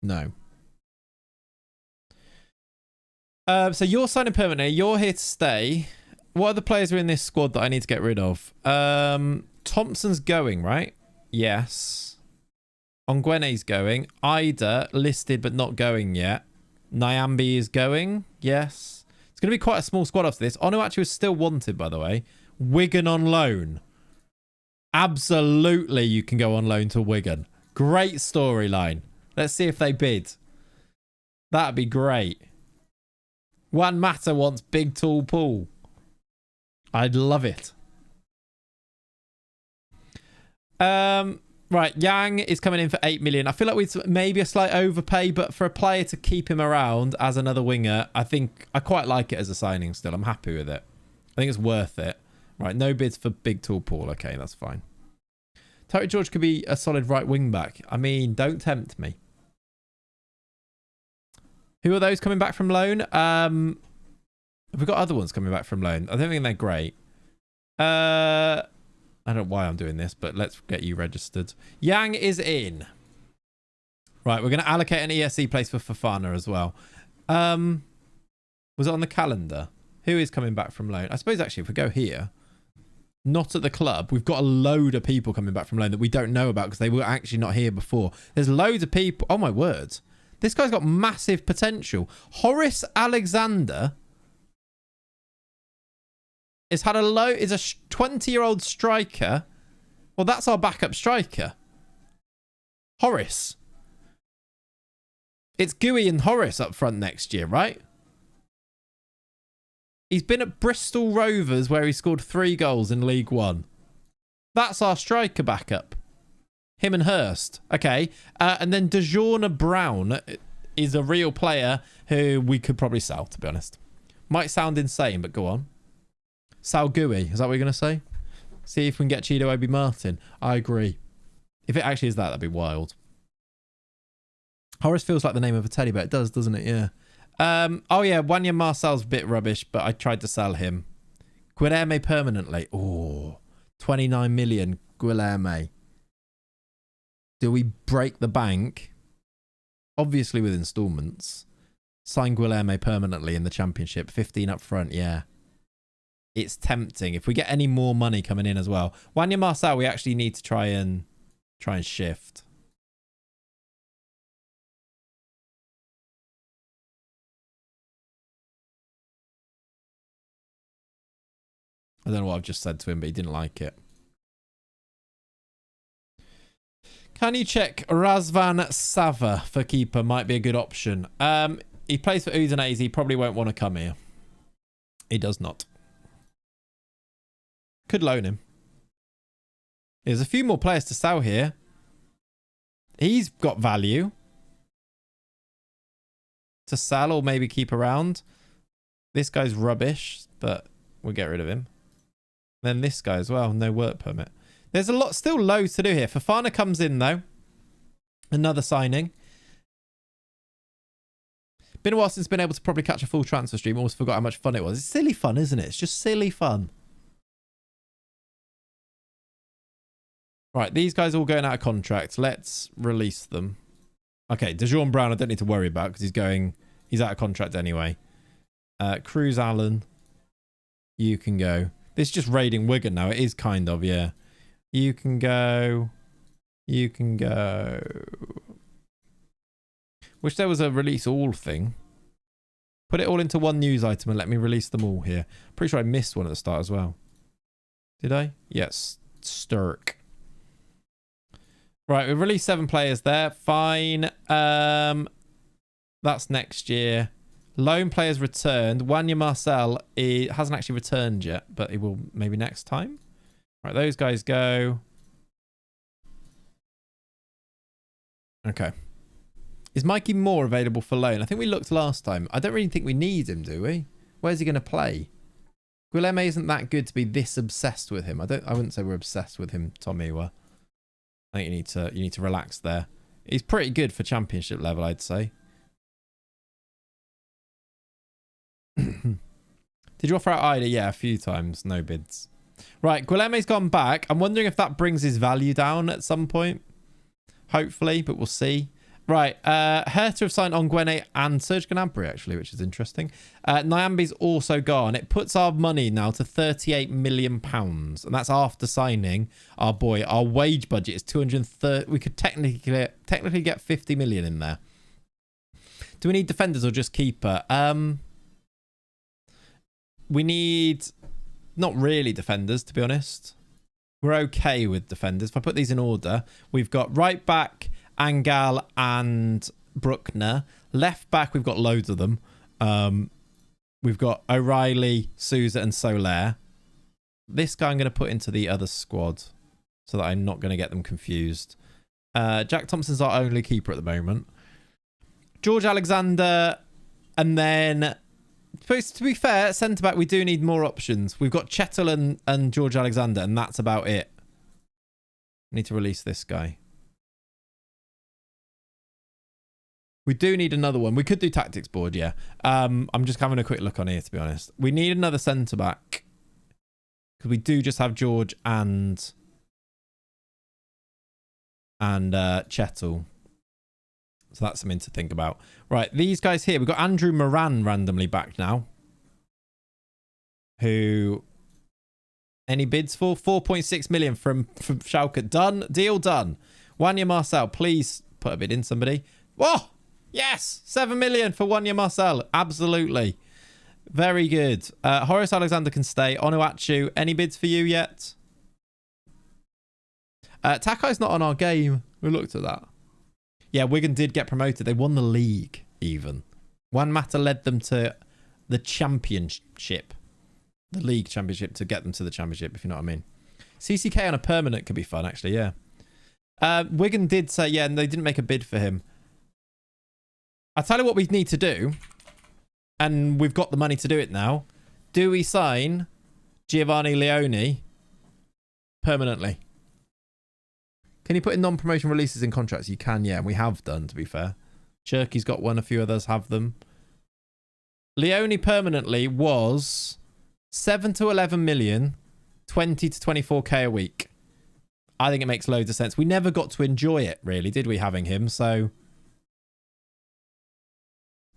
No. So you're signing permanently. You're here to stay. What other players are in this squad that I need to get rid of? Thompson's going, right? Yes. Ongwene's going. Ida listed but not going yet. Nyambi is going. Yes. It's going to be quite a small squad after this. Onuachu is still wanted, by the way. Wigan on loan. Absolutely, you can go on loan to Wigan. Great storyline. Let's see if they bid. That'd be great. Juan Mata wants big tall Paul. I'd love it. Right, Yang is coming in for 8 million. I feel like we'd maybe a slight overpay, but for a player to keep him around as another winger, I think I quite like it as a signing still. I'm happy with it. I think it's worth it. Right, no bids for big tall Paul. Okay, that's fine. Tyreek George could be a solid right wing back. I mean, don't tempt me. Who are those coming back from loan? Have we got other ones coming back from loan? I don't think they're great. I don't know why I'm doing this, but let's get you registered. Yang is in. Right, we're going to allocate an ESC place for Fofana as well. Was it on the calendar? Who is coming back from loan? I suppose actually if we go here, not at the club, we've got a load of people coming back from loan that we don't know about because they were actually not here before. There's loads of people. Oh my word. This guy's got massive potential. Horace Alexander is a 20-year-old striker. Well, that's our backup striker. Horace. It's Gooey and Horace up front next year, right? He's been at Bristol Rovers where he scored 3 goals in League One. That's our striker backup. Him and Hurst. Okay. And then DeJourna Brown is a real player who we could probably sell, to be honest. Might sound insane, but go on. Sal Gooey. Is that what you're going to say? See if we can get Chido Obi Martin. I agree. If it actually is that, that'd be wild. Horace feels like the name of a teddy bear. It does, doesn't it? Yeah. Oh, yeah. Wanya Marcel's a bit rubbish, but I tried to sell him. Guilherme permanently. Oh, 29 million. Guilherme. Do we break the bank? Obviously with installments. Sign Guilherme permanently in the championship. 15 up front, yeah. it's tempting. If we get any more money coming in as well. Wanya Marcel, we actually need to try and shift. I don't know what I've just said to him, but he didn't like it. Can you check Razvan Sava for keeper? Might be a good option. He plays for Udinese. He probably won't want to come here. He does not. Could loan him. There's a few more players to sell here. He's got value to sell or maybe keep around. This guy's rubbish, but we'll get rid of him. Then this guy as well. No work permit. There's a lot, still loads to do here. Fofana comes in though. Another signing. Been a while since been able to probably catch a full transfer stream. Almost forgot how much fun it was. It's silly fun, isn't it? It's just silly fun. Right, these guys are all going out of contract. Let's release them. Okay, DeJean Brown I don't need to worry about because he's out of contract anyway. Cruz Allen. You can go. This is just raiding Wigan now. It is kind of, yeah. You can go. You can go. Wish there was a release all thing. Put it all into one news item and let me release them all here. Pretty sure I missed one at the start as well. Did I? Yes. Sturk. Right, we've released 7 players there. Fine. That's next year. Loan players returned. Wanya Marcel hasn't actually returned yet, but he will maybe next time. Right, those guys go. Okay. Is Mikey Moore available for loan? I think we looked last time. I don't really think we need him, do we? Where's he going to play? Guilherme isn't that good to be this obsessed with him. I wouldn't say we're obsessed with him, Tommy. I think you need to relax there. He's pretty good for championship level, I'd say. Did you offer out Ida? Yeah, a few times. No bids. Right, Guilherme's gone back. I'm wondering if that brings his value down at some point. Hopefully, but we'll see. Right, Hertha have signed Ongwene and Serge Gnabry, actually, which is interesting. Nyambi's also gone. It puts our money now to £38 million. And that's after signing our boy. Our wage budget is 230. We could technically get 50 million in there. Do we need defenders or just keeper? We need not really defenders, to be honest. We're okay with defenders. If I put these in order, we've got right back, Angal and Bruckner. Left back, we've got loads of them. We've got O'Reilly, Souza and Soler. This guy I'm going to put into the other squad so that I'm not going to get them confused. Jack Thompson's our only keeper at the moment. George Alexander, and then... To be fair, centre-back, we do need more options. We've got Chettle and George Alexander, and that's about it. Need to release this guy. We do need another one. We could do tactics board, yeah. I'm just having a quick look on here, to be honest. We need another centre-back. Because we do just have George and Chettle. So that's something to think about. Right, these guys here. We've got Andrew Moran randomly back now. Who... Any bids for? 4.6 million from Schalke. Done. Deal done. Wanya Marcel, please put a bid in, somebody. Whoa! Yes! 7 million for Wanya Marcel. Absolutely. Very good. Horace Alexander can stay. Onuachu, any bids for you yet? Takai's not on our game. We looked at that. Yeah, Wigan did get promoted. They won the league, even. Juan Mata led them to the championship. The league championship to get them to the championship, if you know what I mean. CCK on a permanent could be fun, actually, yeah. Wigan did say, yeah, and they didn't make a bid for him. I'll tell you what we need to do. And we've got the money to do it now. Do we sign Giovanni Leone permanently? Can you put in non-promotion releases in contracts? You can, yeah. And we have done, to be fair. Cherky's got one. A few others have them. Leone permanently was 7 to 11 million, 20 to 24k a week. I think it makes loads of sense. We never got to enjoy it, really, did we, having him? So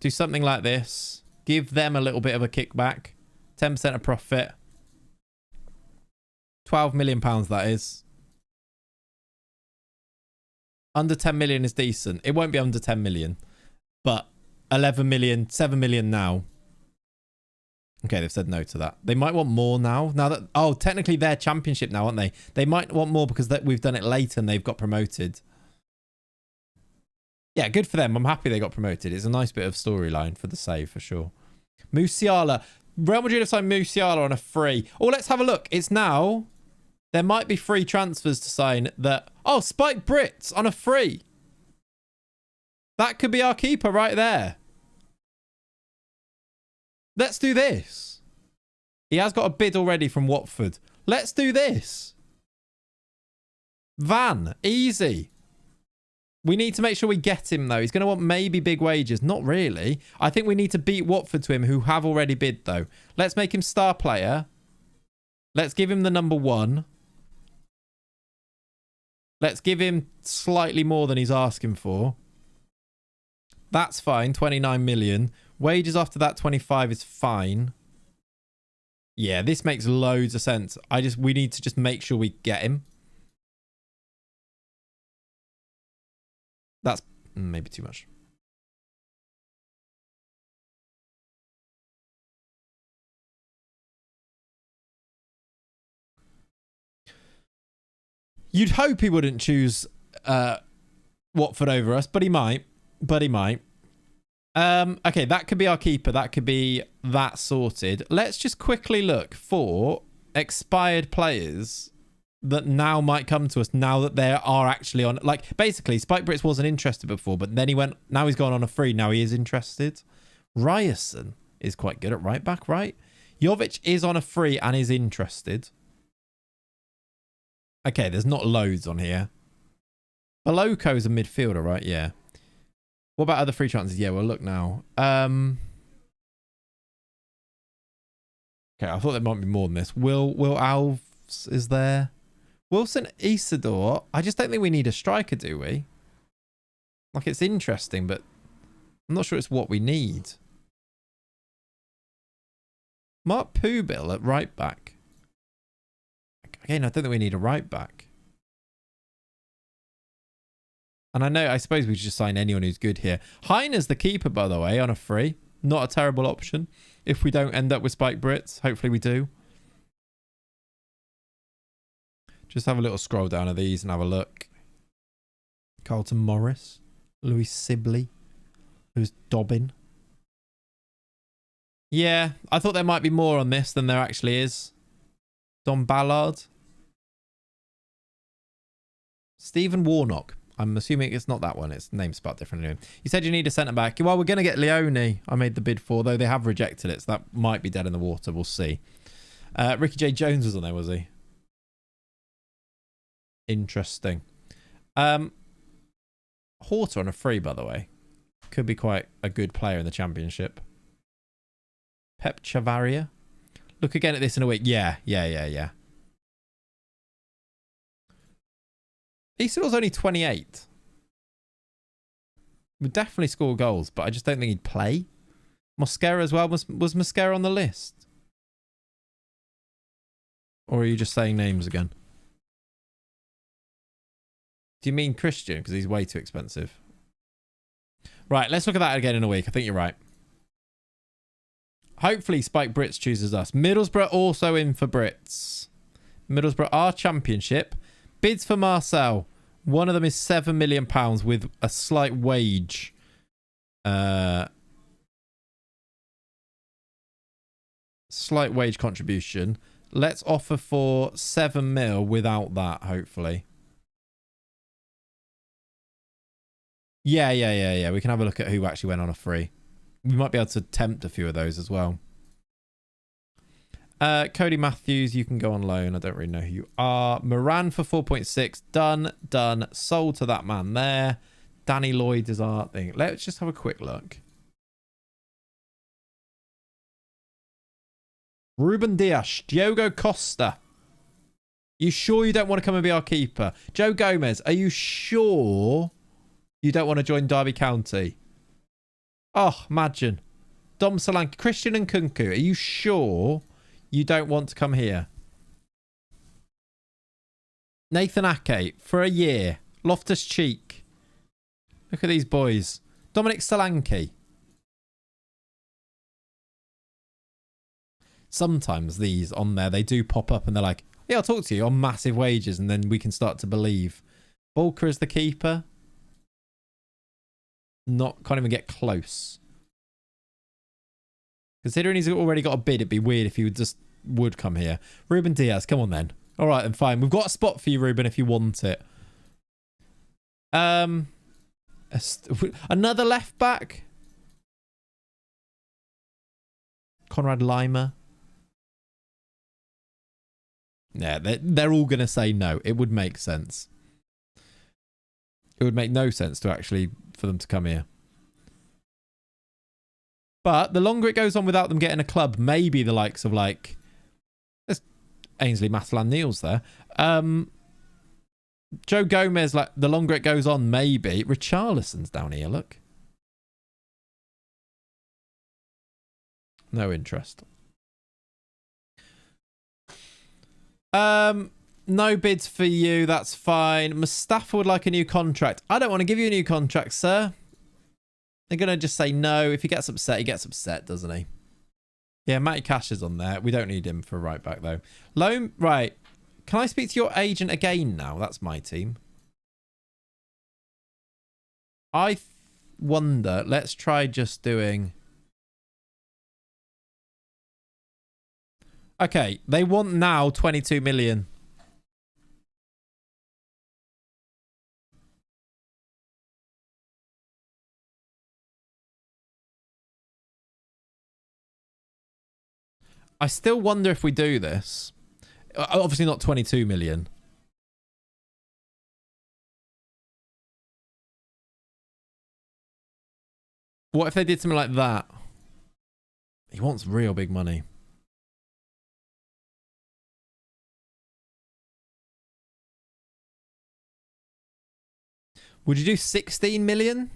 do something like this. Give them a little bit of a kickback. 10% of profit. £12 million, that is. Under 10 million is decent. It won't be under 10 million. But 11 million, 7 million now. Okay, they've said no to that. They might want more now. Now that... Oh, technically they're championship now, aren't they? They might want more because we've done it late and they've got promoted. Yeah, good for them. I'm happy they got promoted. It's a nice bit of storyline for the save, for sure. Musiala. Real Madrid have signed Musiala on a free. Oh, let's have a look. It's now... There might be free transfers to sign that... Oh, Spike Brits on a free. That could be our keeper right there. Let's do this. He has got a bid already from Watford. Let's do this. Van. Easy. We need to make sure we get him, though. He's going to want maybe big wages. Not really. I think we need to beat Watford to him, who have already bid, though. Let's make him star player. Let's give him the number 1. Let's give him slightly more than he's asking for. That's fine. 29 million. Wages after that, 25 is fine. Yeah, this makes loads of sense. We need to just make sure we get him. That's maybe too much. You'd hope he wouldn't choose Watford over us, but he might. Okay, that could be our keeper. That could be that sorted. Let's just quickly look for expired players that now might come to us now that they are actually on. Like, basically, Spike Brits wasn't interested before, but then he went. Now he's gone on a free. Now he is interested. Ryerson is quite good at right back, right? Jovic is on a free and is interested. Okay, there's not loads on here. Baloko's a midfielder, right? Yeah. What about other free transfers? Yeah, we'll look now. Okay, I thought there might be more than this. Will Alves is there? Wilson Isidore. I just don't think we need a striker, do we? Like, it's interesting, but I'm not sure it's what we need. Mark Pubil at right back. Again, I don't think we need a right back. And I suppose we should just sign anyone who's good here. Heiner's the keeper, by the way, on a free. Not a terrible option. If we don't end up with Spike Brits. Hopefully we do. Just have a little scroll down of these and have a look. Carlton Morris. Louis Sibley. Who's Dobbin. Yeah, I thought there might be more on this than there actually is. Don Ballard. Stephen Warnock. I'm assuming it's not that one. Its name's spelled differently. You said you need a centre-back. Well, we're going to get Leone. I made the bid for, though they have rejected it. So that might be dead in the water. We'll see. Ricky J. Jones was on there, was he? Interesting. Horta on a free, by the way. Could be quite a good player in the championship. Pep Chavaria. Look again at this in a week. Yeah. Isidore's only 28. Would definitely score goals, but I just don't think he'd play. Mosquera as well. Was Mosquera on the list? Or are you just saying names again? Do you mean Christian? Because he's way too expensive. Right, let's look at that again in a week. I think you're right. Hopefully Spike Brits chooses us. Middlesbrough also in for Brits. Middlesbrough, our championship. Bids for Marcel. One of them is £7 million with a slight wage. Slight wage contribution. Let's offer for 7 mil without that, hopefully. Yeah. We can have a look at who actually went on a free. We might be able to tempt a few of those as well. Cody Matthews, you can go on loan. I don't really know who you are. Moran for 4.6. Done. Sold to that man there. Danny Lloyd is our thing. Let's just have a quick look. Ruben Dias. Diogo Costa. You sure you don't want to come and be our keeper? Joe Gomez, are you sure you don't want to join Derby County? Oh, imagine. Dom Solanke. Christian and Kunku. Are you sure you don't want to come here? Nathan Ake for a year. Loftus-Cheek. Look at these boys. Dominic Solanke. Sometimes these on there, they do pop up and they're like, yeah, I'll talk to you on massive wages, and then we can start to believe. Bulker is the keeper. Can't even get close. Considering he's already got a bid, it'd be weird if he would come here. Ruben Diaz, come on then. All right, then fine. We've got a spot for you, Ruben, if you want it. Another left back. Conrad Lima. Yeah, they're all going to say no. It would make sense. It would make no sense for them to come here. But the longer it goes on without them getting a club, maybe the likes of like... There's Ainsley Maitland-Niles there. Joe Gomez, like the longer it goes on, maybe. Richarlison's down here, look. No interest. No bids for you. That's fine. Mustafa would like a new contract. I don't want to give you a new contract, sir. They're going to just say no. If he gets upset, he gets upset, doesn't he? Yeah, Matty Cash is on there. We don't need him for right back, though. Loan, right. Can I speak to your agent again now? That's my team. I wonder. Let's try just doing... Okay, they want now 22 million. I still wonder if we do this. Obviously not 22 million. What if they did something like that? He wants real big money. Would you do 16 million?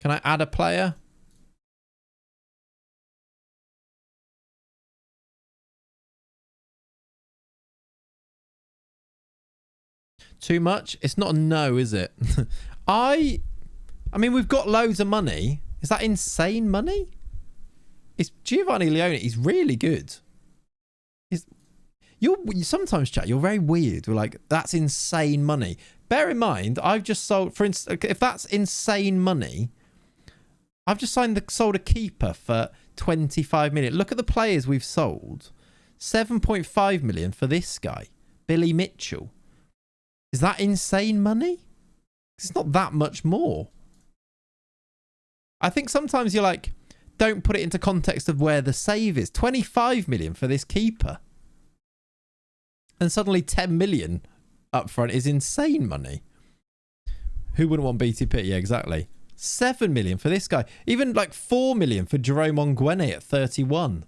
Can I add a player? Too much? It's not a no, is it? I mean, we've got loads of money. Is that insane money? It's Giovanni Leone. He's really good. You sometimes, chat, you're very weird. We're like, that's insane money. Bear in mind, I've just sold, for instance, if that's insane money, I've just sold a keeper for 25 million. Look at the players we've sold. 7.5 million for this guy, Billy Mitchell. Is that insane money? It's not that much more. I think sometimes you're like, don't put it into context of where the save is. 25 million for this keeper. And suddenly 10 million up front is insane money. Who wouldn't want BTP? Yeah, exactly. 7 million for this guy. Even like 4 million for Jerome Onguene at 31.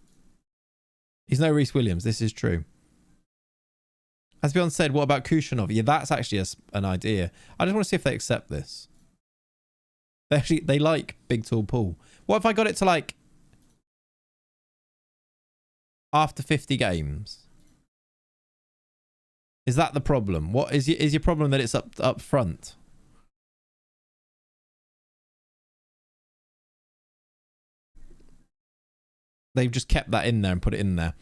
He's no Reece Williams. This is true. As Beyond said, what about Kushanov? Yeah, that's actually an idea. I just want to see if they accept this. They like Big Tall Pool. What if I got it to like after 50 games? Is that the problem? What is your problem that it's up front? They've just kept that in there and put it in there.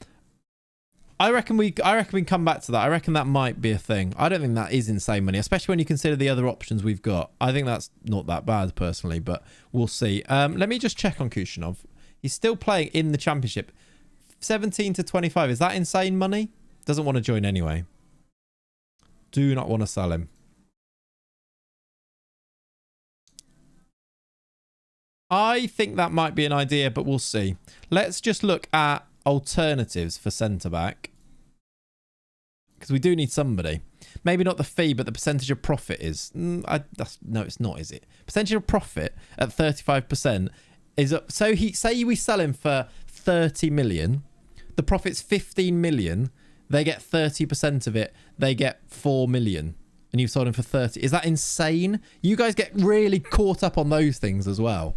I reckon we can come back to that. I reckon that might be a thing. I don't think that is insane money, especially when you consider the other options we've got. I think that's not that bad personally, but we'll see. Let me just check on Kushanov. He's still playing in the championship. 17 to 25. Is that insane money? Doesn't want to join anyway. Do not want to sell him. I think that might be an idea, but we'll see. Let's just look at alternatives for centre-back. Because we do need somebody. Maybe not the fee, but the percentage of profit is. No, it's not, is it? Percentage of profit at 35% is up. So say we sell him for 30 million. The profit's 15 million. They get 30% of it. They get 4 million. And you've sold him for 30. Is that insane? You guys get really caught up on those things as well.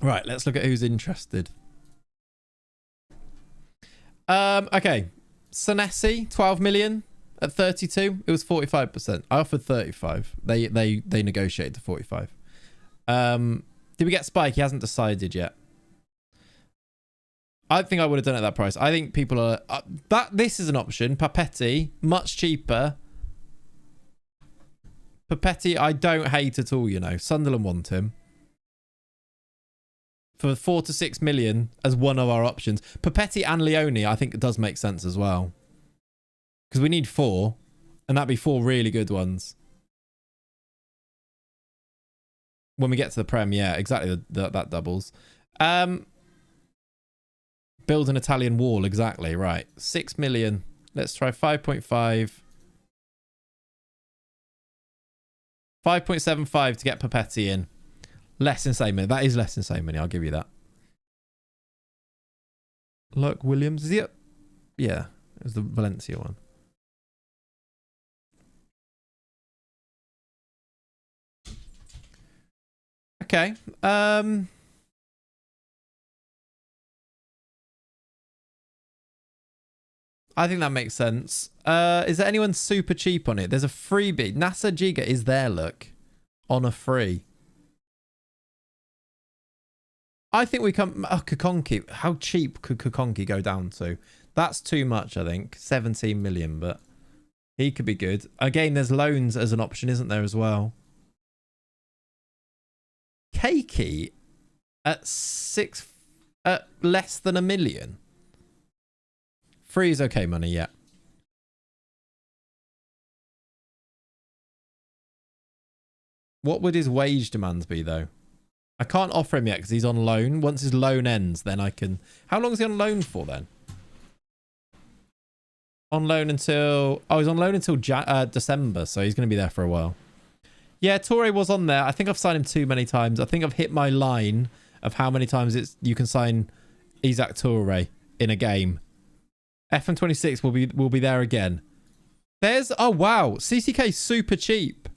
Right, let's look at who's interested. Okay. Senesi, 12 million at 32. It was 45%. I offered 35. They negotiated to 45. Did we get Spike? He hasn't decided yet. I think I would have done it at that price. I think people are... this is an option. Papetti, much cheaper. Papetti, I don't hate at all, you know. Sunderland want him. For 4 to 6 million as one of our options. Papetti and Leone, I think it does make sense as well. Because we need 4. And that'd be 4 really good ones. When we get to the Prem, yeah, exactly. That doubles. Build an Italian wall, exactly. Right. 6 million. Let's try 5.5. 5.75 to get Papetti in. Less insane money. That is less insane money. I'll give you that. Look, Williams. Is he up? Yeah. It was the Valencia one. Okay. I think that makes sense. Is there anyone super cheap on it? There's a freebie. NASA Giga is there, look. On a free. I think we come... Oh, Kokonki. How cheap could Kokonki go down to? That's too much, I think. 17 million, but he could be good. Again, there's loans as an option, isn't there, as well? Keiki at less than 1 million. Free is okay money, yeah. What would his wage demands be, though? I can't offer him yet because he's on loan. Once his loan ends, then I can... How long is he on loan for, then? On loan until... Oh, he's on loan until December, so he's going to be there for a while. Yeah, Torre was on there. I think I've signed him too many times. I think I've hit my line of how many times you can sign Isaac Torre in a game. FM26 will be there again. There's... Oh, wow. CCK super cheap.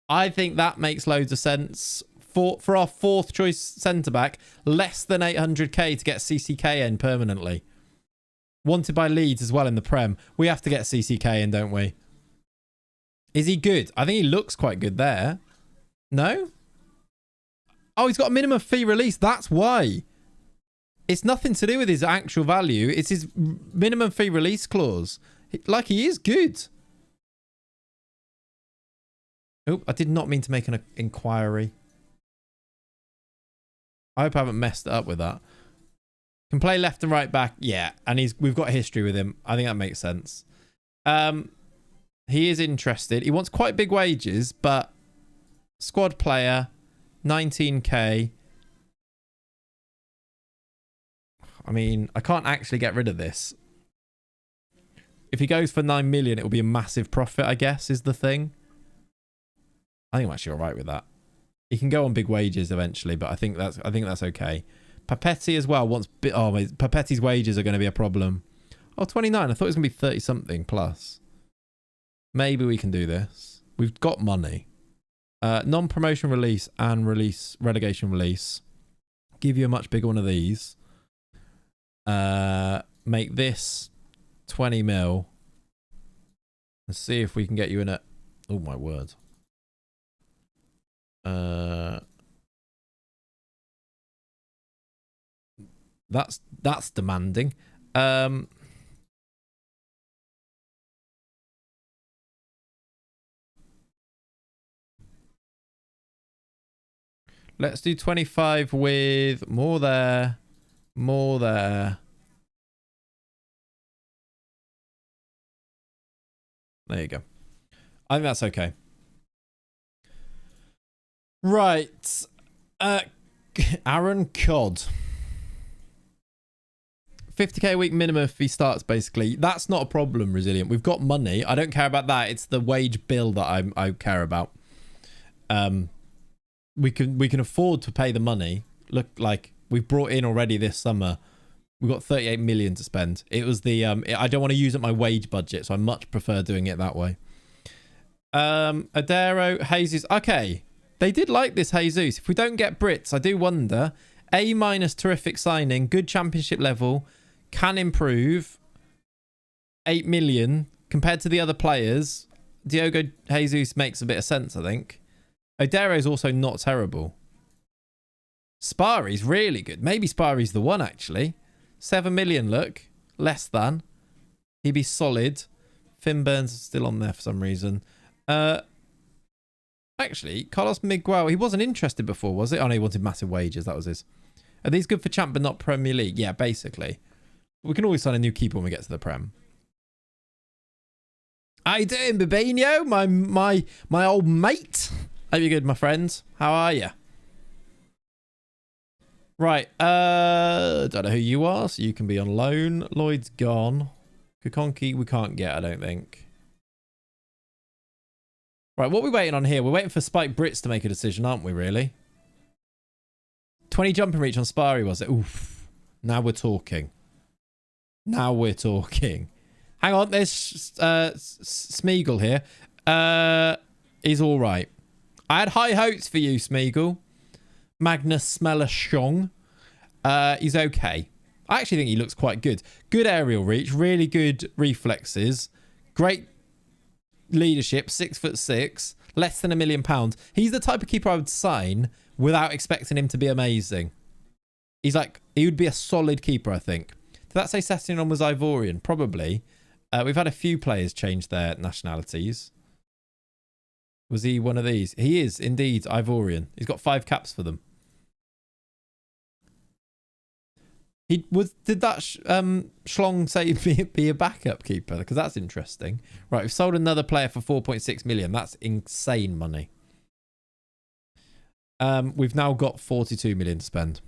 I think that makes loads of sense. For our 4th choice centre-back, less than 800k to get CCK in permanently. Wanted by Leeds as well in the Prem. We have to get CCK in, don't we? Is he good? I think he looks quite good there. No? Oh, he's got a minimum fee release. That's why. It's nothing to do with his actual value. It's his minimum fee release clause. Like, he is good. Oh, I did not mean to make an inquiry. I hope I haven't messed it up with that. Can play left and right back. Yeah, and we've got history with him. I think that makes sense. He is interested. He wants quite big wages, but squad player, 19k. I mean, I can't actually get rid of this. If he goes for 9 million, it will be a massive profit, I guess, is the thing. I think I'm actually all right with that. He can go on big wages eventually, but I think that's okay. Papetti as well wants... Oh, Papetti's wages are going to be a problem. Oh, 29. I thought it was going to be 30-something plus. Maybe we can do this. We've got money. Non-promotion release and relegation release. Give you a much bigger one of these. Make this 20 mil. And see if we can get you in a... Oh, my word. That's demanding. Let's do 25 with more there. More there. There you go. I think that's okay. Right. Aaron Cod. 50k a week minimum if he starts, basically. That's not a problem, Resilient. We've got money. I don't care about that. It's the wage bill that I care about. We can afford to pay the money. Look, like we've brought in already this summer. We've got 38 million to spend. It was the I don't want to use up my wage budget, so I much prefer doing it that way. Adero, Jesus. Okay. They did like this Jesus. If we don't get Brits, I do wonder. A- terrific signing, good championship level, can improve. 8 million compared to the other players. Diogo Jesus makes a bit of sense, I think. Odero is also not terrible. Spari's really good. Maybe Spari's the one, actually. 7 million, look. Less than. He'd be solid. Finn Burns is still on there for some reason. Actually, Carlos Miguel, he wasn't interested before, was it? Oh, no, he wanted massive wages. That was his. Are these good for Champ but not Premier League? Yeah, basically. We can always sign a new keeper when we get to the Prem. How you doing, Babinho? My old mate. Hope you're good, my friends. How are you? Right. Don't know who you are, so you can be on loan. Lloyd's gone. Kukonki we can't get, I don't think. Right, what are we waiting on here? We're waiting for Spike Brits to make a decision, aren't we, really? 20 jumping reach on Spari, was it? Oof. Now we're talking. Now we're talking. Hang on, there's Smeagol here. He's all right. I had high hopes for you, Smeagol. Magnus Smellershong. He's okay. I actually think he looks quite good. Good aerial reach, really good reflexes, great leadership, 6'6", less than £1 million. He's the type of keeper I would sign without expecting him to be amazing. He's like, he would be a solid keeper, I think. Did that say Sessignon was Ivorian? Probably. We've had a few players change their nationalities. Was he one of these? He is indeed Ivorian. He's got 5 caps for them. Did that Schlong say be a backup keeper? Because that's interesting. Right, we've sold another player for 4.6 million. That's insane money. We've now got 42 million to spend.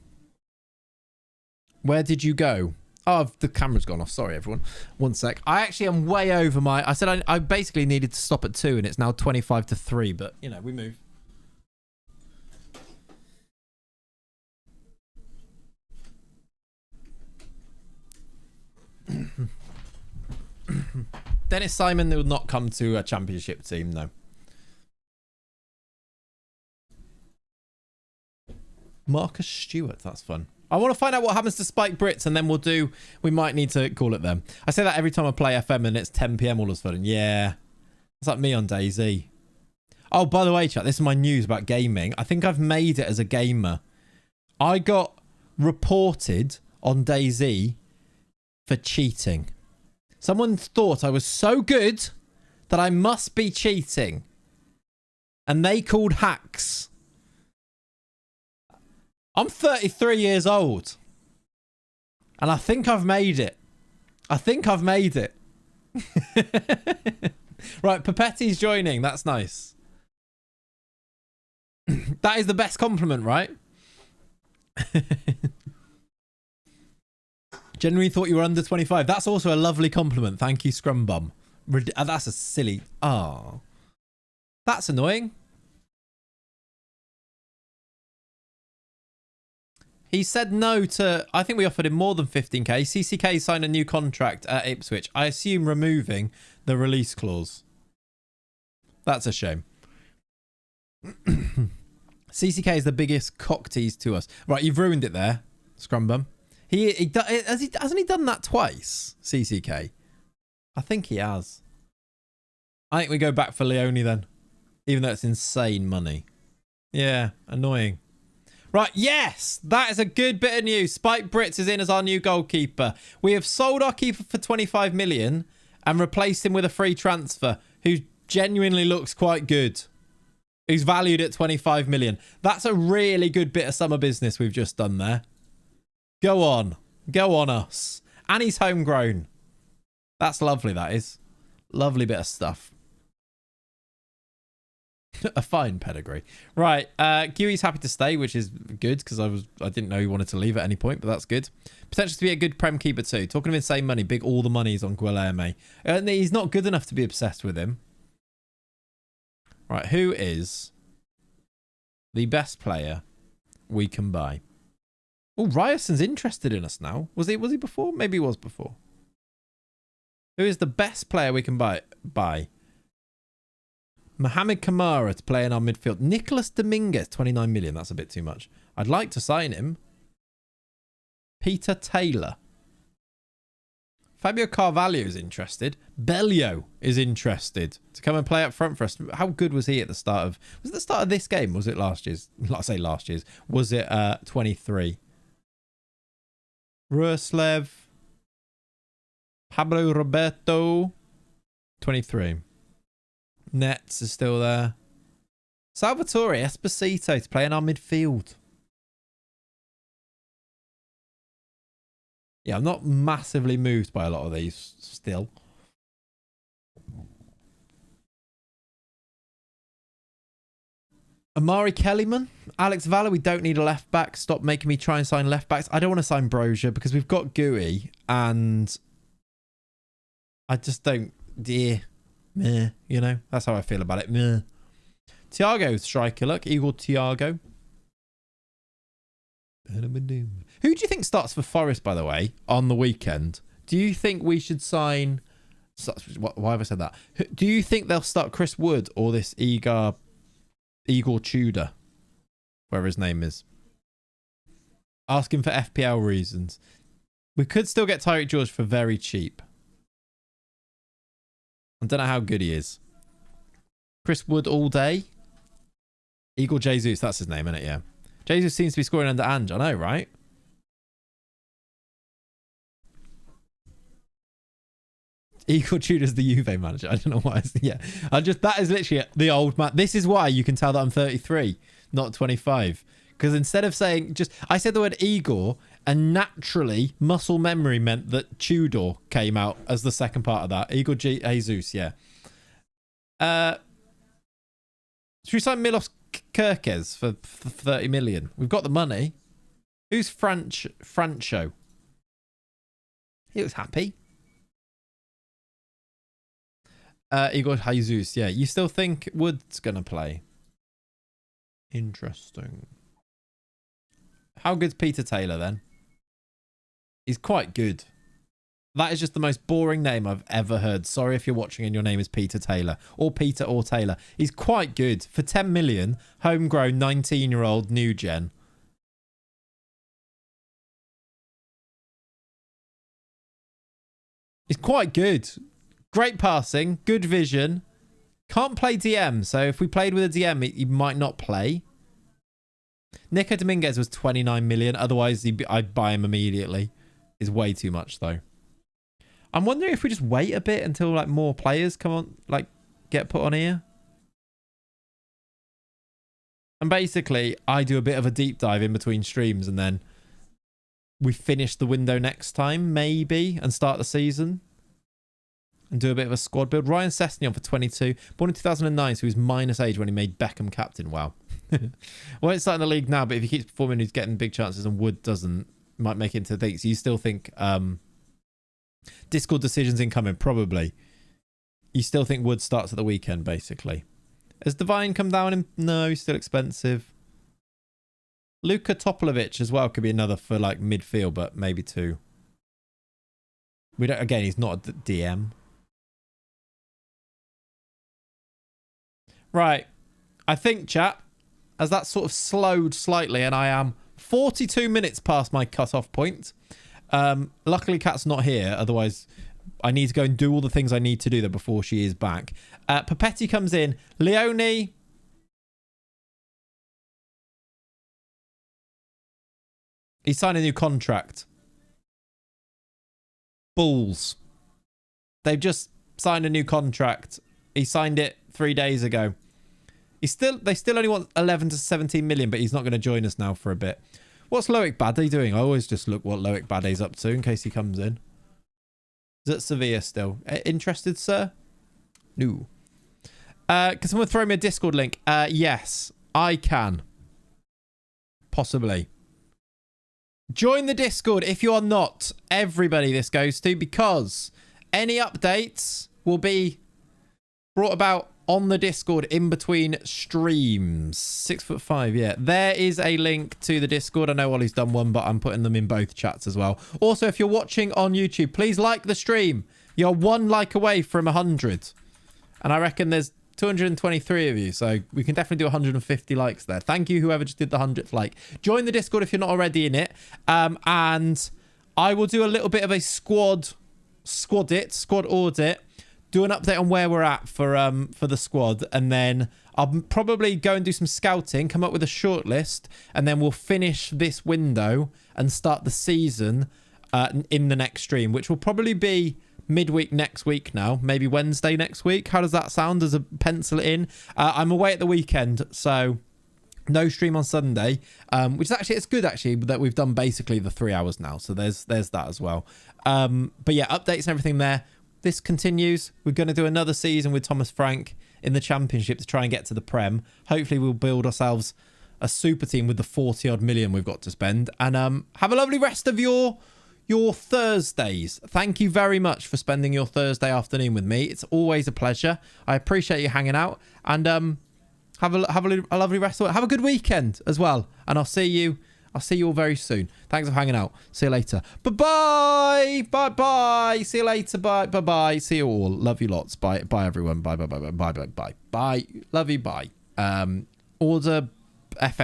Where did you go? Oh, the camera's gone off. Sorry, everyone. One sec. I actually am way over my... I said I basically needed to stop at 2 and it's now 25 to 3. But, you know, we move. Dennis Simon will not come to a championship team, no. Marcus Stewart, that's fun. I want to find out what happens to Spike Brits and then we might need to call it them. I say that every time I play FM and it's 10 PM all of a sudden. Yeah. It's like me on DayZ. Oh, by the way, chat, this is my news about gaming. I think I've made it as a gamer. I got reported on DayZ for cheating. Someone thought I was so good that I must be cheating. And they called hacks. I'm 33 years old. And I think I've made it. I think I've made it. Right, Papetti's joining. That's nice. That is the best compliment, right? Genuinely thought you were under 25. That's also a lovely compliment. Thank you, Scrumbum. That's a silly... Oh. That's annoying. He said no to... I think we offered him more than 15k. CCK signed a new contract at Ipswich. I assume removing the release clause. That's a shame. CCK is the biggest cock tease to us. Right, you've ruined it there, Scrumbum. Hasn't he done that twice, CCK? I think he has. I think we go back for Leone then. Even though it's insane money. Yeah, annoying. Right, yes! That is a good bit of news. Spike Brits is in as our new goalkeeper. We have sold our keeper for 25 million and replaced him with a free transfer who genuinely looks quite good. Who's valued at 25 million. That's a really good bit of summer business we've just done there. Go on. Go on us. And he's homegrown. That's lovely, that is. Lovely bit of stuff. A fine pedigree. Right. Kiwi's happy to stay, which is good because I didn't know he wanted to leave at any point, but that's good. Potential to be a good Prem keeper too. Talking of insane money, big all the money's on Guilherme. And he's not good enough to be obsessed with him. Right. Who is the best player we can buy? Oh, Ryerson's interested in us now. Was he before? Maybe he was before. Who is the best player we can buy? Mohamed Kamara to play in our midfield. Nicholas Dominguez, 29 million. That's a bit too much. I'd like to sign him. Peter Taylor. Fabio Carvalho is interested. Bellio is interested to come and play up front for us. How good was he at the start of... Was it the start of this game? Was it last year's? Let's say last year's. Was it 23? Ruslev. Pablo Roberto. 23. Nets is still there. Salvatore Esposito to play in our midfield. Yeah, I'm not massively moved by a lot of these still. Amari Kellyman, Alex Valle, we don't need a left back. Stop making me try and sign left backs. I don't want to sign Brozier because we've got Gui and I just don't, meh, you know, that's how I feel about it. Meh. Thiago, striker, look, Igor Thiago. Who do you think starts for Forest, by the way, on the weekend? Do you think we should sign... Why have I said that? Do you think they'll start Chris Wood or this Igor Tudor? Whatever his name is. Asking for FPL reasons. We could still get Tyreek George for very cheap. I don't know how good he is. Chris Wood all day. Igor Jesus, that's his name, isn't it? Yeah. Jesus seems to be scoring under Ange. I know, right? Igor Tudor's the Juve manager. I don't know why. Yeah. That is literally the old man. This is why you can tell that I'm 33, not 25. Because instead of saying I said the word Igor and naturally muscle memory meant that Tudor came out as the second part of that. Igor Jesus, yeah. Should we sign Milos Kirkes for 30 million? We've got the money. Who's Francho? He was happy. Igor Jesus, yeah. You still think Wood's going to play? Interesting. How good's Peter Taylor then? He's quite good. That is just the most boring name I've ever heard. Sorry if you're watching and your name is Peter Taylor. Or Peter or Taylor. He's quite good. For 10 million, homegrown, 19-year-old, new gen. He's quite good. Great passing. Good vision. Can't play DM. So if we played with a DM, he might not play. Nico Dominguez was 29 million. Otherwise, I'd buy him immediately. Is way too much, though. I'm wondering if we just wait a bit until like more players come on, like get put on here. And basically, I do a bit of a deep dive in between streams and then we finish the window next time, maybe, and start the season. And do a bit of a squad build. Ryan Sessegnon for 22. Born in 2009, so he was minus age when he made Beckham captain. Wow. Well, it's starting the league now, but if he keeps performing, he's getting big chances and Wood doesn't, might make it into the league. So you still think... Discord decisions incoming, probably. You still think Wood starts at the weekend, basically. Has Divine come down? No, he's still expensive. Luka Topolivic as well could be another for like midfield, but maybe two. We don't. Again, he's not a DM. Right. I think, chat, as that sort of slowed slightly, and I am 42 minutes past my cut-off point. Luckily, Kat's not here. Otherwise, I need to go and do all the things I need to do there before she is back. Papetti comes in. Leone. He signed a new contract. Bulls. They've just signed a new contract. He signed it 3 days ago. They still only want 11 to 17 million, but he's not going to join us now for a bit. What's Loic Bade doing? I always just look what Loic Bade's up to in case he comes in. Is it Sevilla still? Interested, sir? No. Can someone throw me a Discord link? Yes, I can. Possibly. Join the Discord if you are not. Everybody this goes to, because any updates will be brought about on the Discord in between streams. 6'5", yeah. There is a link to the Discord. I know Ollie's done one, but I'm putting them in both chats as well. Also, if you're watching on YouTube, please like the stream. You're 1 like away from 100. And I reckon there's 223 of you, so we can definitely do 150 likes there. Thank you, whoever just did the 100th like. Join the Discord if you're not already in it. And I will do a little bit of a squad squad audit, do an update on where we're at for the squad, and then I'll probably go and do some scouting, come up with a short list, and then we'll finish this window and start the season in the next stream, which will probably be midweek next week now, maybe Wednesday next week. How does that sound as a pencil it in? I'm away at the weekend, so no stream on Sunday, which is actually, it's good actually that we've done basically the 3 hours now, so there's that as well. But yeah, updates and everything there. This continues. We're going to do another season with Thomas Frank in the Championship to try and get to the Prem. Hopefully we'll build ourselves a super team with the 40 odd million we've got to spend, and have a lovely rest of your Thursdays. Thank you very much for spending your Thursday afternoon with me. It's always a pleasure. I appreciate you hanging out, and have a lovely rest of it. Have a good weekend as well, and I'll see you all very soon. Thanks for hanging out. See you later. Bye bye. See you later. Bye. See you all. Love you lots. Bye everyone. Bye. Love you. Bye. Order F